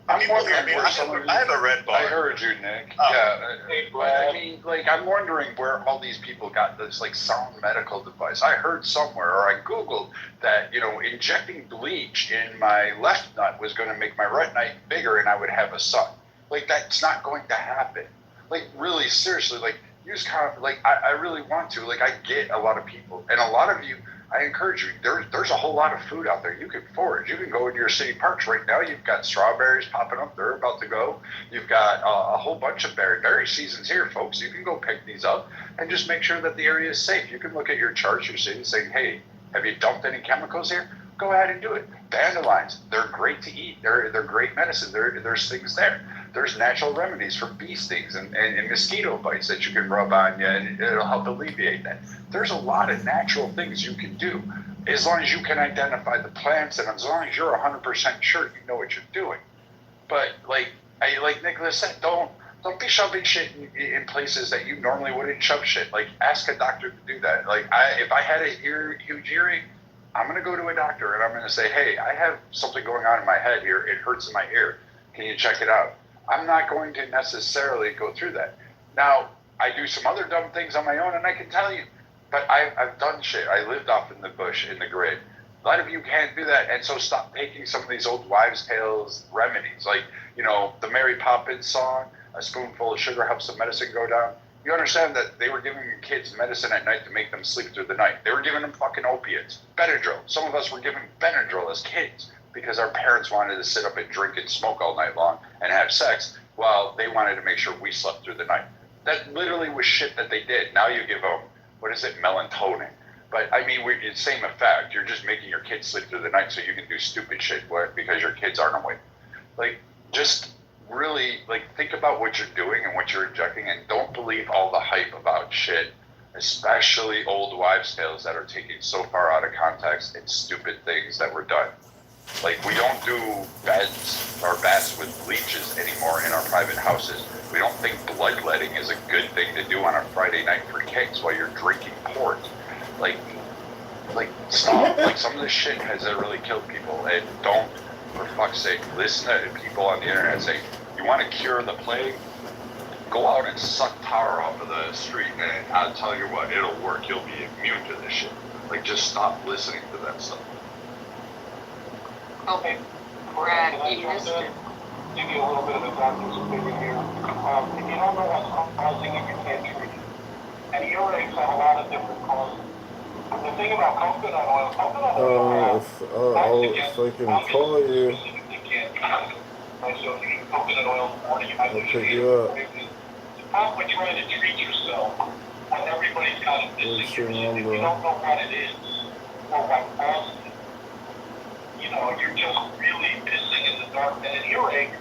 I'm wondering where I have a red bar. I heard you, Nick. Oh. Yeah, I mean, like, I'm wondering where all these people got this, like, sound medical device. I heard somewhere, or I Googled that, injecting bleach in my left nut was going to make my right nut bigger and I would have a son. Like, that's not going to happen. Like, really, seriously, like, use like, I really want to. Like, I get a lot of people, and a lot of you, I encourage you, there's a whole lot of food out there. You can forage. You can go into your city parks right now. You've got strawberries popping up. They're about to go. You've got a whole bunch of berry seasons here, folks. You can go pick these up and just make sure that the area is safe. You can look at your charts, your city, saying, hey, have you dumped any chemicals here? Go ahead and do it. Dandelions, they're great to eat. They're great medicine. There's things there. There's natural remedies for bee stings and mosquito bites that you can rub on you, and it'll help alleviate that. There's a lot of natural things you can do as long as you can identify the plants and as long as you're 100% sure you know what you're doing. But like Nicholas said, don't be shoving shit in places that you normally wouldn't shove shit. Like, ask a doctor to do that. Like, if I had a huge earring, I'm going to go to a doctor and I'm going to say, hey, I have something going on in my head here. It hurts in my ear. Can you check it out? I'm not going to necessarily go through that. Now, I do some other dumb things on my own, and I can tell you, but I've done shit. I lived off in the bush, in the grid. A lot of you can't do that, and so stop taking some of these old wives' tales remedies. Like, the Mary Poppins song, a spoonful of sugar helps the medicine go down. You understand that they were giving kids medicine at night to make them sleep through the night. They were giving them fucking opiates, Benadryl. Some of us were given Benadryl as kids because our parents wanted to sit up and drink and smoke all night long and have sex while they wanted to make sure we slept through the night. That literally was shit that they did. Now you give them, what is it, melatonin. But I mean, it's same effect. You're just making your kids sleep through the night so you can do stupid shit because your kids aren't awake. Like, just really, like, think about what you're doing and what you're injecting, and don't believe all the hype about shit, especially old wives' tales that are taken so far out of context and stupid things that were done. Like, we don't do beds or baths with bleaches anymore in our private houses. We don't think bloodletting is a good thing to do on a Friday night for kicks while you're drinking port. Like, stop. Like, some of this shit has really killed people. And don't, for fuck's sake, listen to people on the internet say, you want to cure the plague? Go out and suck power off of the street, and I'll tell you what, it'll work. You'll be immune to this shit. Like, just stop listening to that stuff. Okay. Brad, you missed it. Give you a little bit of a doctor's opinion here. If you don't know what's causing it, you can't treat it. And earaches have a lot of different causes. The thing about coconut oil If I can call you, so if you eat coconut oil in the morning, you might I'll lose pick your you up. The problem with trying to treat yourself, and everybody's kind of missing What's your yours, if number? you don't know what it is or what causes it, you know, you're just really missing in the dark. And an earache,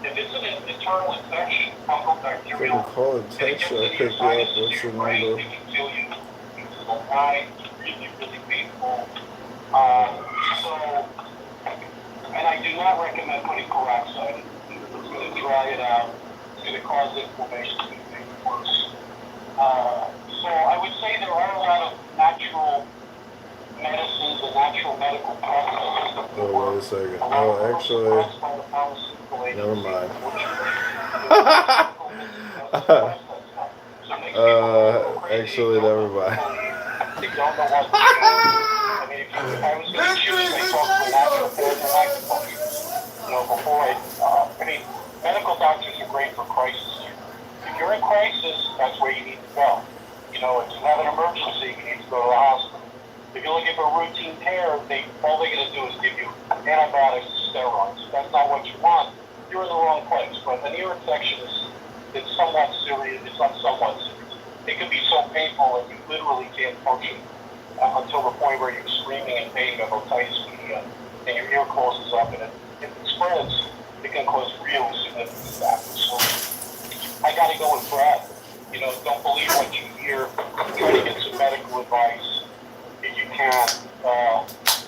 if it's an internal infection, fungal If I bacterial, can call and text you, I'll pick you up. What's your number? it can kill you. It's a line, it's really, really painful. So, and I do not recommend putting peroxide in. It's going to dry it out. It's going to cause inflammation. It's going to make it worse. So I would say there are a lot of natural medicines and natural medical processes. Oh, wait a second. Oh, actually, never mind. Actually, never mind. They don't know what to do. I mean, if I was going to choose, I talk to a natural therapist, you know, before I mean, medical doctors are great for crisis care. If you're in crisis, that's where you need to go. You know, if you have an emergency, you need to go to the hospital. If you're looking for a routine care, all they're going to do is give you antibiotics and steroids. That's not what you want. You're in the wrong place. But an ear infection it's somewhat serious. It's not somewhat serious. It can be so painful that you literally can't function until the point where you're screaming in pain of otitis media, and your ear closes up, and if it spreads, it can cause really significant damage. So I got to go with Brad. You know, don't believe what you hear. Try to get some medical advice if you can,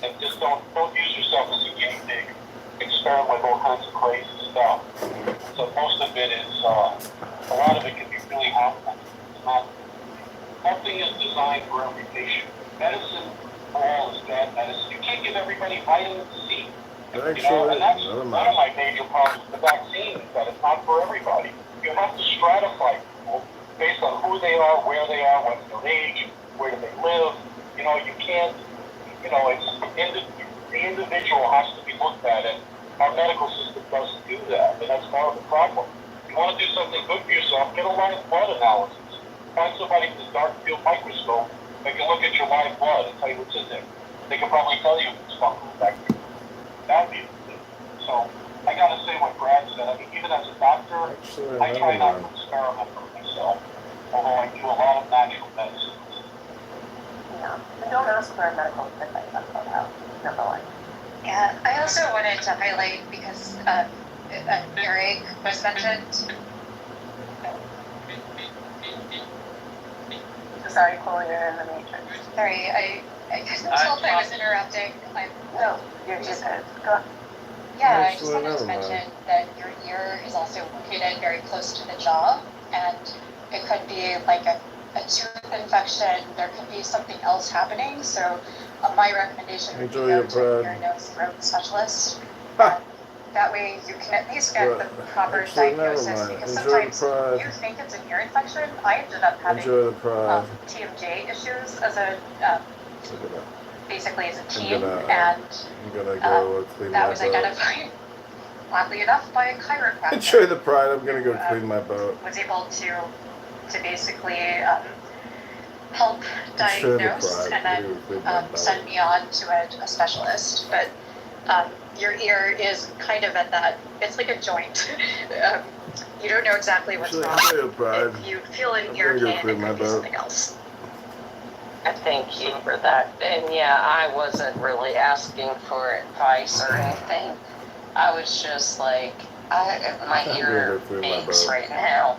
and just don't use yourself as a guinea pig. Experiment with all kinds of crazy stuff. So most of it is, a lot of it can be really harmful. Nothing is designed for every patient. Medicine for all is bad medicine. You can't give everybody vitamin C. Actually, You know, and that's never one mind. of my major problems with the vaccine, is that it's not for everybody. You have to stratify people based on who they are, where they are, what's their age, where do they live. You know, you can't, you know, the individual has to be looked at, and our medical system doesn't do that, and that's part of the problem. You want to do something good for yourself, get a live blood analysis. Find somebody with a dark field microscope that can look at your live blood and tell you what's in there. They can probably tell you if it's fungal bacteria. That'd be the thing. So, I gotta say what Brad said. I mean, even as a doctor, I try not to experiment for myself, although I do a lot of natural medicine. Yeah, and don't ask for a medical advice on Clubhouse, number one. Yeah, I also wanted to highlight, because earache was mentioned. Sorry, Chloe, you're in the matrix. Sorry, I couldn't tell if I was interrupting. No, you're just good. Go on. Yeah, I just wanted to mention that your ear is also located very close to the jaw, and it could be like a tooth infection. There could be something else happening. So my recommendation would be Enjoy go your to a bread. ear, nose, throat specialist. That way you can at least get the proper Actually, never diagnosis, mind. because Enjoy the sometimes pride. you think it's an ear infection. I ended up having Enjoy the pride. TMJ issues as a basically as a teen, I'm gonna go clean that my was boat. identified, oddly enough, by a chiropractor. Enjoy the pride. I'm gonna go clean my boat. Was able to basically help Enjoy the diagnose pride. and I'm gonna go clean my then boat. send me on to a specialist. But your ear is kind of at that, it's like a joint. You don't know exactly what's wrong. Enjoy the pride. If you feel an I'm ear gonna go pain, clean it my could be boat. something else. Thank you for that. And yeah, I wasn't really asking for advice or anything. I was just like, my ear aches right now.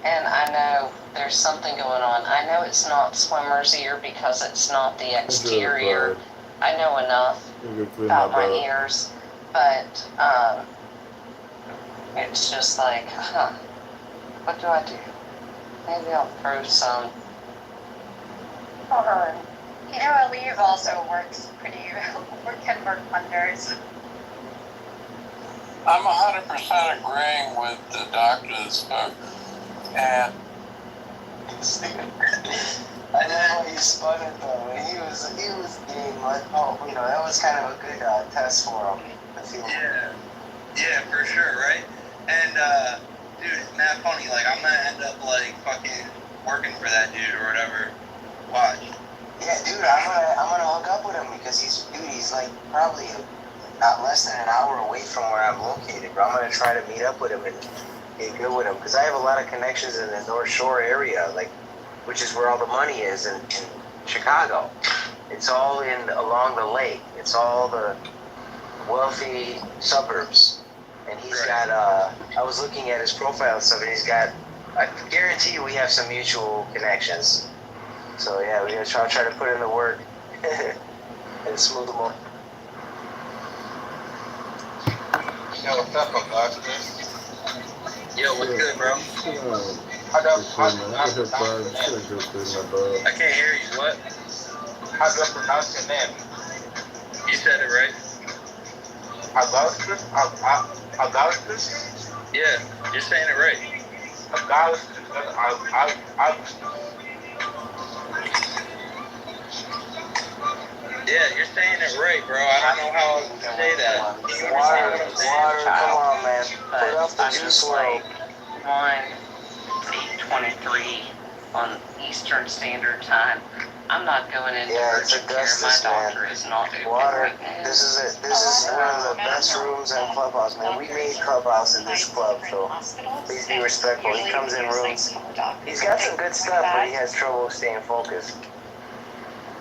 And I know there's something going on. I know it's not swimmer's ear because it's not the exterior. I know enough about my ears. But it's just like, what do I do? Maybe I'll throw some. You know, a leave also works can work wonders. I'm 100% agreeing with the doctor that spoke. And I know how you spun it though. He was game. Like, oh, you know, that was kind of a good test for him. Yeah, for sure, right? And dude, it's not funny. Like, I'm gonna end up like fucking working for that dude or whatever. Watch. Yeah, dude, I'm gonna hook up with him because he's like probably not less than an hour away from where I'm located. But I'm gonna try to meet up with him and get good with him because I have a lot of connections in the North Shore area, like, which is where all the money is in Chicago. It's all along the lake. It's all the wealthy suburbs. And he's got I was looking at his profile and stuff, and he's got, I guarantee you we have some mutual connections. So yeah, we're gonna try to put in the work and smooth them over. Yo, what's up, Augusta? Yo, what's good, bro? I can't hear you. What? How do I pronounce your name? You said it right. Augustus? Augustus? Yeah, you're saying it right. Augustus. Yeah, you're saying it right, bro. I don't know how else to say that. Water, come on, man. Put up the juice like 8:23 on Eastern Standard Time. I'm not going into urgent care. My doctor is not open Water. right now. This is it. This is one of the best rooms in Clubhouse, man. We made Clubhouse in this club, so please be respectful. He comes in rooms. He's got some good stuff, but he has trouble staying focused.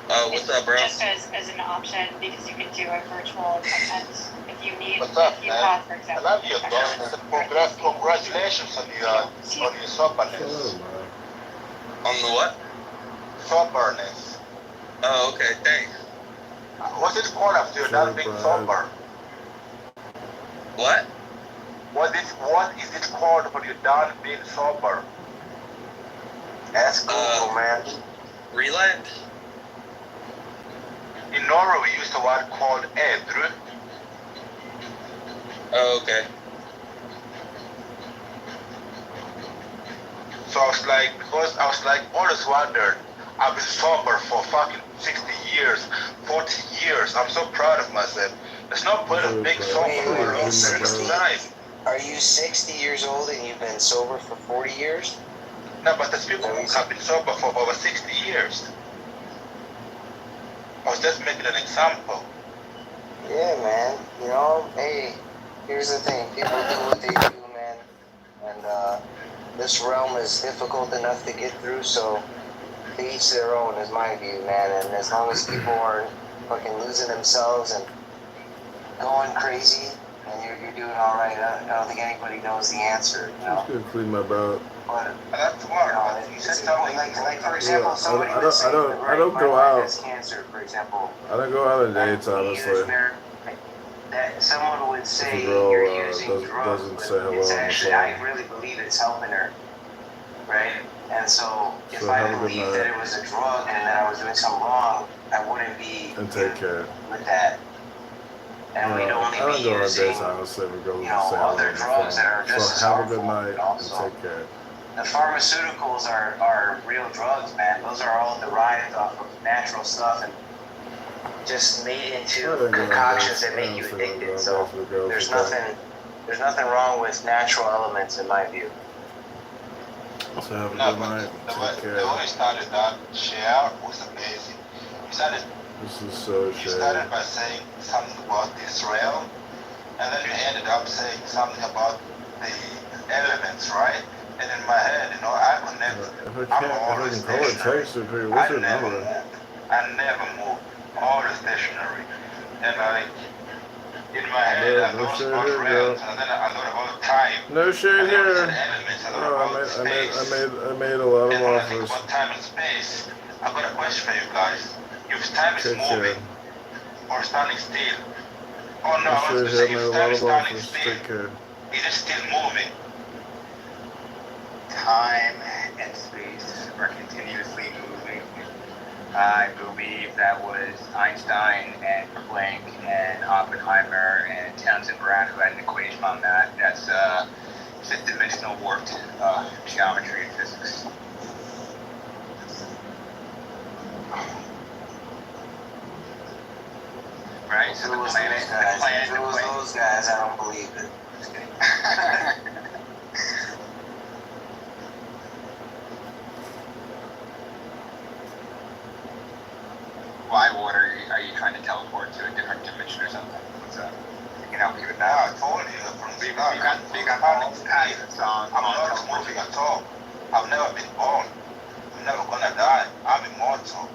What's up, bro? Just as an option, because you can do a virtual event if you need. What's up, if you man? have, for example, I love you, bro. Congratulations on your soberness. On the what? Soberness. Oh, okay, thanks. What's it called after you're done being sober? What? What is it called when you're done being sober? That's Google, man. Relapse? In Norway, we use the word called edru. Oh, okay. So I was like, always wondered, I've been sober for fucking 60 years, 40 years. I'm so proud of myself. There's no point of being sober for a long period of time. Are you 60 years old and you've been sober for 40 years? No, but there's people who have been sober for over 60 years. I was just making an example. Yeah, man. You know, hey, here's the thing. People do what they do, man. And this realm is difficult enough to get through, so to each their own is my view, man. And as long as people aren't fucking losing themselves and going crazy, and you're doing all right, I don't think anybody knows the answer, you know. Just gonna clean my butt. But that's tomorrow. You said something like for example, somebody would say, I don't go out. has cancer, for example. I don't go out in the daytime, honestly. That someone would say If a girl you're using drugs, doesn't but say hello it's on the actually, phone. I really believe it's helping her, right? And so if So I have a good believed that night. it was a drug and that I was doing something wrong, I wouldn't be And take care. with that. And we'd only I don't be go out in the using, daytime, honestly, if a girl you doesn't say know, hello other on the drugs that are phone. just as So have a good harmful. night and Also, take care. the pharmaceuticals are real drugs, man. Those are all derived off of natural stuff and just made into concoctions that make you addicted. So there's nothing wrong with natural elements in my view. So have a No, good but night. Take the care. way he started that share was amazing. This is so He shady. started by saying something about Israel, and then you ended up saying something about the elements, right? And in my head, you know, I connect. If I can call it text, what's your number? I never moved. Always stationary. And like in my head, I No lost shade about here, friends, girl. and then I thought about time. No shade here. Elements, I thought Oh, about space. I made a lot of And when I think offers. about time and space, I've got a question for you guys. If time is Take moving care. or standing still, oh no, No I want shade to here. say I made if a time lot is of standing offers. still, Take care. is it still moving? Time and space are continuously moving. I believe that was Einstein and Planck and Oppenheimer and Townsend Brown who had an equation on that. That's fifth dimensional warped geometry and physics. Right? So the planet, If it was those guys, I don't believe it. Just kidding. Why, what are you trying to teleport to a different dimension or something? What's up? You can help me with that. I told you from the start. I'm not moving at all. I've never been born. I'm never gonna die. I'm immortal.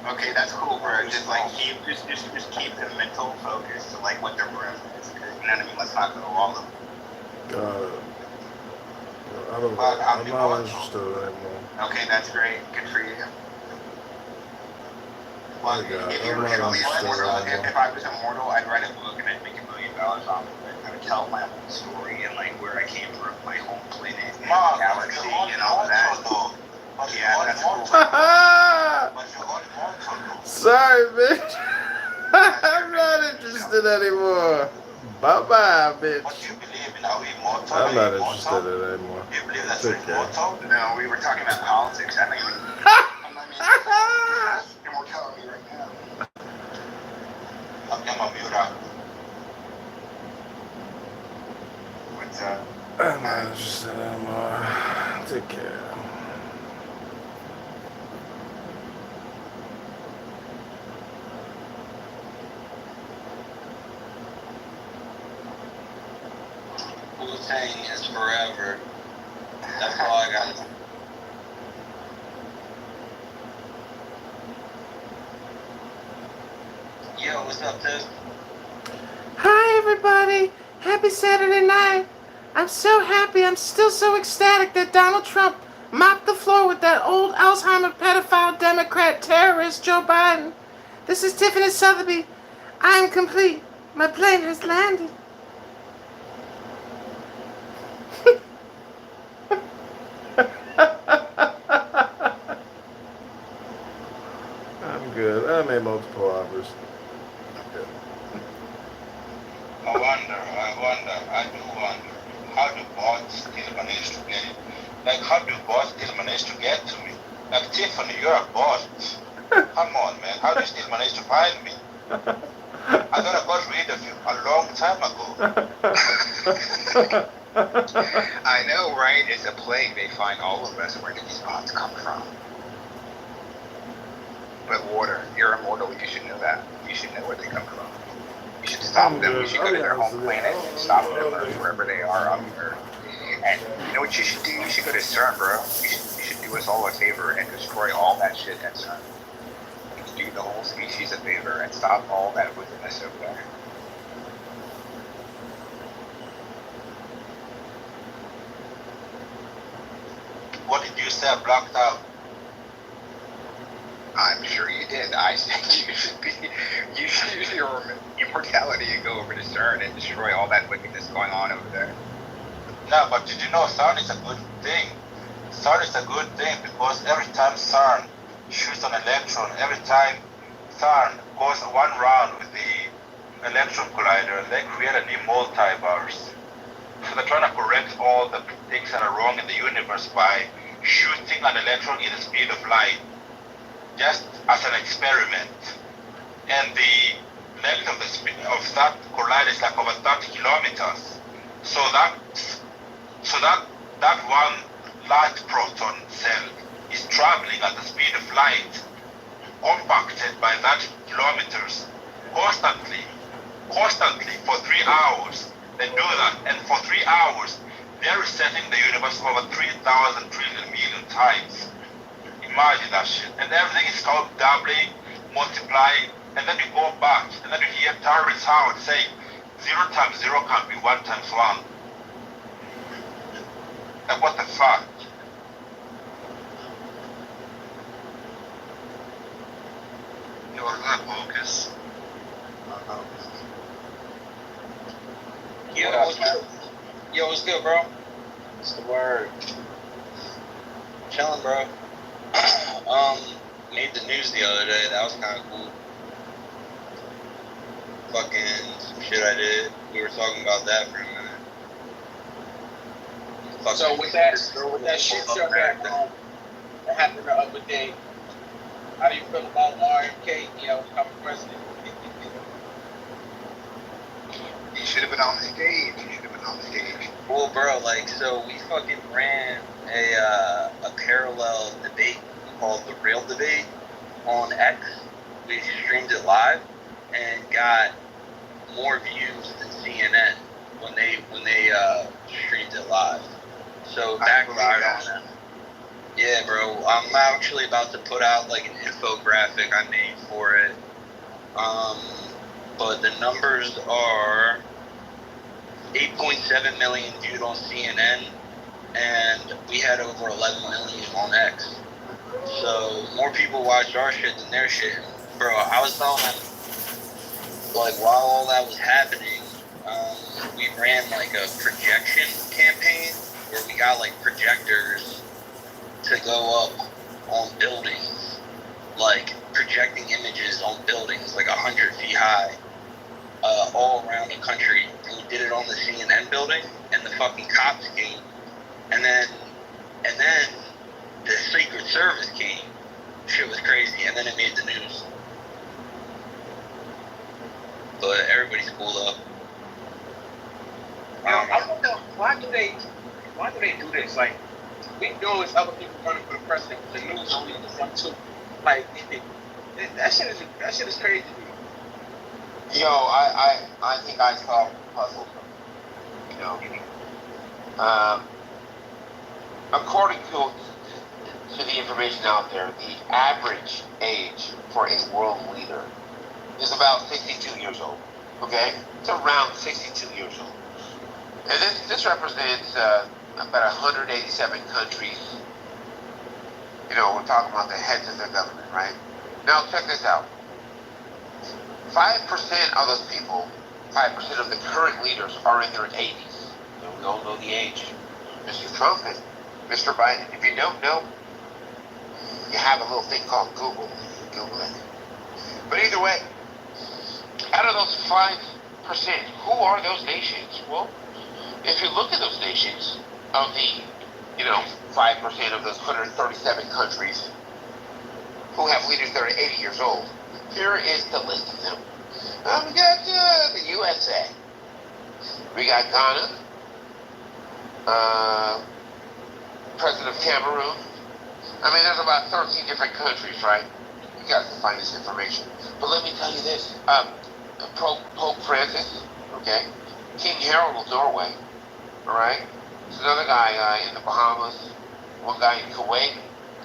Okay, that's cool, bro. Just like keep the mental focus to like what their breath is. You know what I mean? Let's not go all of I'm not interested anymore. Okay, that's great. Good for you. Well, if I was immortal, I'd write a book and I'd make $1 million off of it. I would tell my whole story and like where I came from, my home planet, and galaxy, and all of that. Yeah, that's cool. Sorry, bitch. I'm not interested anymore. Bye bye, bitch. I'm not interested in it anymore. Take care. No, we were talking about politics. I mean, immortality right now. What's up? I'm not interested anymore. Take care. Wu-Tang is forever. That's all I got. Yo, what's up, Tiff? Hi, everybody. Happy Saturday night. I'm so happy. I'm still so ecstatic that Donald Trump mopped the floor with that old Alzheimer pedophile Democrat terrorist Joe Biden. This is Tiffany Sotheby. I am complete. My plane has landed. I'm good. I made multiple offers. I do wonder, how do bots still manage to get it? Like, how do bots still manage to get to me? Like, Tiffany, you're a bot. Come on, man. How do you still manage to find me? I thought I got rid of you a long time ago. I know, right? It's a plague. They find all of us. Where did these bots come from? But Water, you're immortal. You should know that. You should know where they come from. You should stop them. You should go to their home planet and stop them or wherever they are on Earth. And you know what you should do? You should go to CERN, bro. You should do us all a favor and destroy all that shit at CERN. You should do the whole species a favor and stop all that wickedness over there. What did you say? I blocked out. I'm sure you did. I think you should use your immortality and go over to CERN and destroy all that wickedness going on over there. No, but did you know CERN is a good thing? CERN is a good thing because every time CERN shoots an electron, every time CERN goes one round with the electron collider, they create a new multiverse. So they're trying to correct all the things that are wrong in the universe by shooting an electron in the speed of light, just as an experiment. And the length of that collider is like over 30 kilometers. So that one large proton cell is traveling at the speed of light, compacted by 30 kilometers, constantly for 3 hours. They do that, and for 3 hours, they're resetting the universe over 3,000 trillion million times. Imagine that shit. And everything is called doubling, multiply, and then you go back, and then you hear terrorists out saying 0 times 0 can be 1 times 1. Like, what the fuck? Yo, what's up, Lucas? Yo, what's good, bro? What's the word? Chilling, bro. Made the news the other day. That was kind of cool. Fucking some shit I did. We were talking about that for a minute. So with that shit show that happened the other day, how do you feel about RFK, becoming president? He should have been on the stage. Well, bro, so we fucking ran a parallel debate called The Real Debate on X. We streamed it live and got more views than CNN when they streamed it live. So backfired on them. Yeah, bro. I'm actually about to put out an infographic I made for it. But the numbers are 8.7 million viewed on CNN, and we had over 11 million on X. So more people watched our shit than their shit. Bro, I was telling them, while all that was happening, we ran a projection campaign where we got projectors to go up on buildings, projecting images on buildings 100 feet high, all around the country. And we did it on the CNN building, and the fucking cops came, and then the Secret Service came. Shit was crazy, and then it made the news. But everybody's cooled up. I don't know, why do they do this? We know it's other people running for the president, but the news only is them too. That shit is crazy to me. Yo, I think I solved the puzzle. According to the information out there, the average age for a world leader is about 62 years old. Okay, it's around 62 years old, and this represents about 187 countries. We're talking about the heads of their government, right? Now, check this out. 5% of those people, 5% of the current leaders are in their 80s. We all know the age. Mr. Trump and Mr. Biden. If you don't know, you have a little thing called Google. Google it. But either way, out of those 5%, who are those nations? Well, if you look at those nations, of the 5% of those 137 countries who have leaders that are 80 years old, here is the list of them. We got the USA. We got Ghana. President of Cameroon. There's about 13 different countries, right? You guys can find this information. But let me tell you this. Pope Francis, okay? King Harold of Norway, all right? There's another guy in the Bahamas. One guy in Kuwait,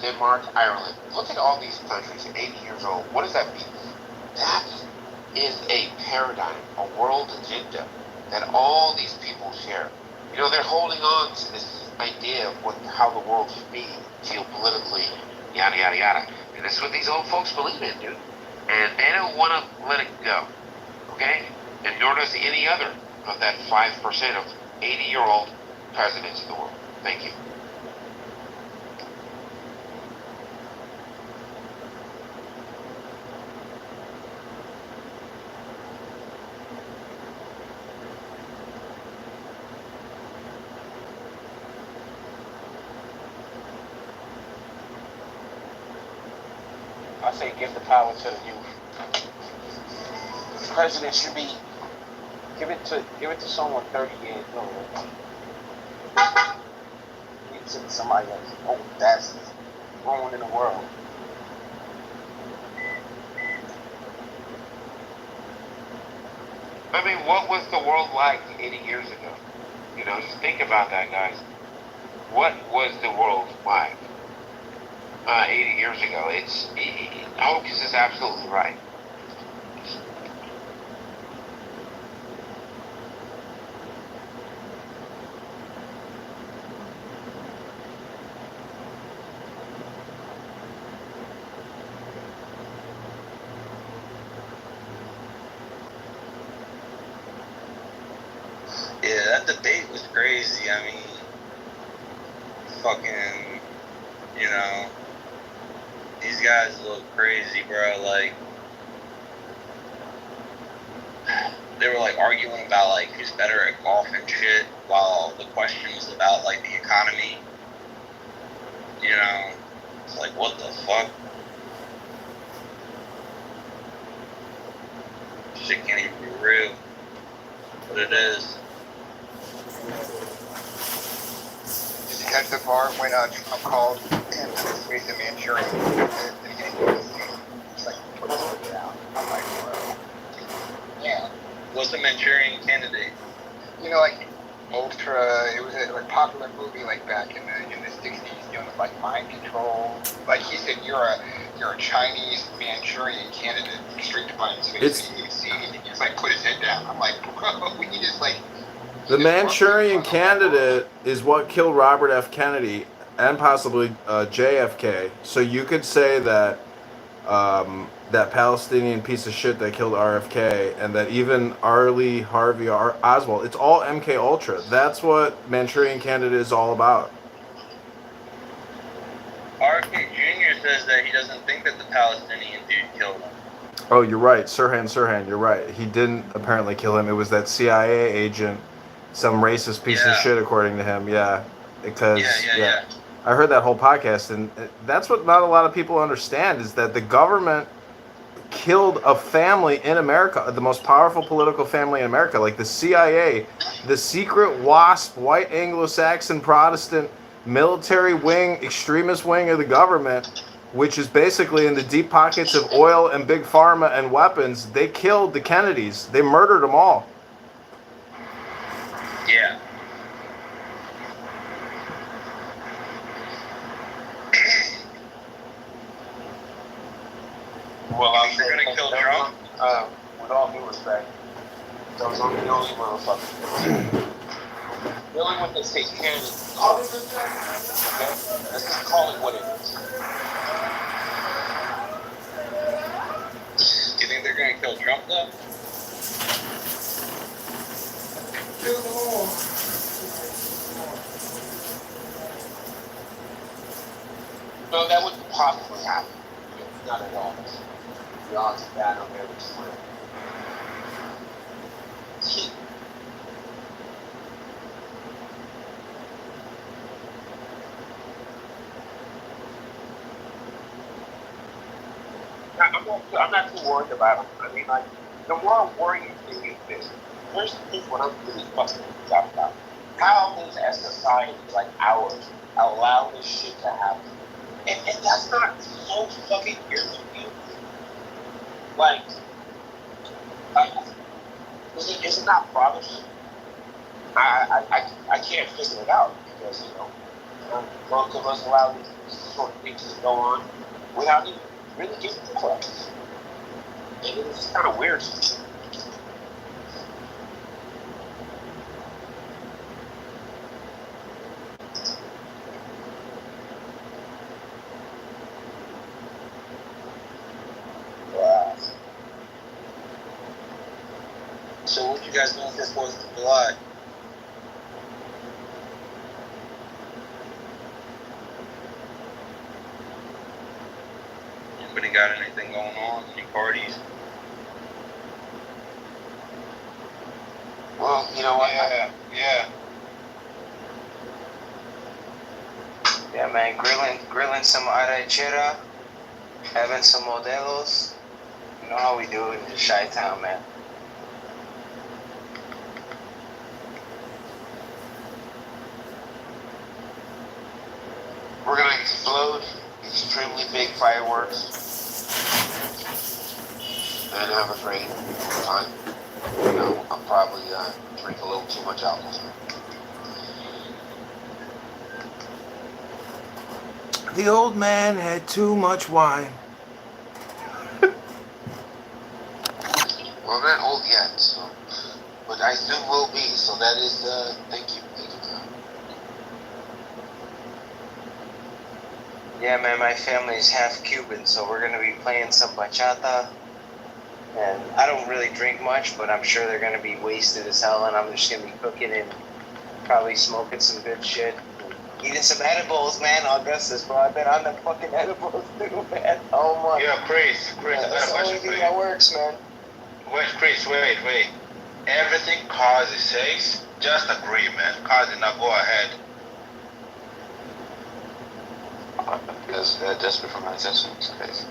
Denmark, Ireland. Look at all these countries, 80 years old. What does that mean? That is a paradigm, a world agenda that all these people share. They're holding on to this idea of how the world should be geopolitically, yada, yada, yada. And that's what these old folks believe in, dude. And they don't want to let it go, okay? And nor does any other of that 5% of 80-year-old presidents in the world. Thank you. I say give the power to the youth. The president should be give it to someone 30 years old. Give it to somebody that's growing in the world. What was the world like 80 years ago? Just think about that, guys. What was the world like? 80 years ago. Hocus is absolutely right. Yeah, that debate was crazy. I mean, fucking, you know, these guys look crazy, bro. Like, they were like arguing about like who's better at golf and shit, while the question was about like the economy. You know, it's like, what the fuck? Shit can't even be real, but it is. Did you catch the part when Trump called him to create the Manchurian at the beginning of the season? It's like, put his foot down. I'm like, bro. Yeah. What's the Manchurian Candidate? You know, like Ultra, it was a like popular movie like back in the 60s, dealing with like mind control. Like he said, you're a Chinese Manchurian candidate straight to my face. He didn't see anything. He just like put his head down. I'm like, bro, we just like. The Manchurian Candidate is what killed Robert F. Kennedy and possibly JFK. So you could say that that Palestinian piece of shit that killed RFK, and that even Arlie Harvey Oswald, it's all MK Ultra. That's what Manchurian Candidate is all about. RFK Jr. says that he doesn't think that the Palestinian dude killed him. Oh, you're right, Sirhan, you're right. He didn't apparently kill him. It was that CIA agent, some racist piece of shit, according to him. Yeah, because yeah. I heard that whole podcast, and that's what not a lot of people understand, is that the government killed a family in America, the most powerful political family in America, like the CIA, the secret WASP, white Anglo-Saxon Protestant military wing, extremist wing of the government, which is basically in the deep pockets of oil and big pharma and weapons. They killed the Kennedys. They murdered them all. Yeah. Well, I'm gonna kill Trump. With all due respect, those are the only motherfuckers. Dealing with the satanic. Okay, let's just call it what it is. You think they're gonna kill Trump though? No, that wouldn't possibly happen. Not at all. The odds of that are very slim. I'm not too worried about it. I mean, like, the more worrying thing is this. Here's what I'm really fucking about. How does a society like ours allow this shit to happen? And that's not so fucking irritating. Like, is it not bothersome? I can't figure it out because, most of us allow these sort of things to go on without even really giving a fuck. And it's kind of weird. Wow. So what you guys doing for 4th of July? Anybody got anything going on? Any parties? Well, you know what? Yeah. Yeah, man, grilling some arrachera, having some modelos. You know how we do it in the Chi-Town, man. We're gonna explode extremely big fireworks and have a great time. I'll probably drink a little too much alcohol. The old man had too much wine. Well, I'm not old yet, so, but I soon will be. So that is, thank you. Yeah, man, my family's half Cuban, so we're gonna be playing some bachata. And I don't really drink much, but I'm sure they're gonna be wasted as hell, and I'm just gonna be cooking and probably smoking some good shit. Eating some edibles, man. Augustus, bro. I've been on the fucking edibles too, man. Oh my. Yeah, Chris, Yeah, that's the only thing that works, man. Wait, Chris, wait. Everything Kazi says, just agree, man. Kazi, now go ahead. Because they're desperate for my attention. It's crazy.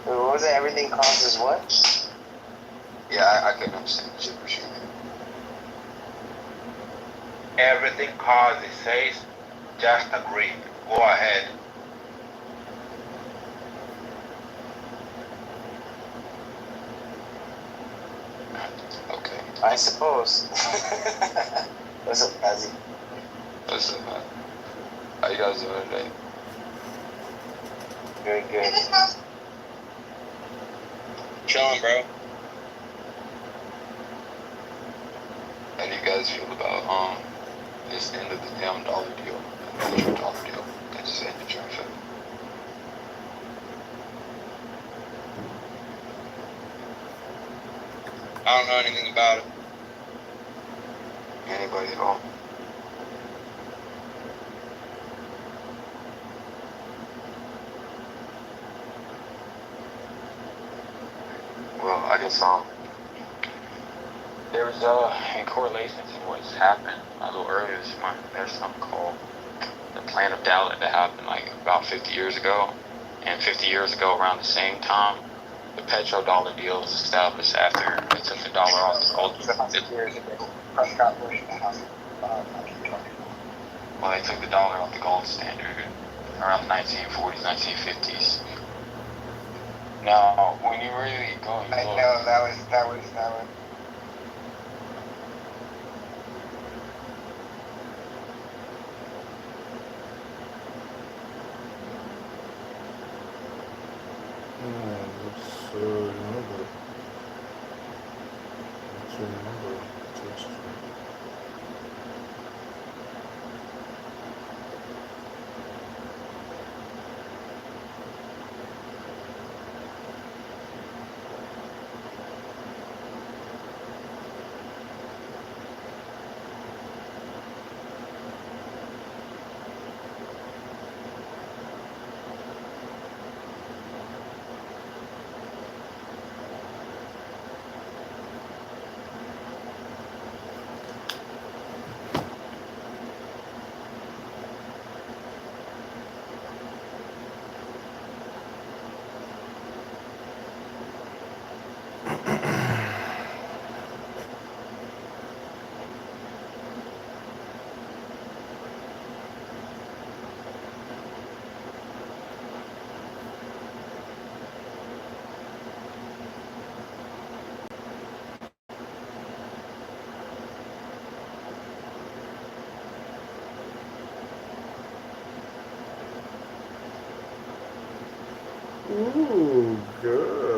What was it? Everything causes what? Yeah, I couldn't understand the shit for sure. Everything Kazi says, just agree. Go ahead. Okay. I suppose. What's up, Kazi? What's up, man? How you guys doing today? Good. Chilling, bro. How do you guys feel about this end of the damn dollar deal? The $1 deal that just ended your effect? I don't know anything about it. Anybody at all? Well, I guess there's in correlation to what's happened a little earlier this month. There's something called the Plan of Dallas that happened like about 50 years ago, and 50 years ago around the same time, the petrodollar deal was established after they took the dollar off the gold. Well, they took the dollar off the gold standard around the 1940s, 1950s. Now, when you really go and look, that was. Ooh, girl.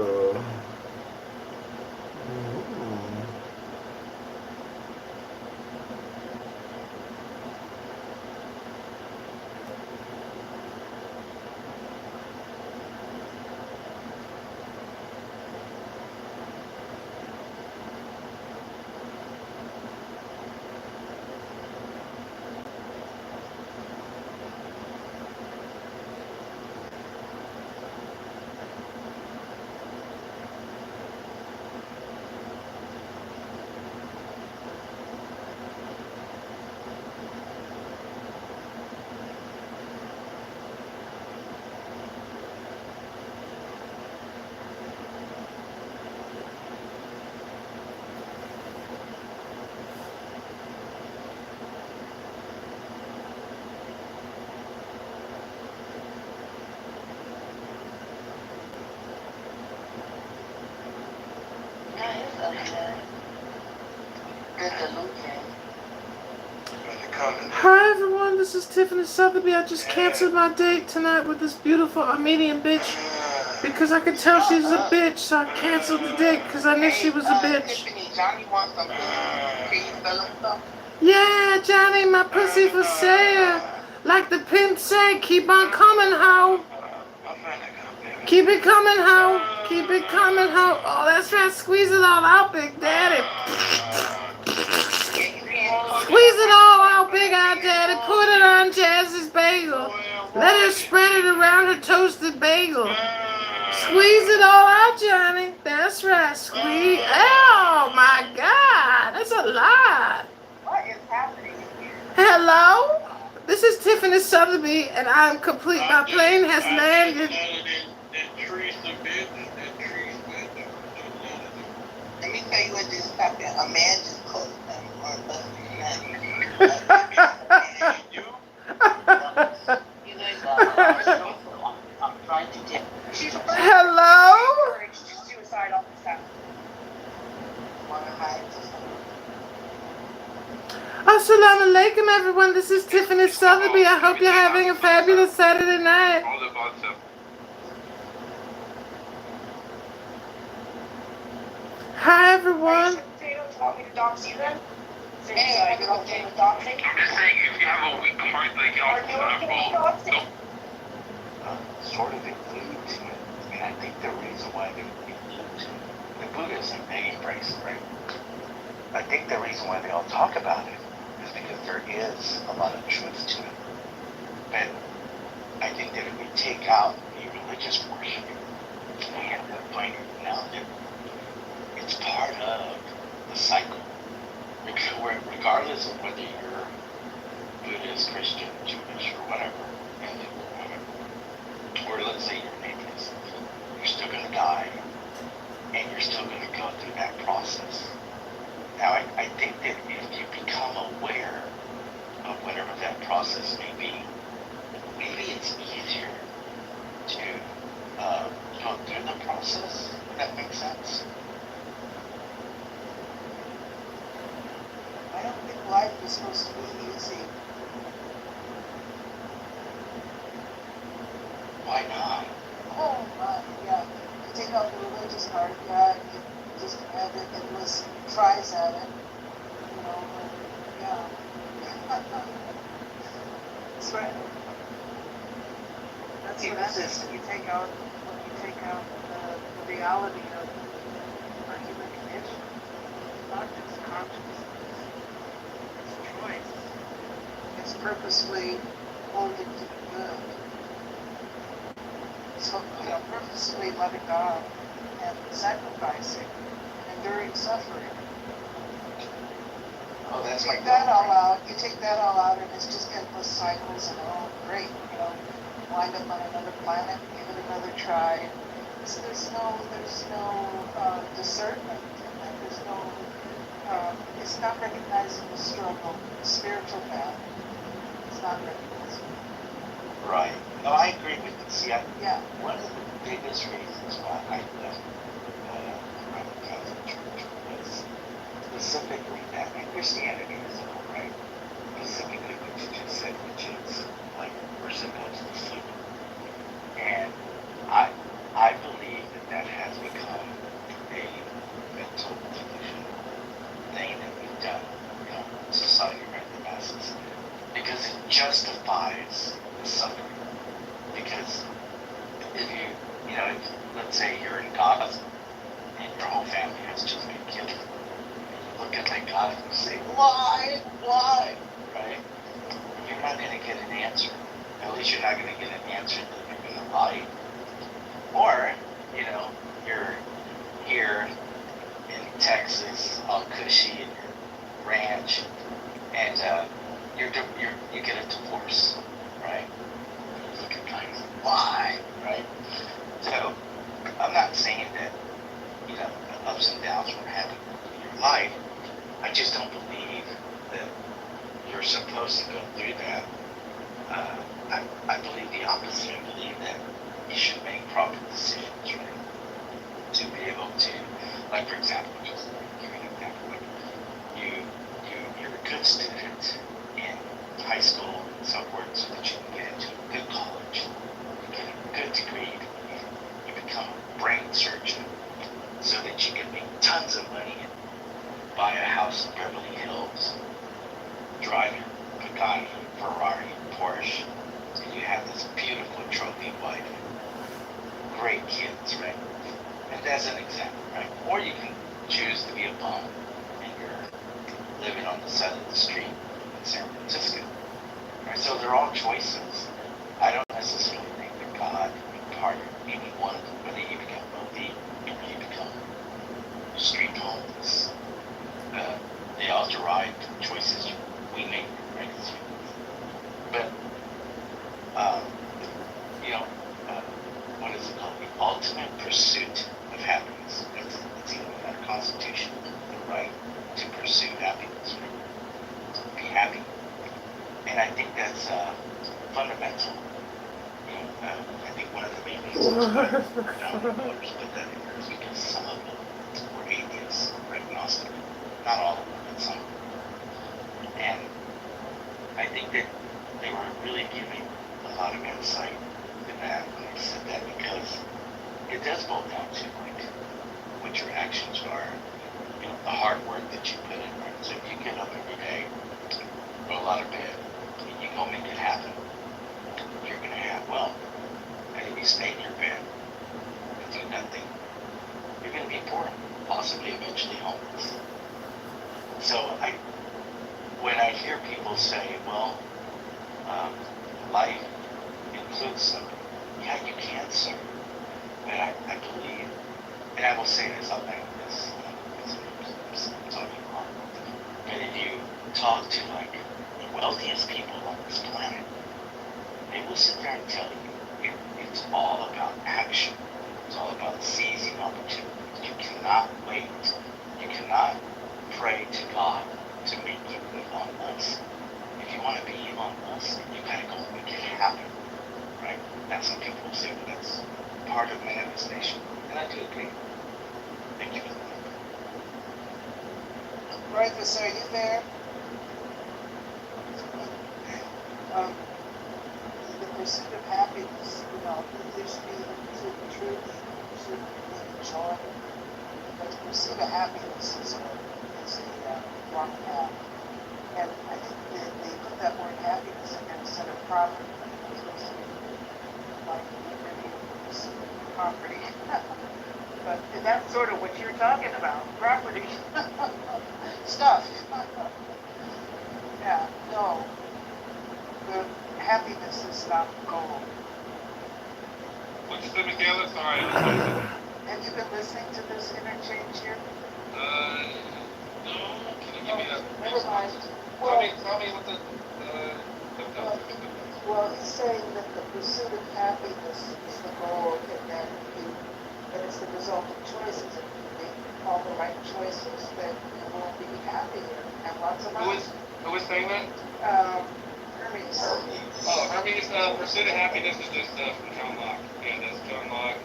Hi everyone, this is Tiffany Sotheby. I just canceled my date tonight with this beautiful Armenian bitch because I could tell she was a bitch, so I canceled the date because I knew she was a bitch. Tiffany, Johnny wants some pussy. Can you sell him some? Yeah, Johnny, my pussy for sale. Like the pimp said, keep on coming, hoe. Keep it coming, hoe. Keep it coming, hoe. Oh, that's right. Squeeze it all out, Big Daddy. Squeeze it all out, Big Daddy. Put it on Jazzy's bagel. Let her spread it around her toasted bagel. Squeeze it all out, Johnny. That's right. Squeeze. Oh, my God. That's a lot. What is happening here? Hello? This is Tiffany Sotheby, and I am complete. My plane has landed. Let me tell you what just happened. A man just closed them on I'm trying to get. Hello? Suicide on the side. Assalamu alaikum, everyone. This is Tiffany Sotheby. I hope you're having a fabulous Saturday night. Hi, everyone. I'm just saying, if you have a weak heart, like y'all, sort of allude to it. And I think the reason why they allude to it, the Buddhism, they embrace it, right? I think the reason why they all talk about it is because there is a lot of truth to it. But I think that if we take out the religious portion, we have to point out that it's part of the cycle. Regardless of whether you're Buddhist, Christian, Jewish, or whatever, or let's say you're an atheist, you're still going to die, and you're still going to go through that process. Now, I think that if you become aware of whatever that process may be, maybe it's easier to go through the process, if that makes sense. I don't think life is supposed to be easy. Why not? Oh, yeah. You take out the religious part, yeah, you just have it endless tries at it. You know, yeah. That's right. That's what it is. When you take out the reality of our human condition. It's not just consciousness. It's choice. It's purposely holding to the good. So, purposely loving God and sacrificing and enduring suffering. Oh, that's you take that all out. You take that all out, and it's just endless cycles and great. Wind up on another planet, give it another try. So there's no discernment. There's no. It's not recognizing the struggle, the spiritual path. It's not recognizing. Right. No, I agree with you. See, one of the biggest reasons why I left the Roman Catholic Church was specifically that, and Christianity as well, right? Specifically what you just said, which is like we're supposed to sleep. And I believe that has become a mental delusion thing that we've done in society right in the masses. Because it justifies the suffering. Because if let's say you're in Gaza and your whole family has just been killed, and you look at that God and say, why, right? You're not going to get an answer. At least you're not going to get an answer that you're going to lie. Or, you're here in Texas, all cushy in your ranch, and you get a divorce, right? You look at guys, why, right? So, I'm not saying that, the ups and downs were happening in your life. I just don't believe that you're supposed to go through that. I believe the opposite. I believe that you should make proper decisions, right? To be able to, like, for example, just give you an example, like, you're a good student in high school and so forth so that you can get into a good college, you get a good degree, you become a brain surgeon so that you can make tons of money and buy a house in Beverly Hills, drive your Bugatti, Ferrari, Porsche, and you have this beautiful trophy wife, great kids, right? And that's an example, right? Or you can choose to be a bum and you're living on the side of the street in San Francisco. Right? So they're all choices. I don't necessarily think that God imparted any one of them, whether you become wealthy or you become street homeless. They all derive from choices we make, right? But, what is it called? The ultimate pursuit of happiness. It's even in our Constitution, the right to pursue happiness, right? Be happy. And I think that's fundamental. I think one of the main reasons why founding voters put that in there is because some of them were atheists or agnostic. Not all of them, but some. And I think that they were really giving a lot of insight to that when they said that, because it does boil down to like what your actions are, the hard work that you put in, right? So if you get up every day, roll out of bed, and you go make it happen, you're gonna have wealth. And if you stay in your bed and do nothing, you're gonna be poor, possibly eventually homeless. So when I hear people say, well, life includes suffering, yeah, you can suffer, but I believe, and I will say this, I'll end this, I'm talking wrong, but if you talk to like the wealthiest people on this planet, they will sit there and tell you it's all about action. It's all about seizing opportunities. You cannot wait. You cannot pray to God to make you Elon Musk. If you want to be Elon Musk, you gotta go make it happen, right? Now some people will say, well, that's part of manifestation, and I do agree. Thank you. Breakfast, are you there? The pursuit of happiness, there should be the pursuit of truth, the pursuit of joy. But the pursuit of happiness is a wrong path. And I think that they put that word happiness in there instead of property. It's supposed to be like liberty, pursuit of property. But that's sort of what you're talking about, property. Stuff. Yeah, no. The happiness is not the goal. What'd you say, Michaela? Sorry. Have you been listening to this interchange here? No. Can you give me a... Never mind. Tell me what the... Well, he's saying that the pursuit of happiness is the goal, and that it's the result of choices. If you make all the right choices, then you will be happy and have lots of money. Who is saying that? Hermes. Oh, Hermes, Pursuit of Happiness is just from John Locke. Yeah, that's John Locke.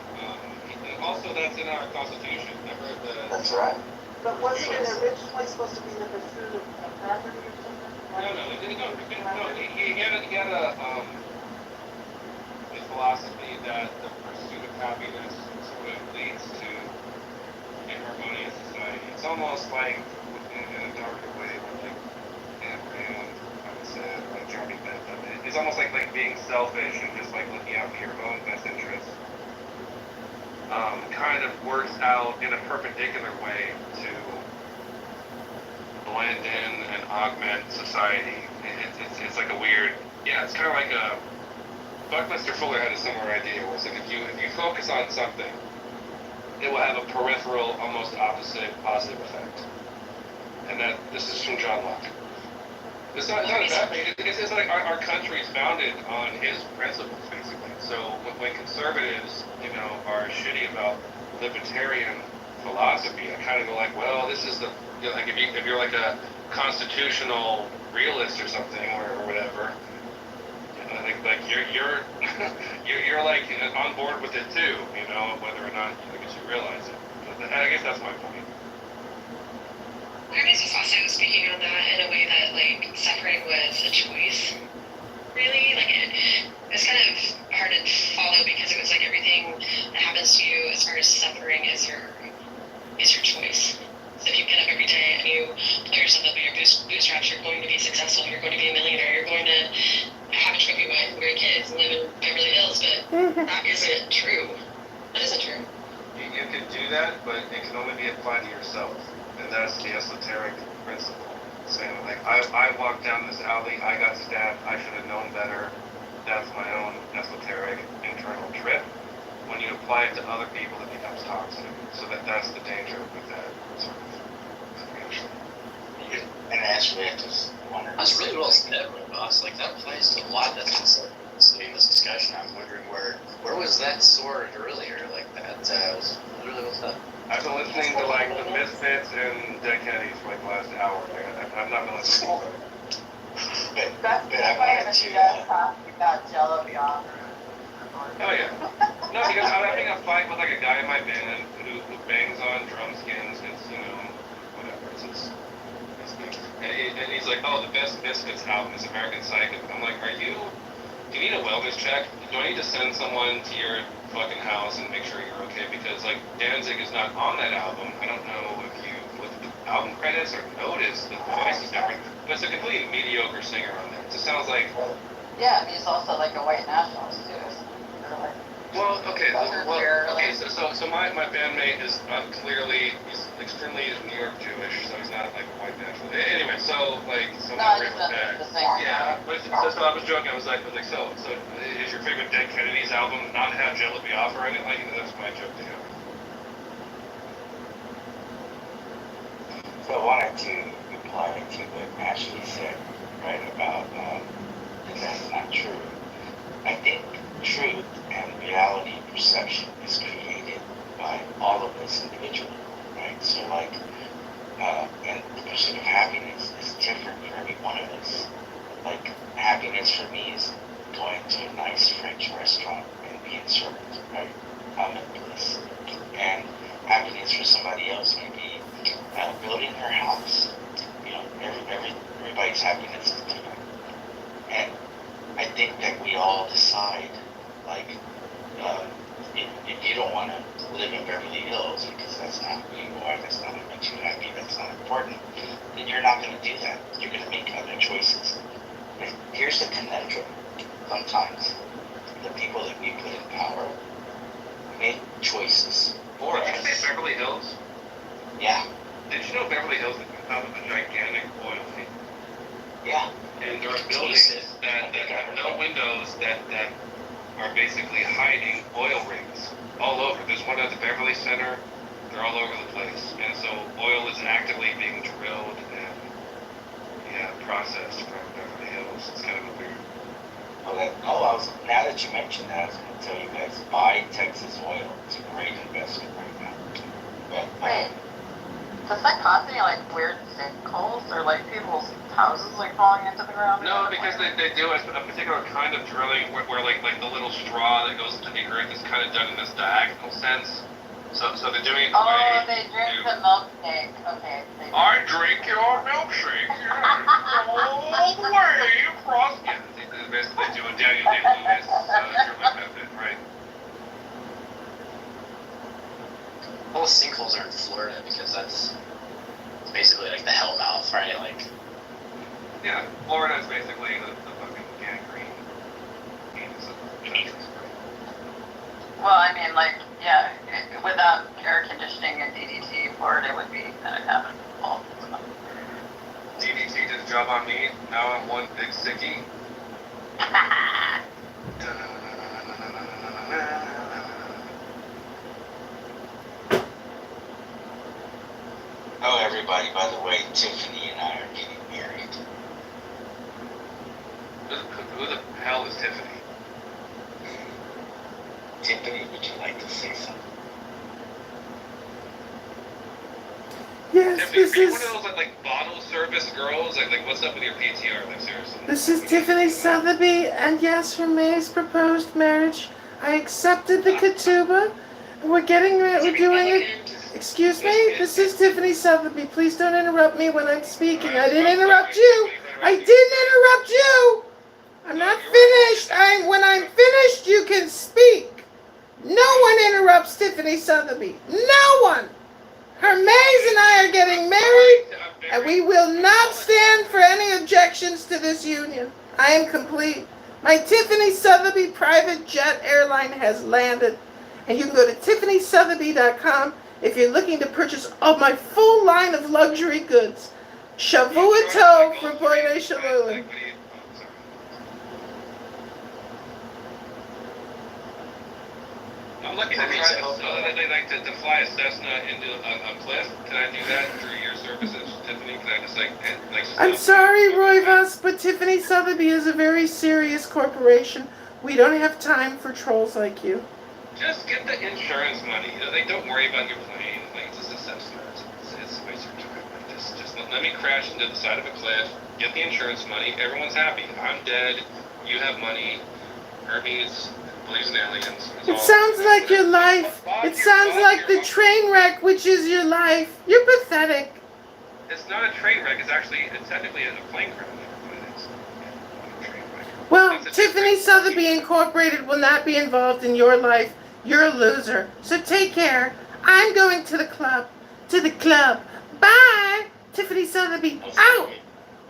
Also, that's in our Constitution. That's right. But wasn't it originally supposed to be the pursuit of property or something? No. He had a philosophy that the pursuit of happiness sort of leads to a harmonious society. It's almost like, in a darker way, like Ayn Rand, I would say, like Jeremy Bentham. It's almost like being selfish and just like looking out for your own best interests. Kind of works out in a perpendicular way to blend in and augment society. It's like a weird, it's kind of like a, Buckminster Fuller had a similar idea where it's like if you focus on something, it will have a peripheral, almost opposite positive effect. And that, this is from John Locke. It's not a bad thing. It's like our country is founded on his principles, basically. So when conservatives, are shitty about libertarian philosophy, I kind of go like, well, this is the, like if you're like a constitutional realist or something or whatever, like you're you're like on board with it too, whether or not I guess you realize it. But I guess that's my point. Hermes was also speaking on that in a way that, like, suffering was a choice. fact you're going to be successful, you're going to be a millionaire, you're going to have a trophy wife, marry kids, and live in Beverly Hills, but that isn't true. That isn't true. You can do that, but it can only be applied to yourself. And that's the esoteric principle. Saying, like, I walked down this alley, I got stabbed, I should have known better. That's my own esoteric internal trip. When you apply it to other people, it becomes toxic. So that's the danger with that sort of reaction. And actually, I just wonder. That's really well said, Boss. Like, that applies to a lot that's been said in this discussion. I'm wondering where was that sword earlier? Like, that was really well said. I've been listening to, like, the Misfits and Dead Kennedys for, like, the last hour, man. I'm not been listening to it. That's the way that you guys talk about Jello beyond. Oh, yeah. No, because I'm having a fight with, like, a guy in my band who bangs on drum skins. It's, you know, whatever. It's just... And he's like, oh, the best Misfits album is American Psycho. I'm like, do you need a wellness check? Do I need to send someone to your fucking house and make sure you're okay? Because, like, Danzig is not on that album. I don't know if you looked at the album credits or noticed the voice is different. But it's a completely mediocre singer on there. It just sounds like... Yeah, he's also like a white nationalist, too. Well, okay, so my bandmate is clearly, he's extremely New York Jewish, so he's not like a white nationalist. Anyway, so I'm not agree with that. Yeah, but so I was joking, I was like, so is your favorite Dead Kennedys album not have Jello Biafra or anything? Like, that's my joke to him. So I wanted to reply to what Ashley said, right, about that that's not true. I think truth and reality perception is created by all of us individually, right? So like, and the pursuit of happiness is different for every one of us. Like, happiness for me is going to a nice French restaurant and being served, right? I'm in bliss. And happiness for somebody else may be building her house. You know, everybody's happiness is different. And I think that we all decide, like, if you don't want to live in Beverly Hills because that's not who you are, that's not what makes you happy, that's not important, then you're not going to do that. You're going to make other choices. But here's the conundrum. Sometimes the people that we put in power make choices. Or did you say Beverly Hills? Yeah. Did you know Beverly Hills is out of a gigantic oil field? Yeah. And there are buildings that have no windows that are basically hiding oil rigs all over. There's one at the Beverly Center. They're all over the place. And so oil is actively being drilled and processed from Beverly Hills. It's kind of a weird. Now that you mentioned that, I was going to tell you guys, buy Texas oil. It's a great investment right now. But, wait, does that cause any like weird sinkholes or like people's houses like falling into the ground? No, because they do a particular kind of drilling where like the little straw that goes into the earth is kind of done in this diagonal sense. So they're doing it. Oh, they drink the milkshake. Okay. I drink your milkshake. All the way across. Yeah, they basically do a Daniel Day-Lewis drilling method, right? All the sinkholes are in Florida because that's basically like the hellmouth, right? Like. Yeah, Florida is basically the fucking gangrene. Well, I mean, like, yeah, without air conditioning and DDT, Florida would be kind of having all. DDT did a job on me. Now I'm one big sickie. oh, everybody, by the way, Tiffany and I are getting married. Who the hell is Tiffany? Tiffany, would you like to say something? Yes, Tiffany, this are you is. one of those like bottle service girls? Like what's up with your PTR? Like seriously. This is Tiffany Sotheby, and yes, for May's proposed marriage, I accepted the Kitover. We're doing it. Excuse me? This is Tiffany Sotheby. Please don't interrupt me when I'm speaking. I didn't interrupt you. I didn't interrupt you. I'm not finished. When I'm finished, you can speak. No one interrupts Tiffany Sotheby. No one. Hermes and I are getting married, and we will not stand for any objections to this union. I am complete. My Tiffany Sotheby private jet airline has landed, and you can go to tiffanysotheby.com if you're looking to purchase my full line of luxury goods. Shavua Tov for Boyne Shalom. I'm looking to fly a Cessna into a cliff. Can I do that through your services, Tiffany? Can I just I'm sorry, Roy Voss, but Tiffany Sotheby is a very serious corporation. We don't have time for trolls like you. Just get the insurance money. Don't worry about your plane. It's just a Cessna. It's a waste of time. Just let me crash into the side of a cliff. Get the insurance money. Everyone's happy. I'm dead. You have money. Hermes believes in aliens. It sounds like your life. It sounds like the train wreck, which is your life. You're pathetic. It's not a train wreck. It's technically a plane crash. Well, Tiffany Sotheby Incorporated will not be involved in your life. You're a loser. So take care. I'm going to the club. Bye. Tiffany Sotheby out.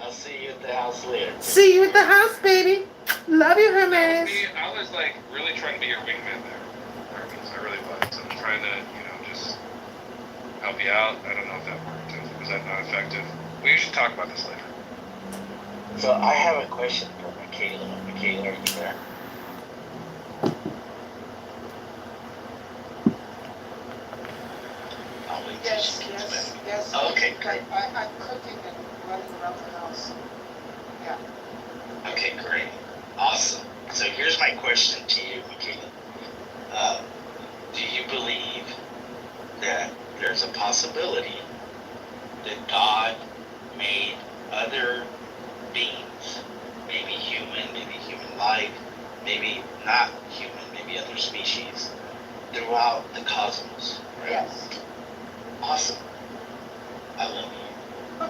I'll see you at the house later. See you at the house, baby. Love you, Hermes. I was really trying to be your wingman there. I really was. I'm trying to, just help you out. I don't know if that worked. Was that not effective? We should talk about this later. So I have a question for Michaela. Michaela, are you there? Yes. Okay, great. I'm cooking and running around the house. Yeah. Okay, great. Awesome. So here's my question to you, Michaela. Do you believe that there's a possibility that God made other beings, maybe human-like, maybe not human, maybe other species, throughout the cosmos? Right? Yes. Awesome. I love you. Far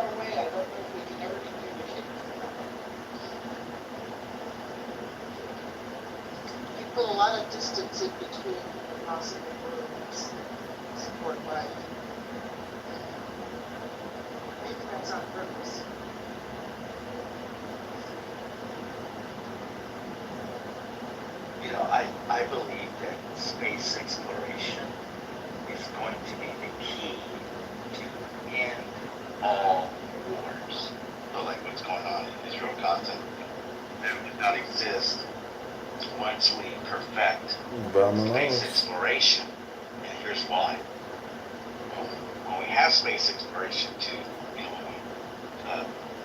away, I don't know if we can ever communicate. You put a lot of distance in between possible worlds to support life. Maybe that's on purpose. I believe that space exploration is going to be the key to end all wars. So like what's going on in Israel-Gaza, that would not exist once we perfect space exploration. And here's why. When we have space exploration to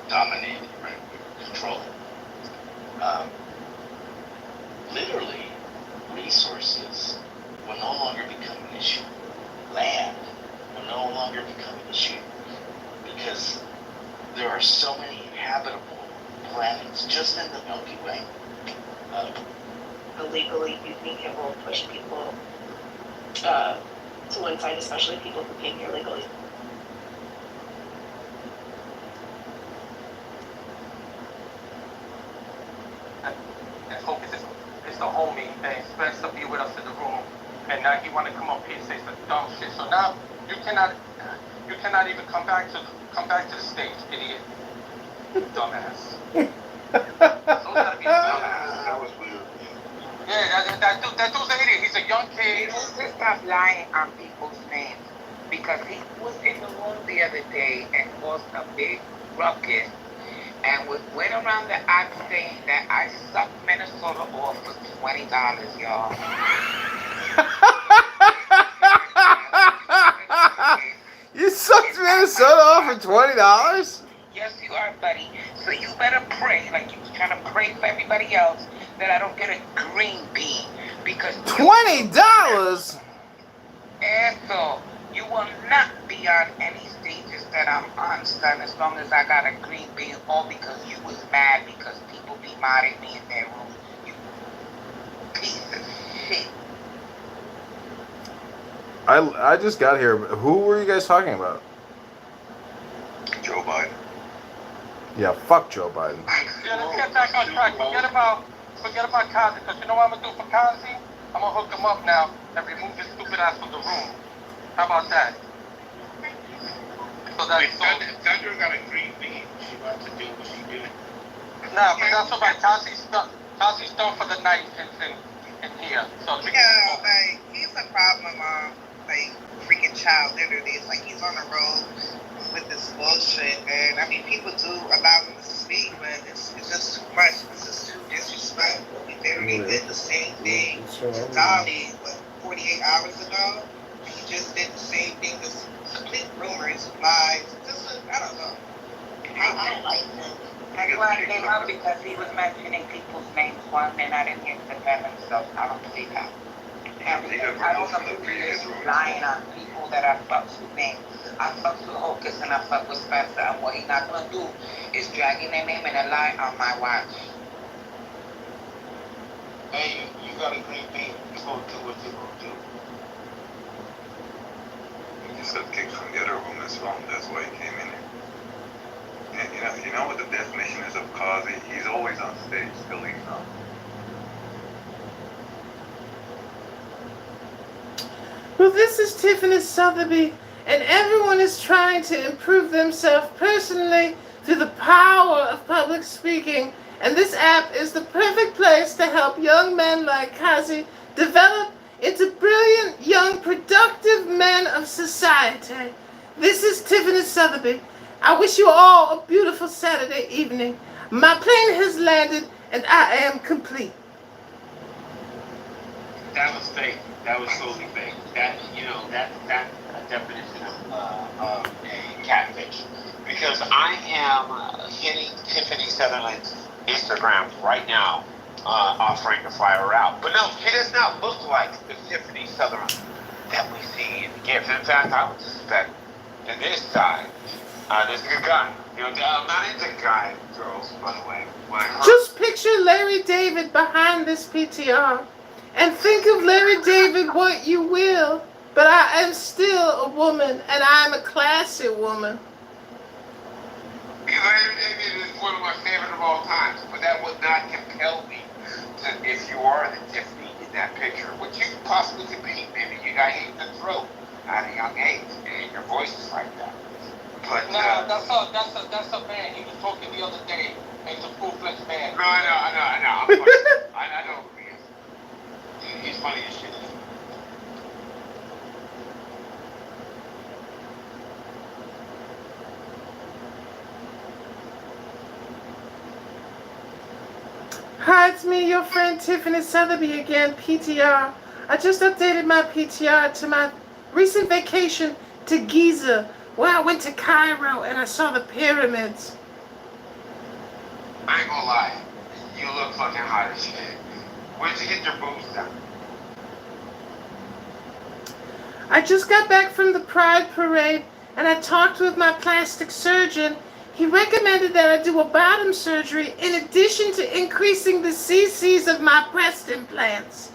dominate, right, control it, literally resources will no longer become an issue. Land will no longer become an issue because there are so many habitable planets just in the Milky Way. Illegally, you think it will push people to one side, especially people who came here legally? Let's hope it's the homie that expects to be with us in the room, and now he want to come up here and say some dumb shit. So now you cannot even come back to the stage, idiot, dumbass. Don't gotta be a dumbass. That was weird. Yeah, that dude's an idiot. He's a young kid. He needs to stop lying on people's names because he was in the room the other day and caused a big ruckus. And went around the act saying that I sucked Minnesota off for $20, y'all. You sucked Minnesota off for $20? Yes, you are, buddy. So you better pray, like you was trying to pray for everybody else, that I don't get a green bean. Because $20? Ethel, you will not be on any stages that I'm on, son, as long as I got a green bean, all because you was mad because people be modding me in their room. You piece of shit. I just got here. Who were you guys talking about? Joe Biden. Yeah, fuck Joe Biden. Yeah, let's get back on track. Forget about Kazi, because you know what I'm going to do for Kazi? I'm going to hook him up now and remove his stupid ass from the room. How about that? So that's Sandra got a green bean. She wants to do what she did. No, but that's what my Tassi's done for the night in here. So yeah, like he's a problem, like freaking child. Literally, it's like he's on the road with this bullshit, and I mean, people do allow him to speak, but it's just too much. It's just too disrespectful. He literally did the same thing to Dolly, 48 hours ago. He just did the same thing. Just complete rumors, lies. Just I don't know. I don't like him. That's why I came up because he was mentioning people's names one and I didn't hear the defendant, so I don't believe that. And I don't believe he's lying on people that I fucks with me. I fucks with Hocus and I fuck with Spencer, and what he's not gonna do is dragging their name in a lie on my watch. Hey, you got a green bean. You gonna do what you gonna do. He just got kicked from the other room. That's wrong. That's why he came in here. And you know what the definition is of Kazi? He's always on stage till he's not. Well, this is Tiffany Sotheby, and everyone is trying to improve themselves personally through the power of public speaking. And this app is the perfect place to help young men like Kazi develop into brilliant, young, productive men of society. This is Tiffany Sotheby. I wish you all a beautiful Saturday evening. My plane has landed, and I am complete. That was fake. That was totally fake. That that's a definition of a catfish. Because I am hitting Tiffany Sutherland's Instagram right now, offering to fly her out. But no, she does not look like the Tiffany Sutherland that we see in the gift. In fact, I would suspect that this side, this good guy. You know, I'm not into guy girls, by the way. Just picture Larry David behind this PTR. And think of Larry David what you will, but I am still a woman, and I am a classy woman. Larry David is one of my favorite of all times, but that would not compel me to, if you are the Tiffany in that picture, which you possibly could be. Maybe you got hate in the throat at a young age, and your voice is like that. But no, that's a man. He was talking the other day. He's a full-fledged man. No, I know. I know who he is. He's funny as shit. Hi, it's me, your friend Tiffany Sotheby again, PTR. I just updated my PTR to my recent vacation to Giza, where I went to Cairo and I saw the pyramids. I ain't gonna lie. You look fucking hot as shit. Where'd you get your boobs done? I just got back from the Pride Parade and I talked with my plastic surgeon. He recommended that I do a bottom surgery in addition to increasing the cc's of my breast implants.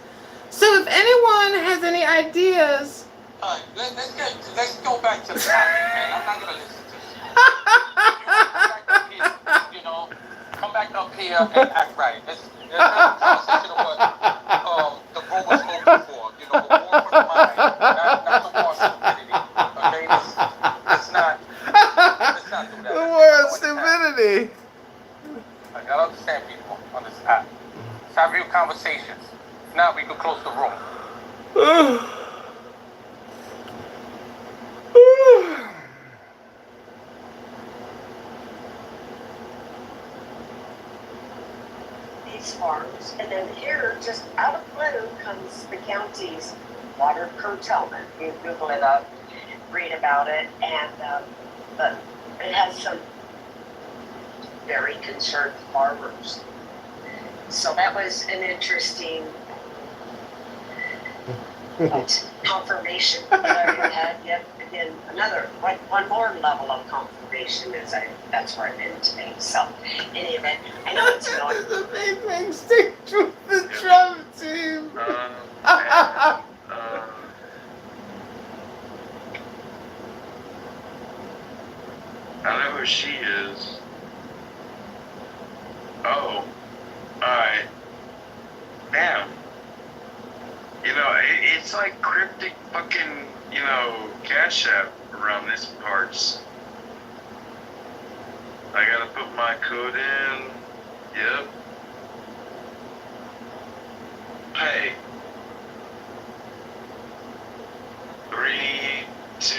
So if anyone has any ideas... Alright, let's go back to the topic, man. I'm not gonna listen to this. You know, come back up here and act right. Let's have a conversation of what the room was hoping for. You know, the war for the mind, not the war of stupidity. Okay, let's not do that. The war of stupidity. I gotta understand people on this app. Let's have real conversations. If not, we could close the room. These farms, and then here, just out of blue, comes the county's water curtailment. You Google it up, read about it, and but it has some very concerned farmers. So that was an interesting confirmation that I had. Yet again, another one more level of confirmation is that's where I'm in today. So, in any event, I know it's going. The big thing sticks with the Trump team. I know who she is. Oh, alright. Damn. You know, it's like cryptic fucking, Cash App around this parts. I gotta put my code in. Yep. Hey. 3, 2,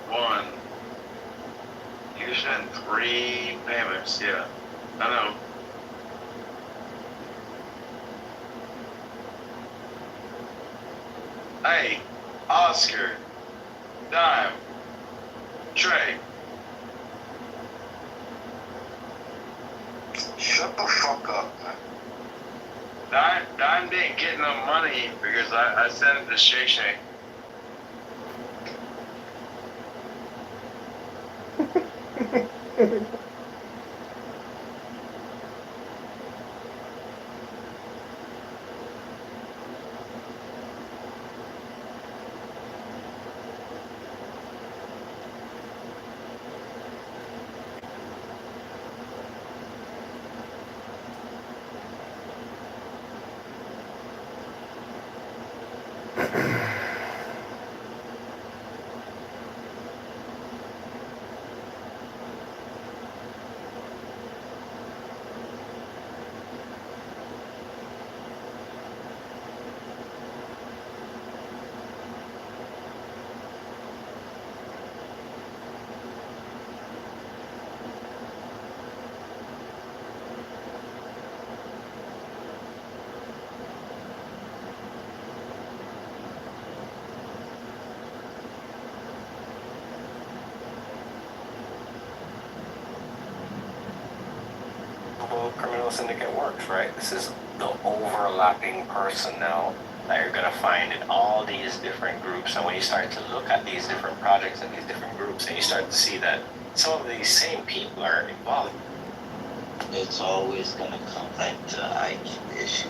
1. You sent 3 payments, yeah. I know. Hey, Oscar, Dime, Trey. Shut the fuck up, man. Dime didn't get no money because I sent it to Shay Shay. Criminal syndicate works, right? This is the overlapping personnel that you're going to find in all these different groups. And when you start to look at these different projects and these different groups, and you start to see that some of these same people are involved, it's always going to come back to the IQ issue.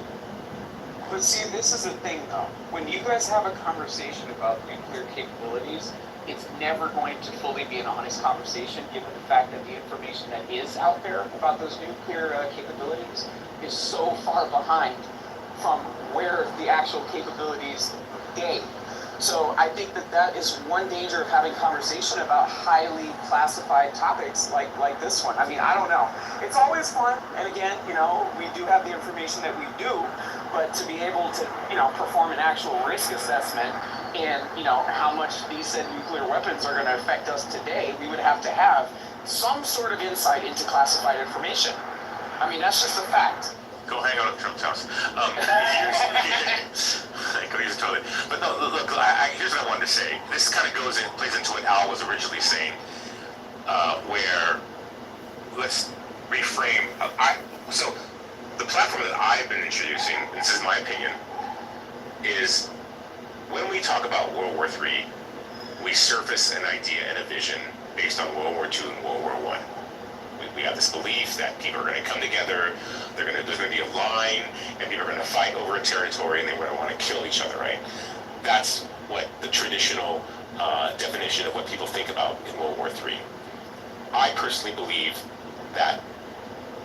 But see, this is the thing though. When you guys have a conversation about nuclear capabilities, it's never going to fully be an honest conversation, given the fact that the information that is out there about those nuclear capabilities is so far behind from where the actual capabilities gain. So I think that is one danger of having conversation about highly classified topics like this one. I mean, I don't know. It's always fun, and again, we do have the information that we do, but to be able to, perform an actual risk assessment and, how much these said nuclear weapons are going to affect us today, we would have to have some sort of insight into classified information. I mean, that's just a fact. Go hang out at Trump's house. Go use the toilet. But no, look, here's what I wanted to say. This kind of plays into what Al was originally saying, where let's reframe. So the platform that I've been introducing, this is my opinion, is when we talk about World War III, we surface an idea and a vision based on World War II and World War I. We have this belief that people are going to come together, there's going to be a line, and people are going to fight over a territory, and they're going to want to kill each other, right? That's what the traditional definition of what people think about in World War III. I personally believe that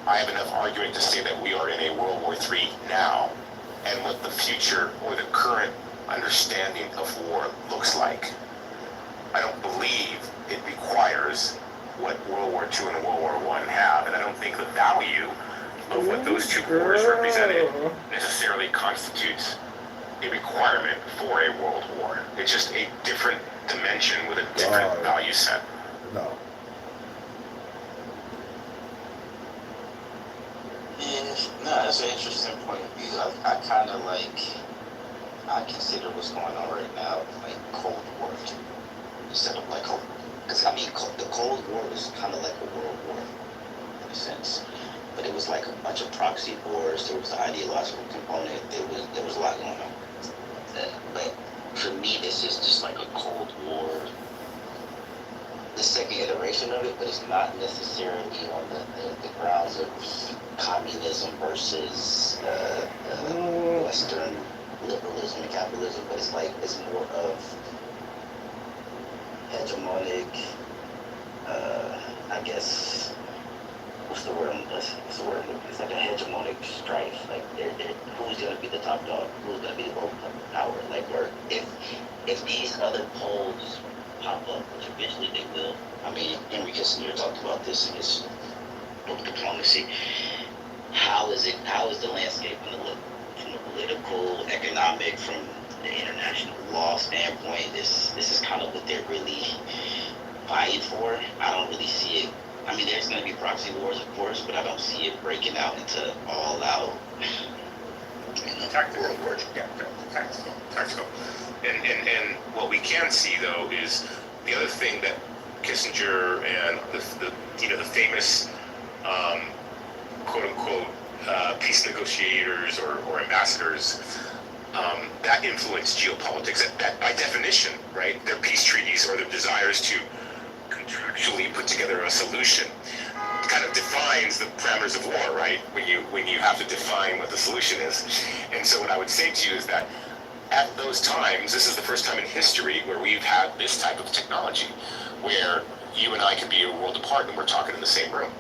I have enough argument to say that we are in a World War III now, and what the future or the current understanding of war looks like. I don't believe it requires what World War II and World War I have, and I don't think the value of what those two wars represented necessarily constitutes a requirement for a world war. It's just a different dimension with a different value set. No. Yeah, no, that's an interesting point of view. I kind of I consider what's going on right now like Cold War instead of like because I mean the Cold War was kind of like a world war in a sense, but it was like a bunch of proxy wars. There was an ideological component. There was a lot going on. But for me, this is just like a Cold War, the second iteration of it, but it's not necessarily on the grounds of communism versus Western liberalism and capitalism, but it's more of hegemonic, I guess, what's the word? What's the word? It's like a hegemonic strife. Like, who's gonna be the top dog? Who's gonna be the vote power? Like, where if these other polls pop up, which eventually they will. I mean, Henry Kissinger talked about this in his book Diplomacy. How is the landscape from the political, economic, from the international law standpoint? This is kind of what they're really vying for. I don't really see it. I mean, there's going to be proxy wars, of course, but I don't see it breaking out into all-out World War. Yeah, tactical. And what we can see though is the other thing that Kissinger and the famous quote unquote peace negotiators or ambassadors that influence geopolitics by definition, right? Their peace treaties or their desires to contractually put together a solution kind of defines the parameters of war, right? When you have to define what the solution is. And so what I would say to you is that at those times, this is the first time in history where we've had this type of technology, where you and I can be a world apart and we're talking in the same room,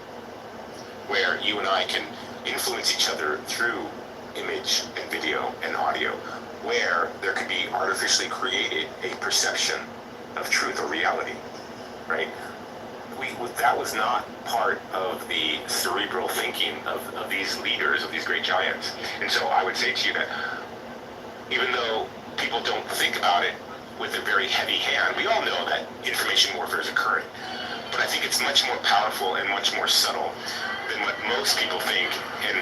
where you and I can influence each other through image and video and audio, where there could be artificially created a perception of truth or reality, right? That was not part of the cerebral thinking of these leaders, of these great giants. And so I would say to you that even though people don't think about it with a very heavy hand, we all know that information warfare is occurring. But I think it's much more powerful and much more subtle than what most people think. And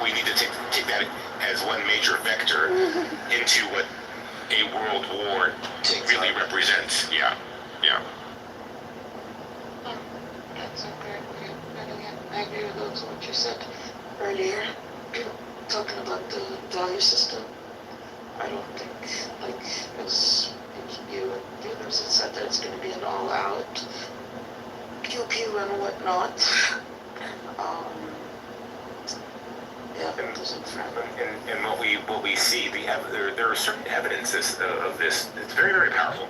we need to take that as one major vector into what a world war really represents. Yeah. That's a great point. And again, I agree with what you said earlier, talking about the value system. I don't think, like, as you and the others have said, that it's going to be an all-out pew-pew and whatnot. And what we see, there are certain evidences of this. It's very, very powerful.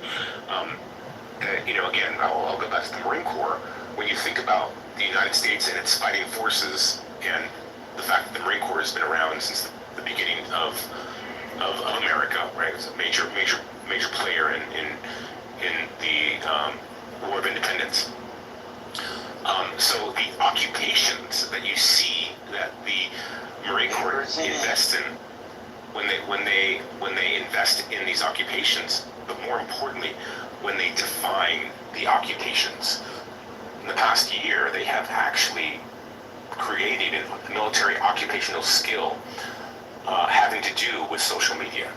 Again, I'll go back to the Marine Corps. When you think about the United States and its fighting forces, and the fact that the Marine Corps has been around since the beginning of America, right? It's a major player in the War of Independence. So the occupations that you see that the Marine Corps invests in, when they invest in these occupations, but more importantly, when they define the occupations. In the past year, they have actually created a military occupational skill having to do with social media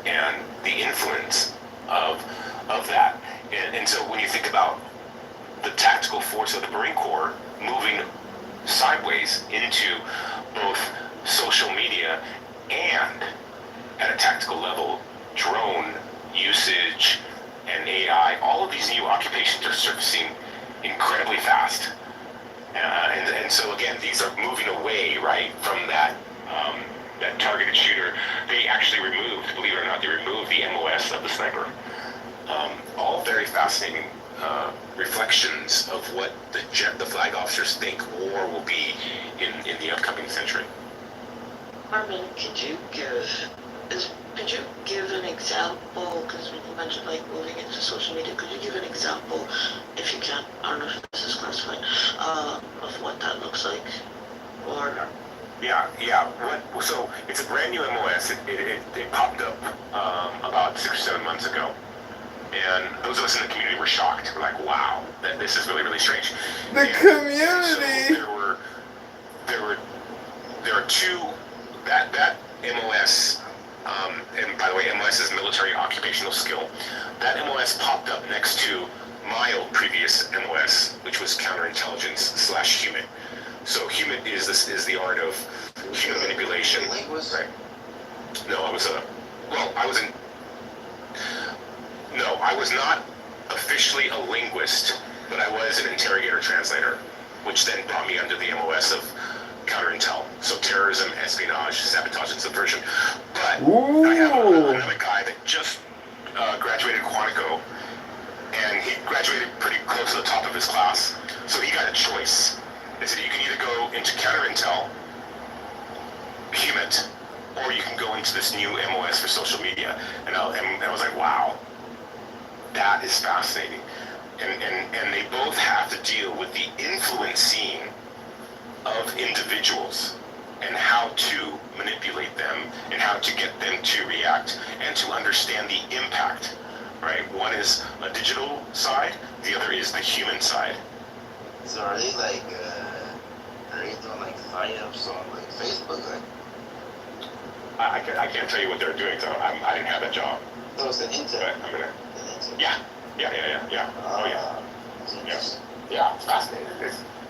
and the influence of that. And so when you think about the tactical force of the Marine Corps moving sideways into both social media and, at a tactical level, drone usage and AI, all of these new occupations are surfacing incredibly fast. And so again, these are moving away, right, from that targeted shooter. They actually removed, believe it or not, they removed the MOS of the sniper. All very fascinating reflections of what the flag officers think war will be in the upcoming century. Armin, could you give an example, because when you mentioned like moving into social media, could you give an example, if you can, I don't know if this is classified, of what that looks like? Or So it's a brand new MOS. It popped up about 6 or 7 months ago. And those of us in the community were shocked. We're like, wow, this is really, really strange. The community! So there are two, that MOS, and by the way, MOS is military occupational skill. That MOS popped up next to my old previous MOS, which was counterintelligence / human. So human is the art of human manipulation. Right. No, I was not officially a linguist, but I was an interrogator translator, which then brought me under the MOS of counterintel. So terrorism, espionage, sabotage, and subversion. But I have another guy that just graduated Quantico, and he graduated pretty close to the top of his class. So he got a choice. They said you can either go into counter intel, HUMINT, or you can go into this new MOS for social media. And I was like, wow, that is fascinating. And they both have to deal with the influencing of individuals and how to manipulate them and how to get them to react and to understand the impact, right? One is a digital side, the other is the human side. So are they like, are they doing like fire-ups on like Facebook? Like, I can't tell you what they're doing, so I didn't have that job. So it's an intel. But I'm gonna. Yeah. Oh yeah. Yeah. It's fascinating.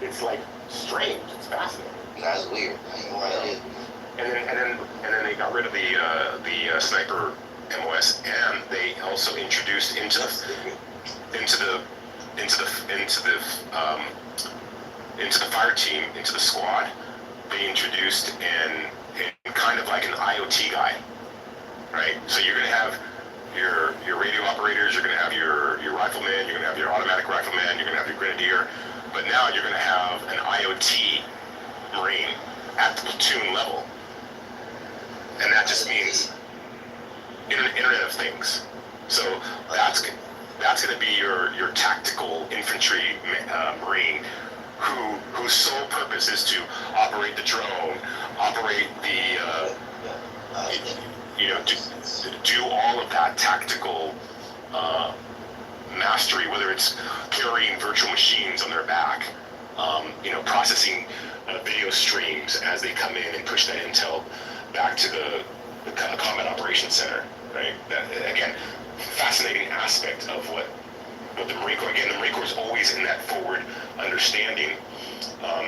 It's like strange. It's fascinating. That's weird. And then they got rid of the sniper MOS, and they also introduced into the fire team, into the squad. They introduced an kind of like an IoT guy, right? So you're gonna have your radio operators, you're gonna have your rifleman, you're gonna have your automatic rifleman, you're gonna have your grenadier, but now you're gonna have an IoT Marine at the platoon level, and that just means Internet of Things. So that's going to be your tactical infantry Marine, whose sole purpose is to operate the drone, operate the to do all of that tactical mastery, whether it's carrying virtual machines on their back, processing video streams as they come in and push that intel back to the combat operations center, right? That, again, fascinating aspect of what the Marine Corps, again, the Marine Corps is always in that forward understanding,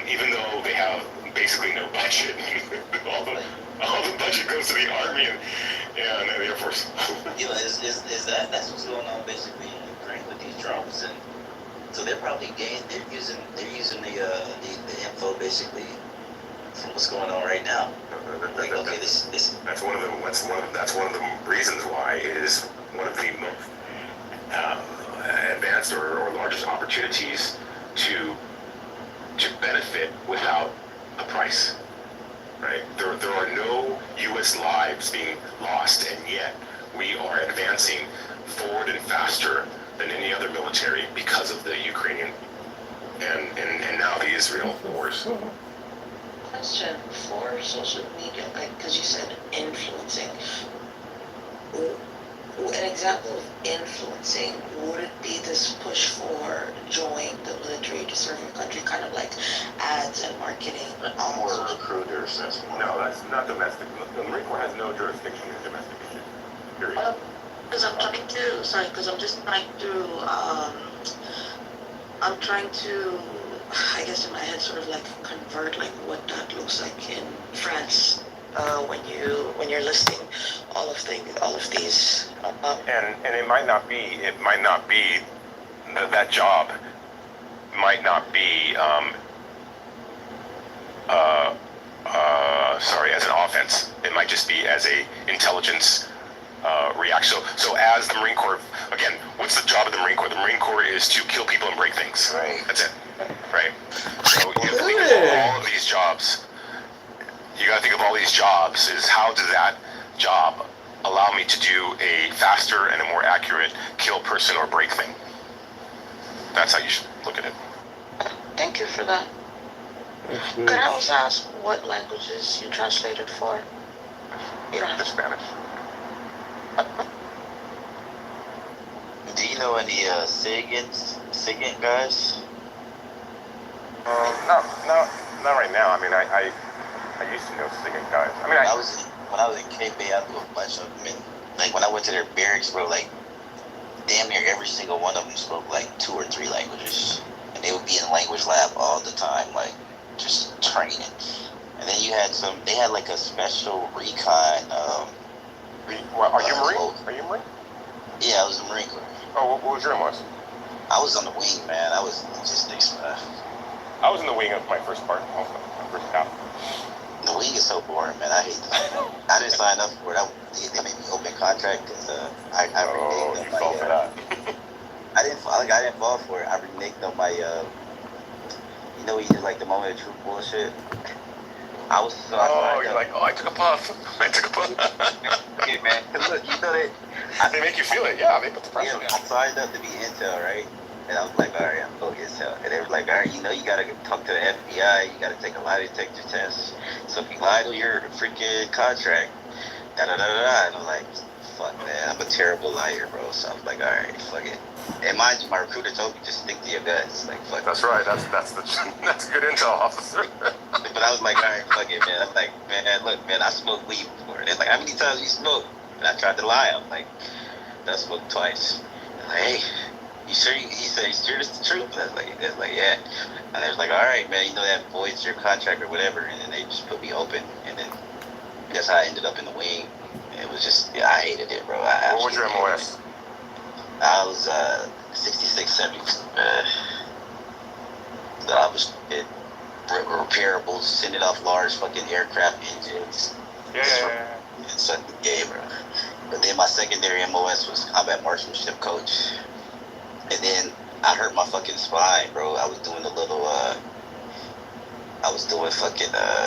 even though they have basically no budget. all the budget goes to the Army and the Air Force. That's what's going on basically in Ukraine with these drones, and so they're probably they're using the info basically from what's going on right now. That's one of the reasons why it is one of the most advanced or largest opportunities to benefit without a price, right? There are no U.S. lives being lost, and yet we are advancing forward and faster than any other military because of the Ukrainian and now the Israel wars. Question for social media, like, because you said influencing. An example of influencing, would it be this push for join the military to serve your country, kind of like ads and marketing? More recruiters, no, that's not domestic. The Marine Corps has no jurisdiction in domestic issues, period. Because I'm trying to, I guess in my head, sort of like convert like what that looks like in France. When you're listing all of these, and it might not be that job might not be as an offense. It might just be as a intelligence reaction. So as the Marine Corps, again, what's the job of the Marine Corps? The Marine Corps is to kill people and break things. Right. That's it. Right. So you have to think of all of these jobs. You got to think of all these jobs is how does that job allow me to do a faster and a more accurate kill person or break thing? That's how you should look at it. Thank you for that. Could I also ask what languages you translated for? You don't have to. Spanish. Do you know any SIGINT guys? Not right now. I mean, I used to know SIGINT guys. I mean, when I was in Cape Bay, I knew a bunch of them. And, like when I went to their barracks, bro, like damn near every single one of them spoke like 2 or 3 languages, and they would be in language lab all the time, like just training. And then you had they had like a special recon. Are you Marine? Are you Marine? Yeah, I was a Marine Corps. Oh, what was your MOS? I was on the wing, man. I was logistics. I was in the wing of my first part, also my first half. The wing is so boring, man. I hate that. I didn't sign up for it. They made me open contract because I reneged on you fell for that. I didn't fall for it. I reneged on my You know, he did like the moment of truth bullshit. I was so you're like, I took a puff. I took a puff. Hey, man, look, you know that. They make you feel it, yeah. They put the pressure on. I signed up to be intel, right? And I was like, all right, I'm going to get intel. And they were like, all right, you know, you got to talk to the FBI. You got to take a lie detector test. So if you lie to your freaking contract, da-da-da-da-da. And I'm like, fuck, man, I'm a terrible liar, bro. So I was like, all right, fuck it. And mind you, my recruiter told me just stick to your guts. Like, fuck. That's right. That's that's a good intel, officer. But I was like, all right, fuck it, man. I was like, man, look, man, I smoked weed before. And it's like, how many times you smoke? And I tried to lie. I'm like, I smoked twice. I'm like, hey, you sure? He said, you sure this is the truth? And I was like, yeah. And they was like, all right, man, you know that voids your contract or whatever. And then they just put me open. And then that's how I ended up in the wing. It was just, yeah, I hated it, bro. What was your MOS? I was 6670. So I was repairable, sending off large fucking aircraft engines. Yeah. So, yeah, bro. But then my secondary MOS was combat marksmanship coach. And then I hurt my fucking spine, bro. I was doing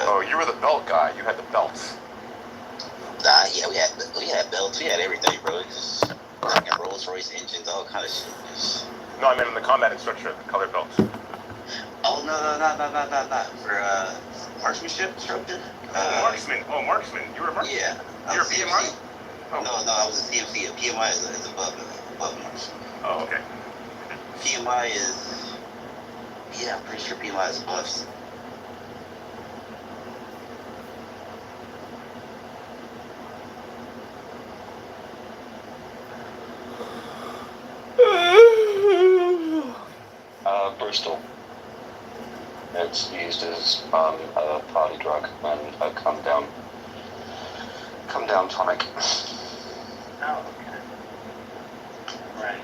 Oh, you were the belt guy. You had the belts. Nah, yeah, we had belts, we had everything, bro. Just fucking Rolls Royce engines, all kind of shit. No, I meant in the combat instructor, the colored belts. Oh no, not for marksmanship instructor. Marksman. Oh, marksman. You were a marksman. Yeah. You're a PMI. Oh. No, I was a CMC. A PMI is above marksman. Oh, okay. PMI is, I'm pretty sure PMI is above. Bristol. It's used as a party drug and a come down tonic. Oh, okay. Right.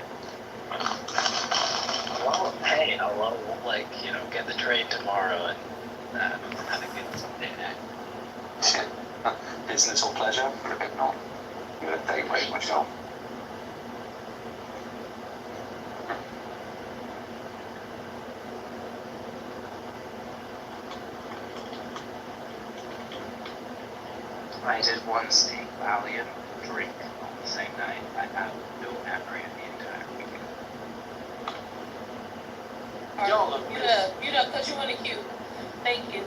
Well, hey, I'll get the trade tomorrow and kind of get something there. Business or pleasure? If not, you're a day rate myself. I did one steak Valiant drink on the same night. I have no memory of the entire weekend. You done put you in the queue. Thank you.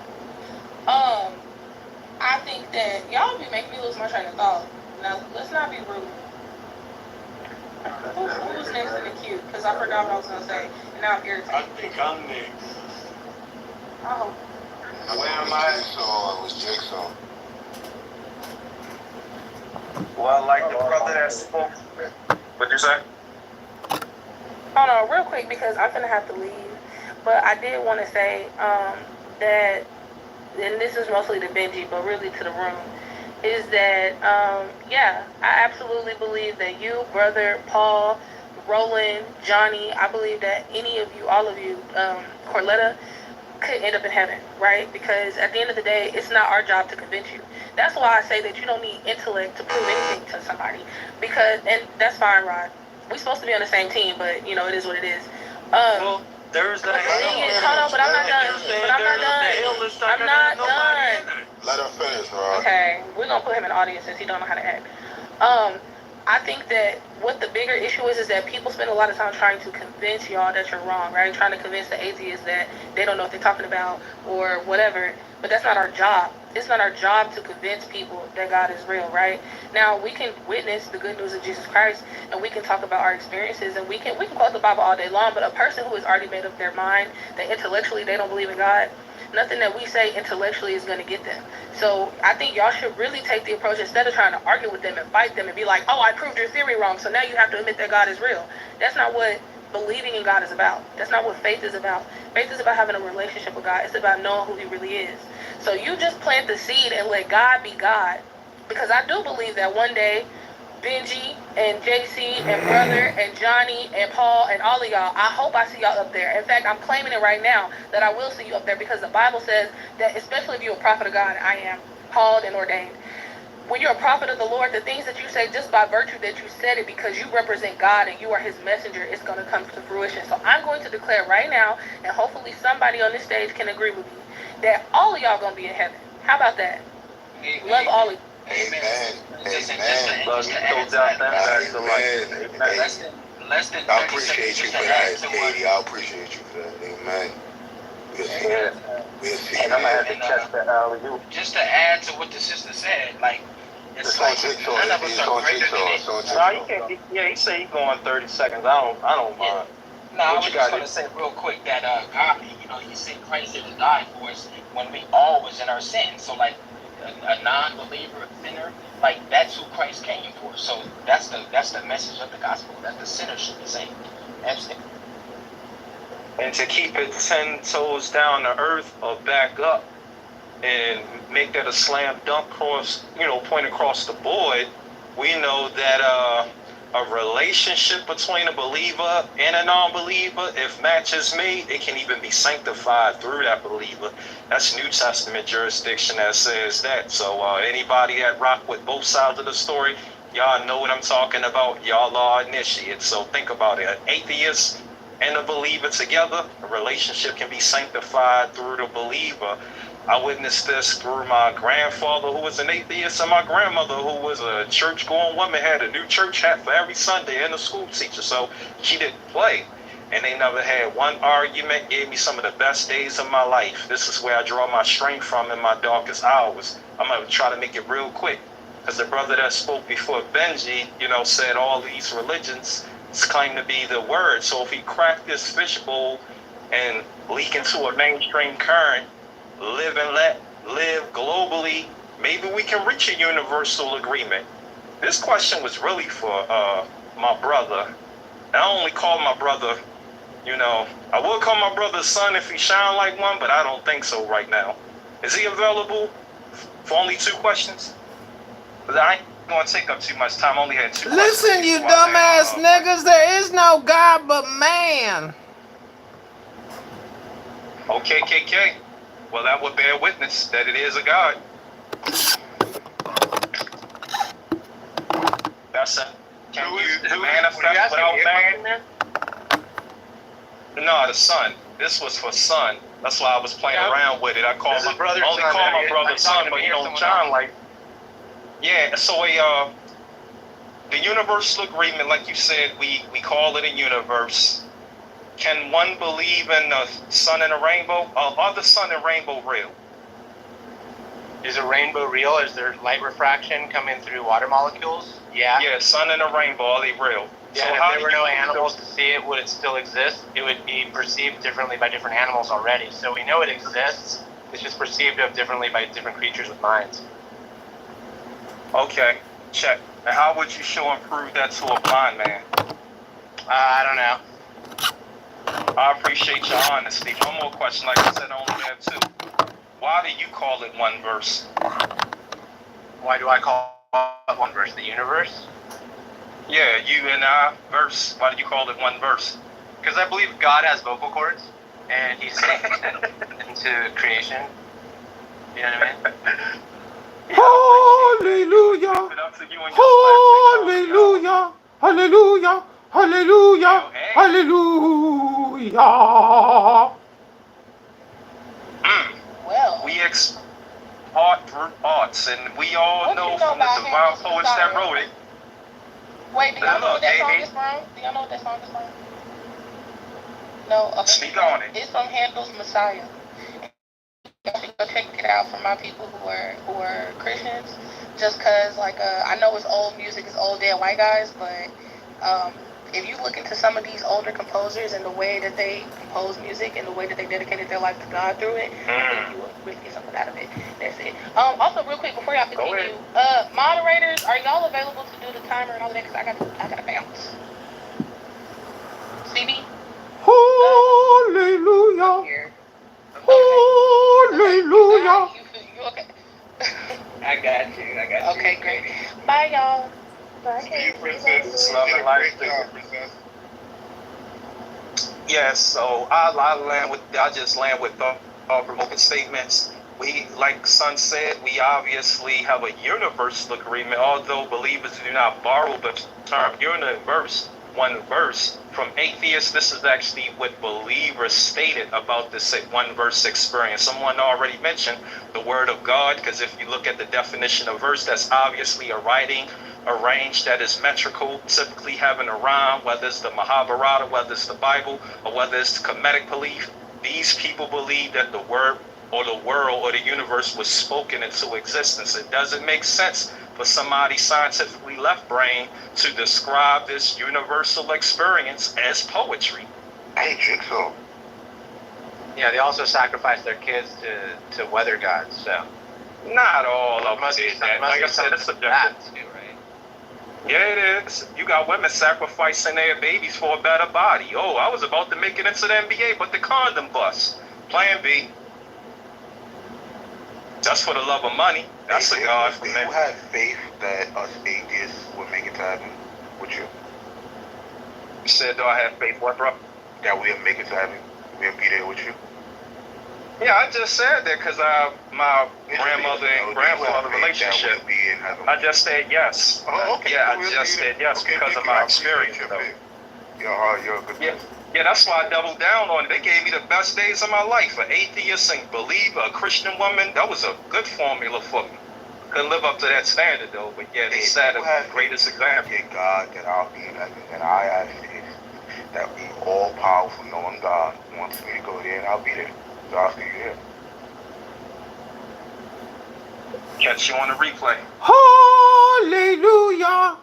I think that y'all be making me lose my train of thought. Now, let's not be rude. Who was next in the queue? Because I forgot what I was going to say. And now I'm irritated. I think I'm next. Oh. Where am I? It was Jigsaw. Well, like the brother that spoke. What'd you say? Hold on, real quick, because I'm gonna have to leave. But I did want to say that, and this is mostly to Benji, but really to the room, is that I absolutely believe that you, brother Paul, Roland, Johnny, I believe that any of you, all of you, Corletta, could end up in heaven, right? Because at the end of the day, it's not our job to convince you. That's why I say that you don't need intellect to prove anything to somebody. Because, and that's fine, Rod. We're supposed to be on the same team, but it is what it is. Thursday. Hold on, but I'm not done. I'm not done. Let him finish, Rod. Okay, we're gonna put him in the audience since he don't know how to act. I think that what the bigger issue is that people spend a lot of time trying to convince y'all that you're wrong, right? Trying to convince the atheists that they don't know what they're talking about or whatever. But that's not our job. It's not our job to convince people that God is real, right? Now, we can witness the good news of Jesus Christ, and we can talk about our experiences, and we can quote the Bible all day long, but a person who has already made up their mind that intellectually they don't believe in God, nothing that we say intellectually is going to get them. So I think y'all should really take the approach, instead of trying to argue with them and fight them and be like, oh, I proved your theory wrong, so now you have to admit that God is real. That's not what believing in God is about. That's not what faith is about. Faith is about having a relationship with God. It's about knowing who he really is. So you just plant the seed and let God be God. Because I do believe that one day, Benji and JC and Brother and Johnny and Paul and all of y'all, I hope I see y'all up there. In fact, I'm claiming it right now that I will see you up there, because the Bible says that, especially if you're a prophet of God, I am called and ordained. when you're a prophet of the Lord, the things that you say just by virtue that you said it because you represent God and you are his messenger, it's going to come to fruition. So I'm going to declare right now, and hopefully somebody on this stage can agree with me, that all of y'all going to be in heaven. How about that? Amen. Love all of you. Amen. Amen. Less than 30 I appreciate you seconds for that, Katie. I appreciate you for that. Amen. We'll see. We'll see. And I'm gonna have to catch that alley-oop. Just to add to what the sister said, like it's like none of us are greater than it. No, you can't. Yeah, he say he going 30 seconds. I don't mind. No, I was just gonna say real quick that God, he said Christ had to die for us when we all was in our sins. So like a non-believer, a sinner, like that's who Christ came for. So that's the message of the gospel, that the sinner should be saved. And to keep it 10 toes down to earth or back up and make that a slam dunk point across the board, we know that a relationship between a believer and a non-believer, if match is made, it can even be sanctified through that believer. That's New Testament jurisdiction that says that. So anybody that rock with both sides of the story, y'all know what I'm talking about. Y'all are initiates. So think about it. An atheist and a believer together, a relationship can be sanctified through the believer. I witnessed this through my grandfather, who was an atheist, and my grandmother, who was a church-going woman, had a new church hat for every Sunday, and a school teacher, so she didn't play. And they never had one argument, gave me some of the best days of my life. This is where I draw my strength from in my darkest hours. I'm going to try to make it real quick, because the brother that spoke before Benji, said all these religions claim to be the word. So if he cracked this fishbowl and leak into a mainstream current, live and let live globally, maybe we can reach a universal agreement. This question was really for my brother. And I only call my brother, I would call my brother son if he shine like one, but I don't think so right now. Is he available for only 2 questions? But I ain't gonna take up too much time. I only had 2 questions. Listen, you dumbass niggas, there is no God but man. Okay, KK. Well, that would bear witness that it is a God. That's it. Can you manifest without man? No, the son. This was for son. That's why I was playing around with it. I call my brother only son, call my brother son, but he don't shine like. Yeah. So the universal agreement, like you said, we call it a universe. Can one believe in the sun and a rainbow? Are the sun and rainbow real? Is a rainbow real? Is there light refraction coming through water molecules? Yeah. Yeah, sun and a rainbow, are they real? Yeah, so if there were no animals to see it, would it still exist? It would be perceived differently by different animals already. So we know it exists. It's just perceived of differently by different creatures with minds. Okay, check. And how would you show and prove that to a blind man? I don't know. I appreciate your honesty. One more question, like I said, I only have 2. Why do you call it one verse? Why do I call it one verse? The universe? Yeah, you and I verse. Why do you call it one verse? Because I believe God has vocal cords, and He's into creation. You know what I mean? Hallelujah! Hallelujah! Hallelujah! Hallelujah! Hallelujah! Well, we art through arts, and we all know from the divine poets that wrote it. Wait, do y'all know what that song is from? Do y'all know what that song is from? No. Okay. Speak on it. It's from Handel's Messiah. Y'all should go check it out for my people who are Christians. Just cause I know it's old music, it's old dead white guys, but if you look into some of these older composers and the way that they compose music and the way that they dedicated their life to God through it, I think you will really get something out of it. That's it. Also, real quick before y'all continue, moderators, are y'all available to do the timer and all of that? Cause I gotta bounce. CB. Hallelujah. Hallelujah. You okay? I got you. Okay, great. Bye, y'all. Bye. Love and life, princess. Yes, so I just land with thought-provoking statements. we, like Son said, we obviously have a universal agreement, although believers do not borrow the term universe, one verse, from atheists. This is actually what believers stated about this one verse experience. Someone already mentioned the word of God, because if you look at the definition of verse, that's obviously a writing arranged that is metrical, typically having a rhyme, whether it's the Mahabharata, whether it's the Bible, or whether it's Kemetic belief. These people believe that the word or the world or the universe was spoken into existence. It doesn't make sense for somebody scientifically left brain to describe this universal experience as poetry. Hey, Jigsaw. Yeah, they also sacrifice their kids to weather gods, so. Not all of them did that. Like I said, it's subjective. Too, right? Yeah, it is. You got women sacrificing their babies for a better body. Oh, I was about to make it into the NBA, but the condom bust. Plan B. Just for the love of money. That's a God for me. You had faith that us atheists would make it to heaven with you? You said, do I have faith? What, bro? That we'll make it to heaven. We'll be there with you. Yeah, I just said that because my grandmother and grandfather relationship. I just said yes. Oh, okay. Yeah, I just said yes because of my experience, though. You're a good person. Yeah, that's why I doubled down on it. They gave me the best days of my life. An atheist and believer, a Christian woman, that was a good formula for me. Couldn't live up to that standard, though, but yeah, they set the greatest example. God, that I'll be in heaven, and I have faith that the all-powerful, knowing God wants me to go there, and I'll be there. So I'll see you there. Catch you on the replay. Hallelujah.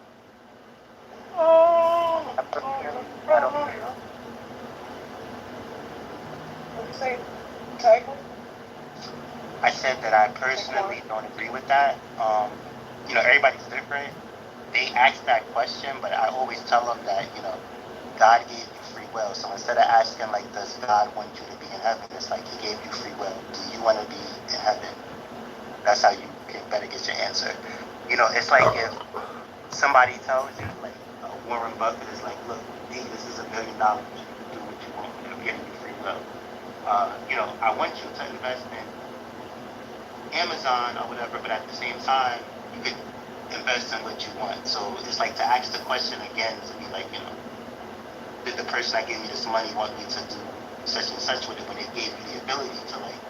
I said that I personally don't agree with that. You know, everybody's different. They ask that question, but I always tell them that, you know, God gave you free will. So instead of asking, like, does God want you to be in heaven? It's like he gave you free will. Do you want to be in heaven? That's how you can better get your answer. You know, it's like if somebody tells you, like, Warren Buffett is like, look, D, this is $1 million. You can do what you want. I'm giving you free will. You know, I want you to invest in Amazon or whatever, but at the same time, you could invest in what you want. So it's like to ask the question again to be like, you know, did the person that gave me this money want me to do such and such with it when they gave you the ability to like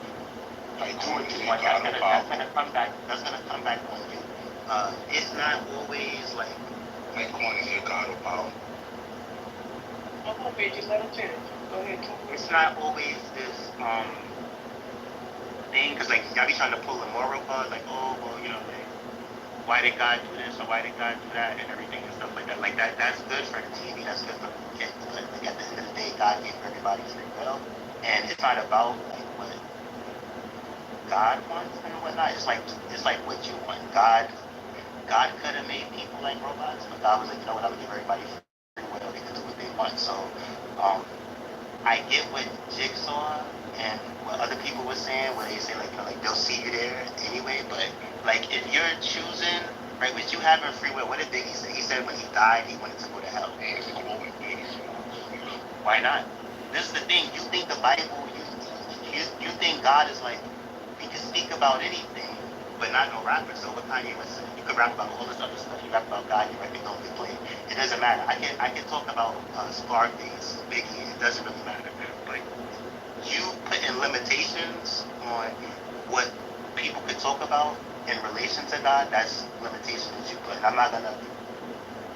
do what you want? That's gonna come back. That's gonna come back on you. It's not always like corn is your God of power. It's not always this thing, because like y'all be trying to pull a moral card, like, oh well, you know, like, why did God do this or why did God do that and everything and stuff like that. Like that's good for the TV, that's good for the kids. But like at the end of the day, God gave everybody free will, and it's not about like what God wants and whatnot. It's like what you want. God could have made people like robots, but God was like, you know what, I'm gonna give everybody free will. They can do what they want. So I get what Jigsaw and what other people were saying, where they say like, you know, like they'll see you there anyway. But like if you're choosing, right, with you having free will, what did Biggie say? He said when he died, he wanted to go to hell. Why not? This is the thing. You think the Bible, you think God is like, he can speak about anything, but not no rapper. So what Kanye was saying, you could rap about all this other stuff. You rap about God, you record don't be played. It doesn't matter. I can talk about Scarface, Biggie. It doesn't really matter. But you putting limitations on what people could talk about in relation to God, that's limitations that you put. And I'm not gonna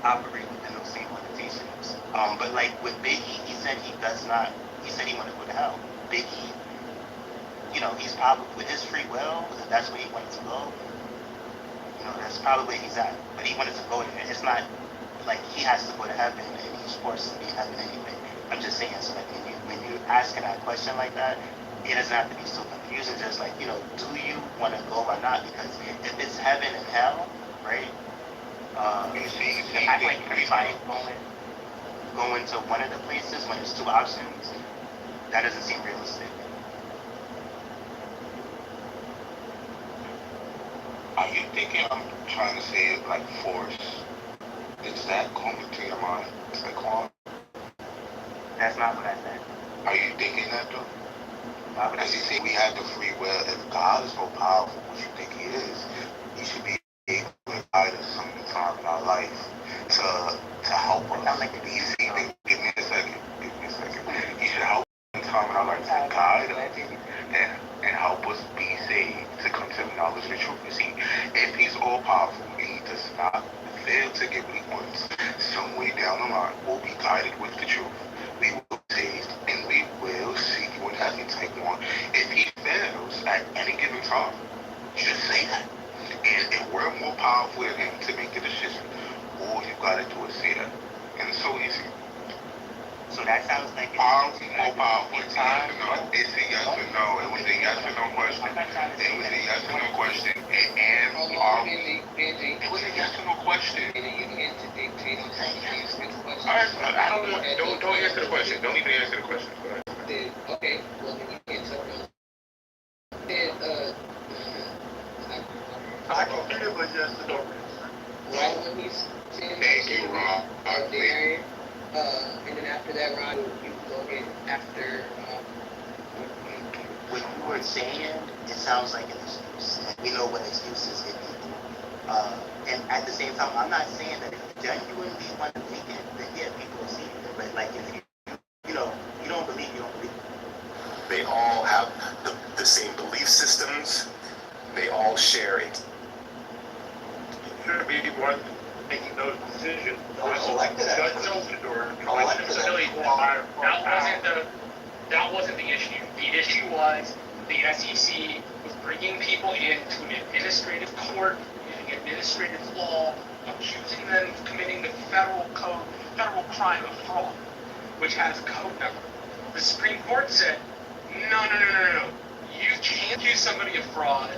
operate within those same limitations. But like with Biggie, he said he wanted to go to hell. Biggie, you know, he's probably with his free will, if that's where he wanted to go, you know, that's probably where he's at. But he wanted to go there. It's not like he has to go to heaven and he's forced to be in heaven anyway. I'm just saying, so like when you're asking that question like that, it doesn't have to be so confusing. Just like, you know, do you want to go or not? Because if it's heaven and hell, right? Act like everybody going to one of the places when there's two options, that doesn't seem realistic. Are you thinking I'm trying to say it like force? Is that going to your mind? It's like, That's not what I said. Are you thinking that though? Because you see, we have the free will. If God is so powerful, what you think He is, He should be able to guide us sometime in our life to help us be seen. Give me a second. He should help us sometime in our life to guide us and help us be saved, to come to the knowledge of the truth. You see, if He's all powerful and He does not fail to get what He wants, some way down the line, we'll be guided with the truth. We will be saved and we will see you in heaven, type one. If He fails at any given time, just say that. And if we're more powerful than Him to make a decision, all you gotta do is say that. And it's so easy. So that sounds like it's more powerful. It's a yes or no. It's a yes or no. It was a yes or no question. It was a yes or no question. And it was a yes or no question. Alright, I don't answer the question. Don't even answer the question. Go ahead. Okay, well then you can't tell me. I can give a yes or no. Right when he's saying thank you, Rob. And then after that, Ron, you go ahead after. What you were saying, it sounds like an excuse. And we know what excuses give people. And at the same time, I'm not saying that if you genuinely want to think it, then yeah, people will see it. But like if you know, you don't believe, you don't believe. They all have the same belief systems. They all share it. Should be one making those decisions. That wasn't the issue. The issue was the SEC was bringing people into an administrative court using administrative law, accusing them of committing the federal crime of fraud, which has a code number. The Supreme Court said, no. You can't accuse somebody of fraud,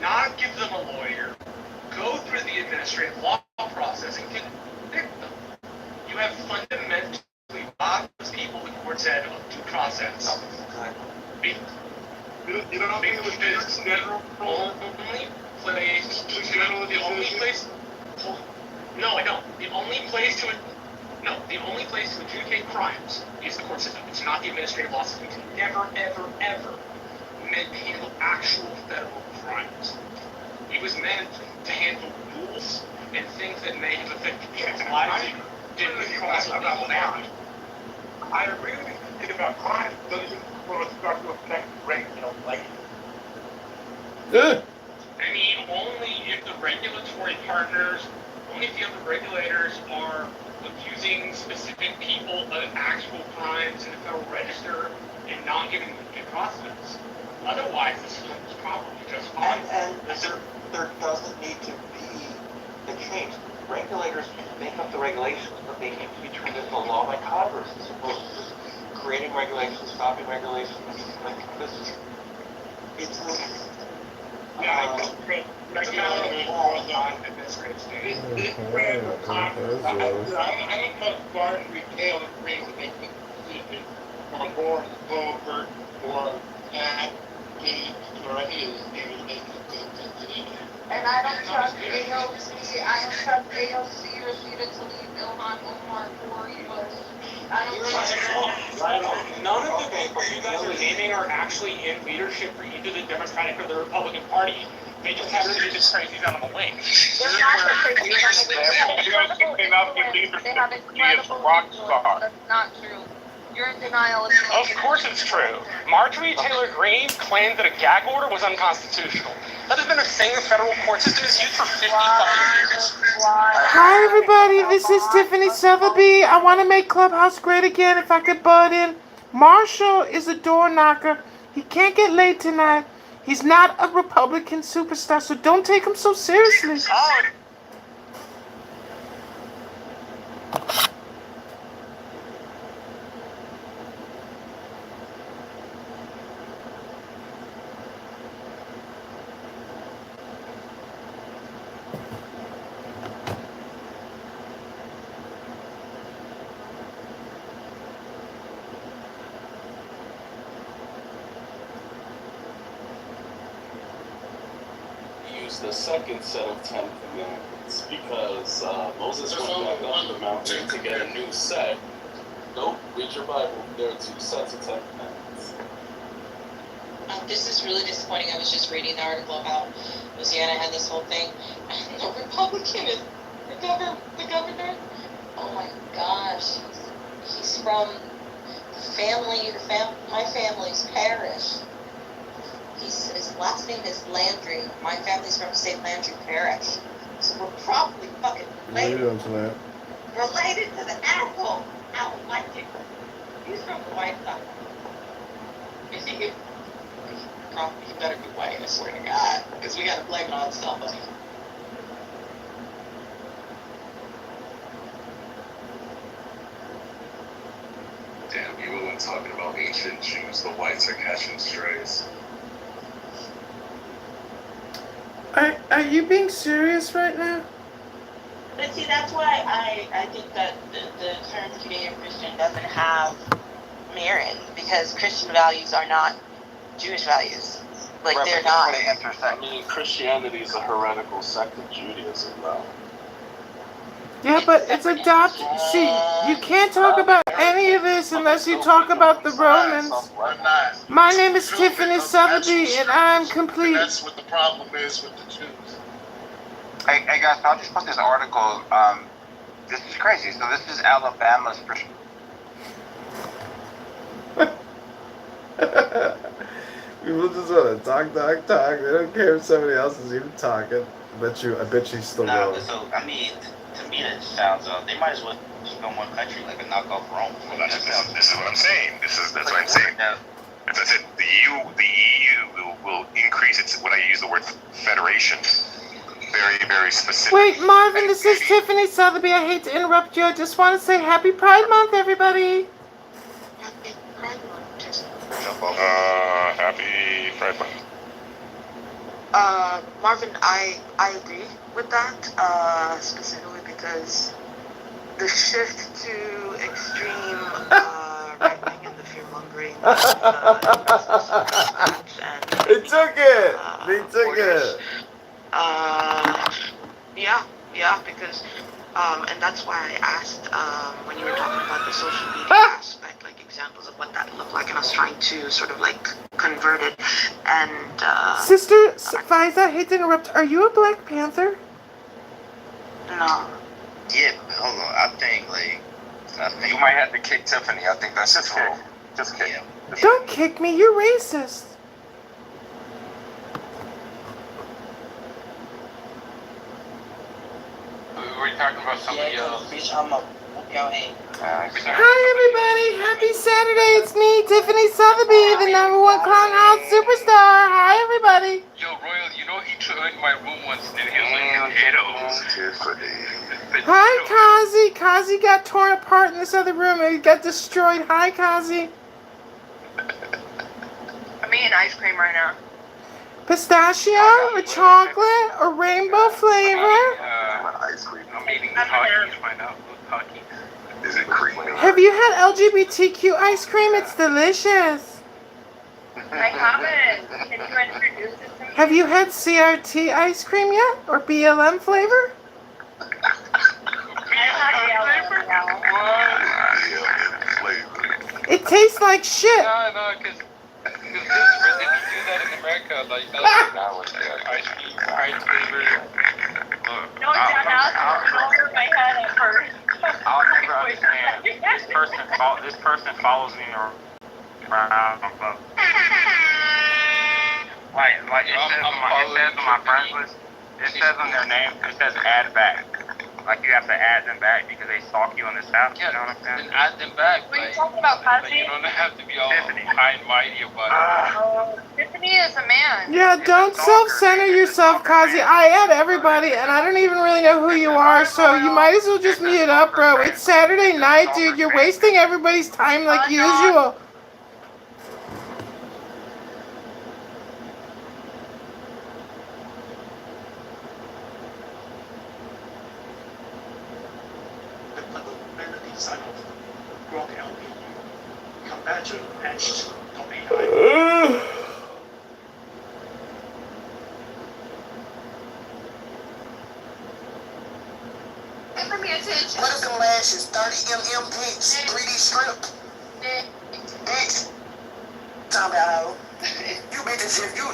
not give them a lawyer, go through the administrative law process and convict them. You have fundamentally robbed people, the court said, of due process. You don't think it was the only place? No, I don't. The only place to adjudicate crimes is the court system. It's not the administrative law system. It's never, ever meant to handle actual federal crimes. It was meant to handle rules and things that may have affected people's lives. Didn't cross about that. I agree with you. Think about crime. Doesn't start to affect rate, like. I mean, only if the regulatory partners, only if the other regulators are accusing specific people of actual crimes in the Federal Register and not giving them due process. Otherwise, the system is probably just fine. And there doesn't need to be a change. Regulators can make up the regulations, but they need to be turned into law by Congress as opposed to just creating regulations, stopping regulations. I think this is, it's And I don't trust AOC. I don't trust AOC or Rashida Tlaib, Ilhan Omar, Corey Bush. I don't trust None of the people you guys are naming are actually in leadership for either the Democratic or the Republican Party. They just happen to be just crazies on the wing. They're not the crazies on the wing. They have incredible influence. That's not true. You're in denial of Of course it's true. Marjorie Taylor Greene claimed that a gag order was unconstitutional. That has been a thing the federal court system has used for 50 years. Hi everybody, this is Tiffany Sotheby. I want to make Clubhouse great again if I could butt in. Marshall is a door knocker. He can't get laid tonight. He's not a Republican superstar, so don't take him so seriously. The second set of 10 commandments because Moses went back up the mountain to get a new set. Nope, read your Bible. There are two sets of 10 commandments. this is really disappointing. I was just reading the article about Louisiana and this whole thing. And the Republican is the governor. Oh my gosh. He's from my family's parish. His last name is Landry. My family's from St. Landry Parish. So we're probably fucking related to the asshole. I don't like it. He's from the white side. Is he? He better be white, I swear to God. Because we gotta blame it on somebody. Damn, you were talking about ancient Jews, the whites are catching strays. Are you being serious right now? But see, that's why I think that the term Judeo-Christian doesn't have merit, because Christian values are not Jewish values. Like, Right, they're but not. they intersect. I mean, Christianity is a heretical sect of Judaism, though. Yeah, but it's adopted. See, you can't talk about any of this unless you talk about the Romans. My name is Tiffany Sotheby, and I'm complete. That's what the problem is with the Jews. Hey guys, I'll just put this article. This is crazy. So this is Alabama's. People just want to talk. They don't care if somebody else is even talking. I bet she's still going. So I mean, to me that sounds. They might as well just go one country like a knockoff Rome. Well, this is what I'm saying. That's what I'm saying. As I said, the EU will increase its. When I use the word federation, very, very specific. Wait, Marvin, this is Tiffany Sotheby. I hate to interrupt you. I just want to say Happy Pride Month, everybody. Happy Pride Month. Marvin, I agree with that, specifically because the shift to extreme right-wing and the fear-mongering They took it. Yeah, because and that's why I asked when you were talking about the social media aspect, like examples of what that looked like, and I was trying to sort of like convert it. And Sister Faiza, I hate to interrupt. Are you a Black Panther? No. Yeah, but hold on. I think you might have to kick Tiffany. I think that's just kick. Just kick. Don't kick me. You're racist. We're talking about somebody else. Hi, everybody. Happy Saturday. It's me, Tiffany Sotheby, the #1 clown house superstar. Hi, everybody. Yo, Royal, you know he tried my room once and he was like, potatoes. Hi, Kazi. Kazi got torn apart in this other room and he got destroyed. Hi, Kazi. I'm eating ice cream right now. Pistachio or chocolate or rainbow flavor? Ice cream. I'm eating Takis right now. Takis. Is it creamy? Have you had LGBTQ ice cream? It's delicious. I haven't. Can you introduce it to me? Have you had CRT ice cream yet? Or BLM flavor? It tastes like shit. No, because if you do that in America, like that's ice cream, ice flavor. No, dumbass, it went over my head at first. I'll never understand. This person follows me around. Like it says on my friends list. It says on their name. It says add back. Like you have to add them back because they stalk you on this app. You know what I'm saying? Then add them back. What are you talking about, Kazi? You don't have to be all high and mighty about it. Tiffany is a man. Yeah, don't self-center yourself, Kazi. I add everybody, and I don't even really know who you are, so you might as well just mute up, bro. It's Saturday night, dude. You're wasting everybody's time like usual. What if them lashes? 30 pics, 3D strip. Bitch. Talking about you bitch as if you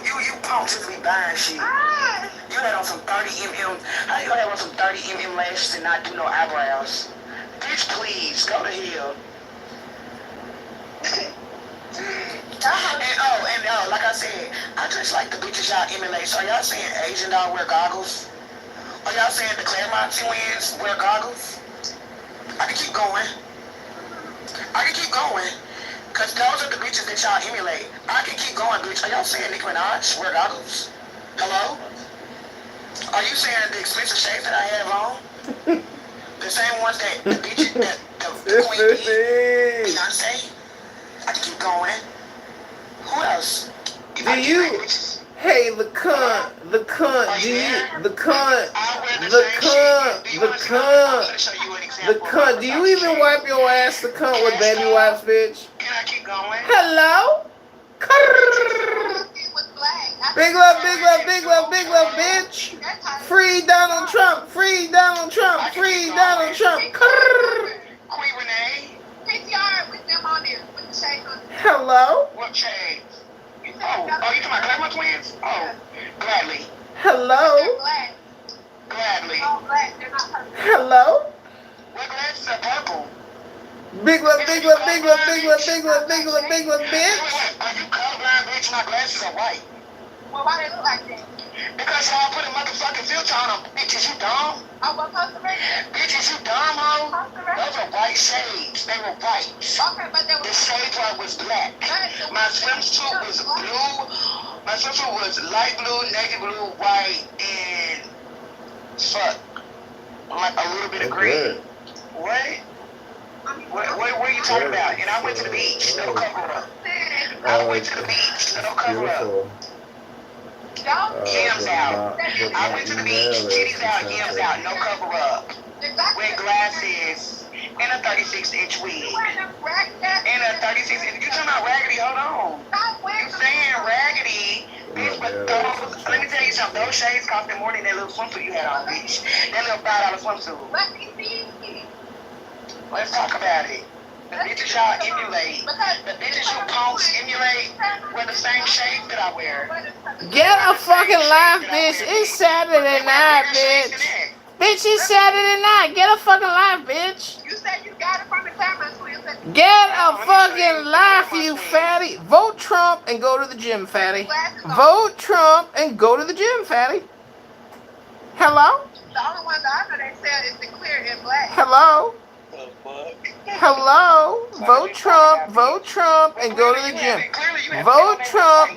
punks just be buying shit. You had on some 30mm. How you gonna have on some 30mm lashes and not do no eyebrows? Bitch, please go to hell. And like I said, I just like the bitches y'all emulate. So y'all saying Asian doll wear goggles? Are y'all saying the Claremont twins wear goggles? I can keep going. Cause those are the bitches that y'all emulate. I can keep going, bitch. Are y'all saying Nicki Minaj wear goggles? Hello? Are you saying the expensive shades that I have on? The same ones that the bitches that the Queen Bee, Beyonce? I can keep going. Who else? Do you? Hey, the cunt, do you even wipe your ass, the cunt, with baby wipes, bitch? Can I keep going? Hello? Big love, big love, big love, big love, bitch. Free Donald Trump, free Donald Trump, free Donald Trump. Queen Renee. PTR with them on there, with the shades on. Hello? What shades? Oh, you talking about Glamour twins? Oh, gladly. Hello? Gladly. Hello? What glasses are purple? Big love, big love, big love, big love, big love, big love, big love, bitch. Are you colorblind, bitch? My glasses are white. Well, why they look like that? Because y'all put a motherfucking filter on them. Bitches, you dumb? I was bitches, you dumb, ho? Those are white shades. They were white. Okay, but they were... The shade part was black. My swimsuit was blue. My swimsuit was light blue, navy blue, white, and... fuck. Like a little bit of green. What? What are you talking about? And I went to the beach. That'll cover up. I went to the beach. That'll cover up. Yams out. I went to the beach. Titties out, yams out. No cover up. With glasses and a 36-inch wig. And a 36-inch. You talking about raggedy? Hold on. You saying raggedy? Bitch, but those, let me tell you something. Those shades cost more than that little swimsuit you had on, bitch. That little $5 swimsuit. Let's talk about it. The bitches y'all emulate, the bitches you punks emulate, wear the same shades that I wear. Get a fucking life, bitch. It's Saturday night, bitch. Bitch, it's Saturday night. Get a fucking life, bitch. You said you got it from the Claremont twins. Get a fucking life, you fatty. Vote Trump and go to the gym, fatty. Vote Trump and go to the gym, fatty. Hello? The only one that I know they said is the clear and black. Hello? Hello? Vote Trump, and go to the gym. Vote Trump,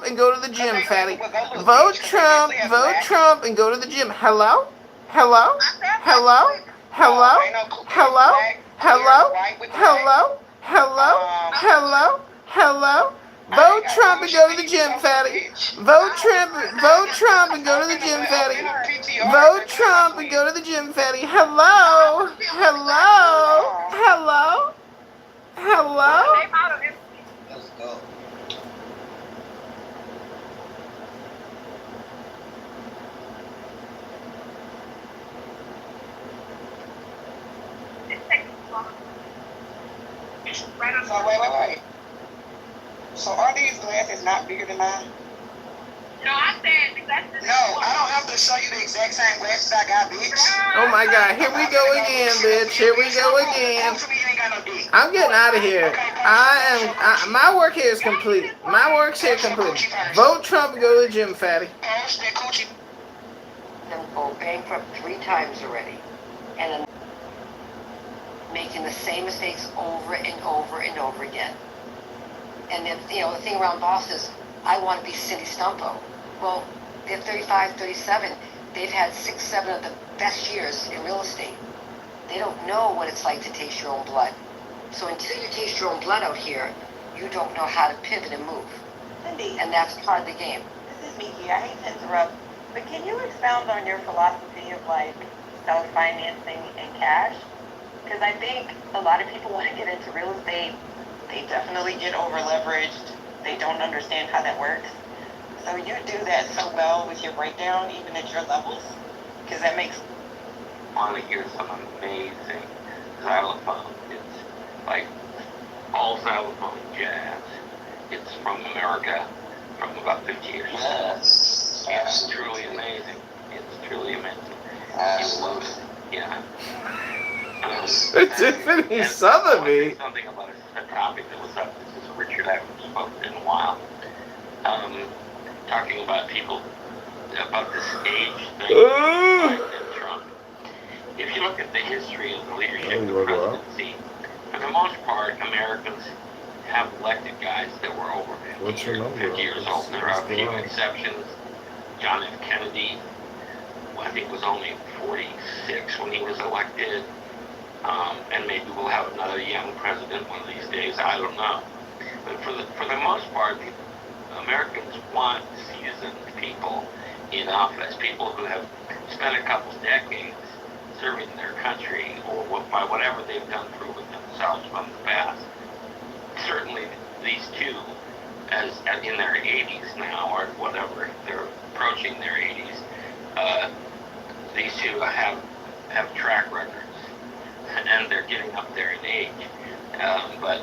and go to the gym, fatty. Vote Trump, and go to the gym. Hello? Hello? Hello? Hello? Hello? Hello? Hello? Hello? Hello? Vote Trump and go to the gym, fatty. Vote Trump and go to the gym, fatty. Vote Trump and go to the gym, fatty. Hello? Hello? Hello? Hello? Let's go. So wait. So are these glasses not bigger than mine? No, I said the glasses. No, I don't have to show you the exact same glasses I got, bitch. Oh my God, here we go again, bitch. Here we go again. I'm getting out of here. My work here is complete. My work's here complete. Vote Trump and go to the gym, fatty. Them go bankrupt 3 times already. And then making the same mistakes over and over and over again. And then, the thing around Boston is, I want to be Cindy Stumpo. Well, they're 35, 37. They've had 6, 7 of the best years in real estate. They don't know what it's like to taste your own blood. So until you taste your own blood out here, you don't know how to pivot and move. Cindy. And that's part of the game. This is Miki. I hate to interrupt, but can you expound on your philosophy of self-financing and cash? Because I think a lot of people want to get into real estate. They definitely get over-leveraged. They don't understand how that works. So you do that so well with your breakdown, even at your levels, because that makes... I want to hear some amazing xylophone. It's like all xylophone jazz. It's from America. from about 50 years ago. Yes. It's truly amazing. It's truly amazing. Absolutely. Yeah. Tiffany Sotheby. Something about a topic that was up. This is Richard. I haven't spoken in a while. Talking about people about this age thing. Biden and Trump. If you look at the history of the leadership of the presidency, for the most part, Americans have elected guys that were over 50 years old. There are a few exceptions. John F. Kennedy, I think, was only 46 when he was elected. And maybe we'll have another young president one of these days. I don't know. But for the most part, Americans want seasoned people in office, people who have spent a couple decades serving their country, or by whatever they've done, proving themselves from the past. Certainly, these two, as in their 80s now, or whatever, they're approaching their 80s. These two have track records, and they're getting up there in age. But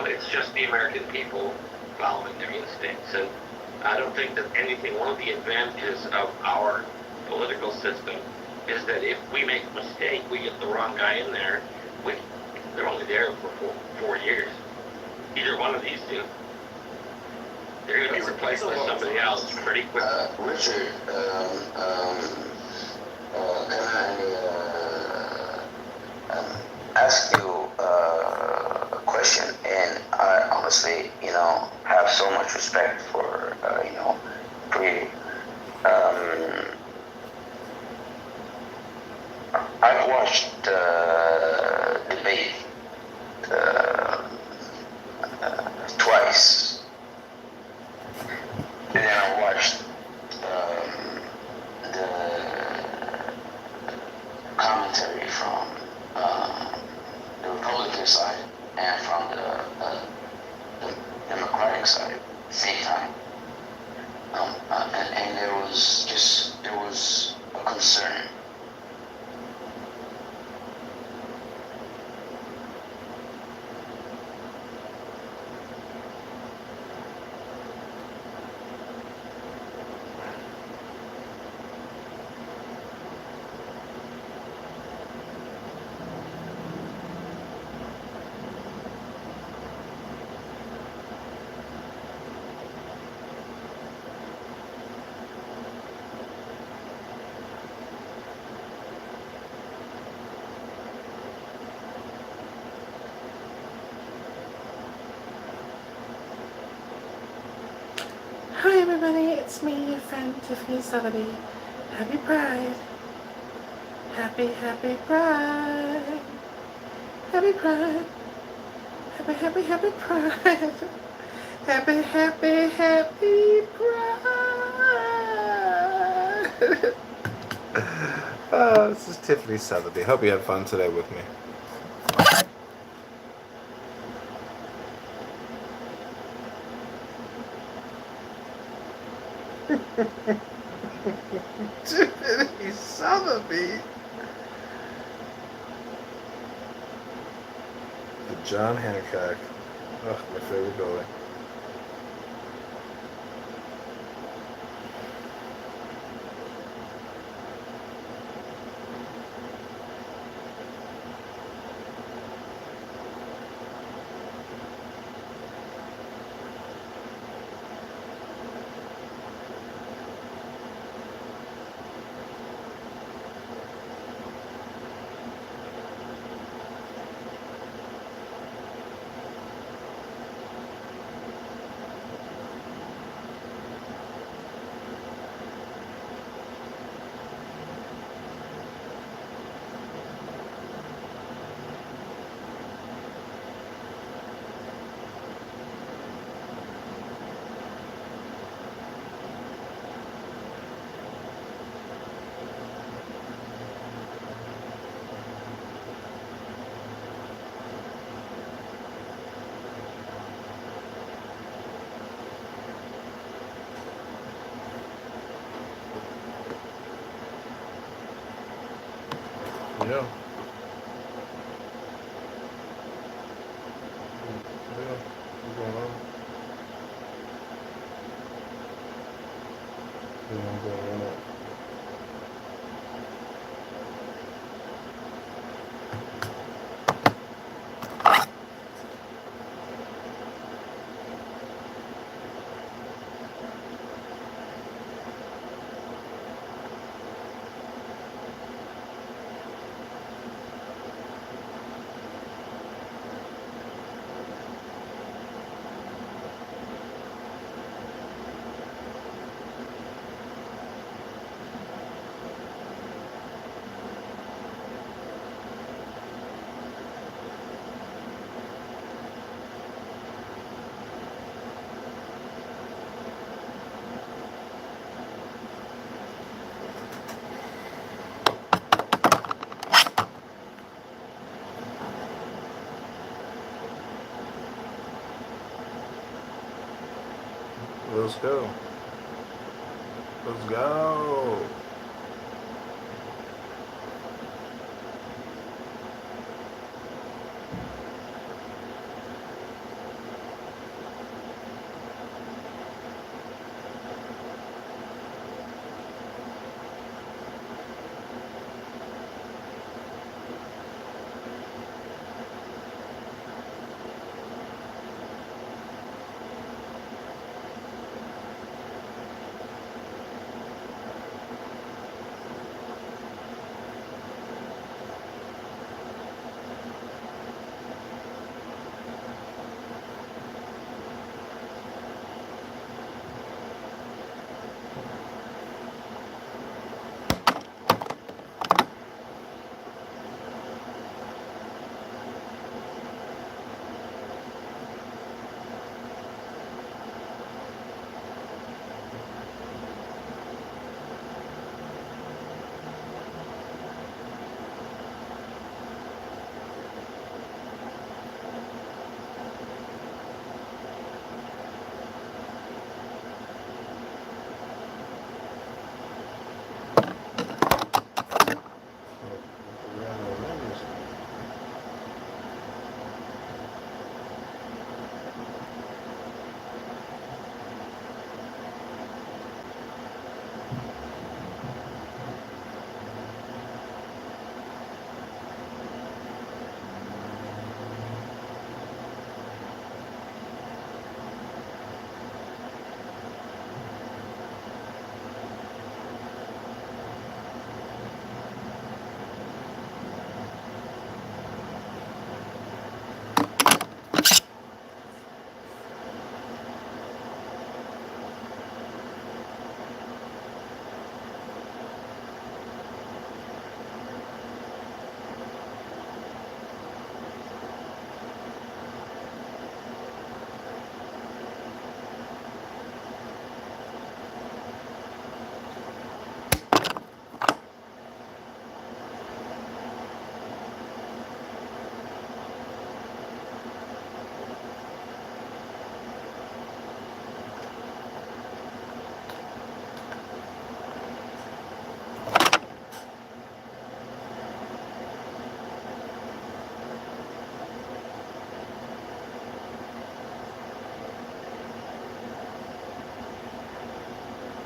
it's just the American people following their instincts, and I don't think that anything. One of the advantages of our political system is that if we make a mistake, we get the wrong guy in there. They're only there for 4 years. Either one of these two, they're going to be replaced by somebody else pretty quick. Richard, can I ask you a question? And I honestly, have so much respect for, I've watched debate twice, and then I watched the commentary from the Republican side and from the Democratic side at the same time. And there was a concern. Hi everybody, it's me, your friend Tiffany Sotheby. Happy Pride. Happy Pride. Happy Pride. Happy Pride. Happy Pride. This is Tiffany Sotheby. Hope you had fun today with me. Tiffany Sotheby. The John Hancock. Oh, my favorite building. Yeah. Yeah. What's going on? Let's go. Let's go.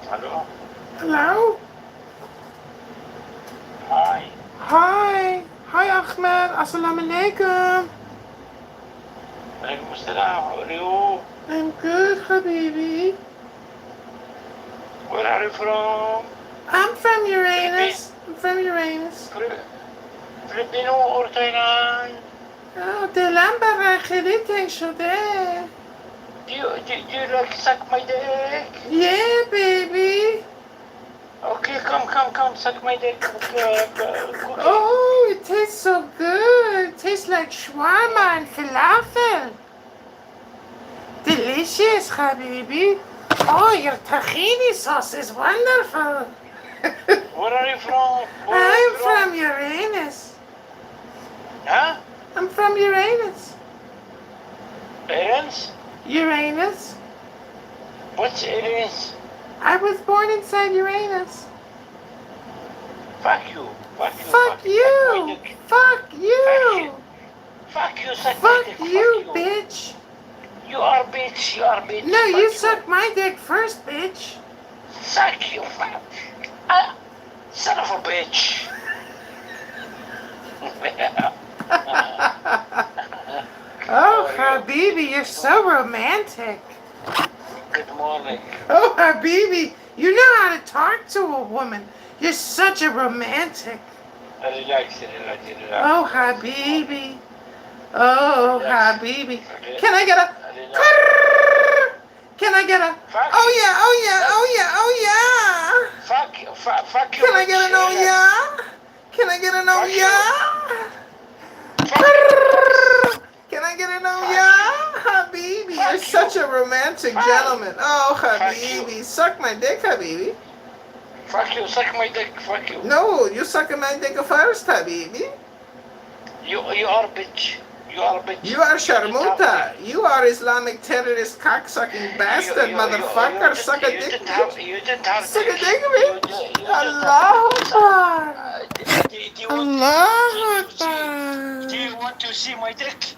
Hello? Hello? Hi. Hi. Hi, Ahmed. Assalamu alaikum. Alaikum assalam. How are you? I'm good, Habibi. Where are you from? I'm from Uranus. I'm from Uranus. Filipino or Thailand? Oh, دلم برای خیلی تنگ شده. Do you like suck my dick? Yeah, baby. Okay, come, suck my dick. Cookie. Oh, it tastes so good. It tastes like shawarma and falafel. Delicious, Habibi. Oh, your tahini sauce is wonderful. Where are you from? I'm from Uranus. Huh? I'm from Uranus. Parents? Uranus. What's Uranus? I was born inside Uranus. Fuck you. Fuck you. Fuck you. Fuck you, suck my Fuck dick. you, bitch. You are bitch. No, you suck my dick first, bitch. Suck you, son of a bitch. Oh, Habibi, you're so romantic. Good morning. Oh, Habibi, you know how to talk to a woman. You're such a romantic. Relax. Oh, Habibi. Oh, Habibi. Can I get a... Can I get a... Oh, yeah, oh, yeah, oh, yeah, oh, yeah. Fuck you. Can I get an oh, yeah? Can I get an oh, yeah? Can I get an oh, yeah? Habibi, you're such a romantic gentleman. Oh, Habibi, suck my dick, Habibi. Fuck you, suck my dick, fuck you. No, you sucking my dick first, Habibi. You are a bitch. You are a bitch. You are Sharmuta. You are Islamic terrorist cocksucking bastard, motherfucker. Suck a dick, bitch. Suck a dick, bitch. Allah Akbar. Allah Akbar. Do you want to see my dick?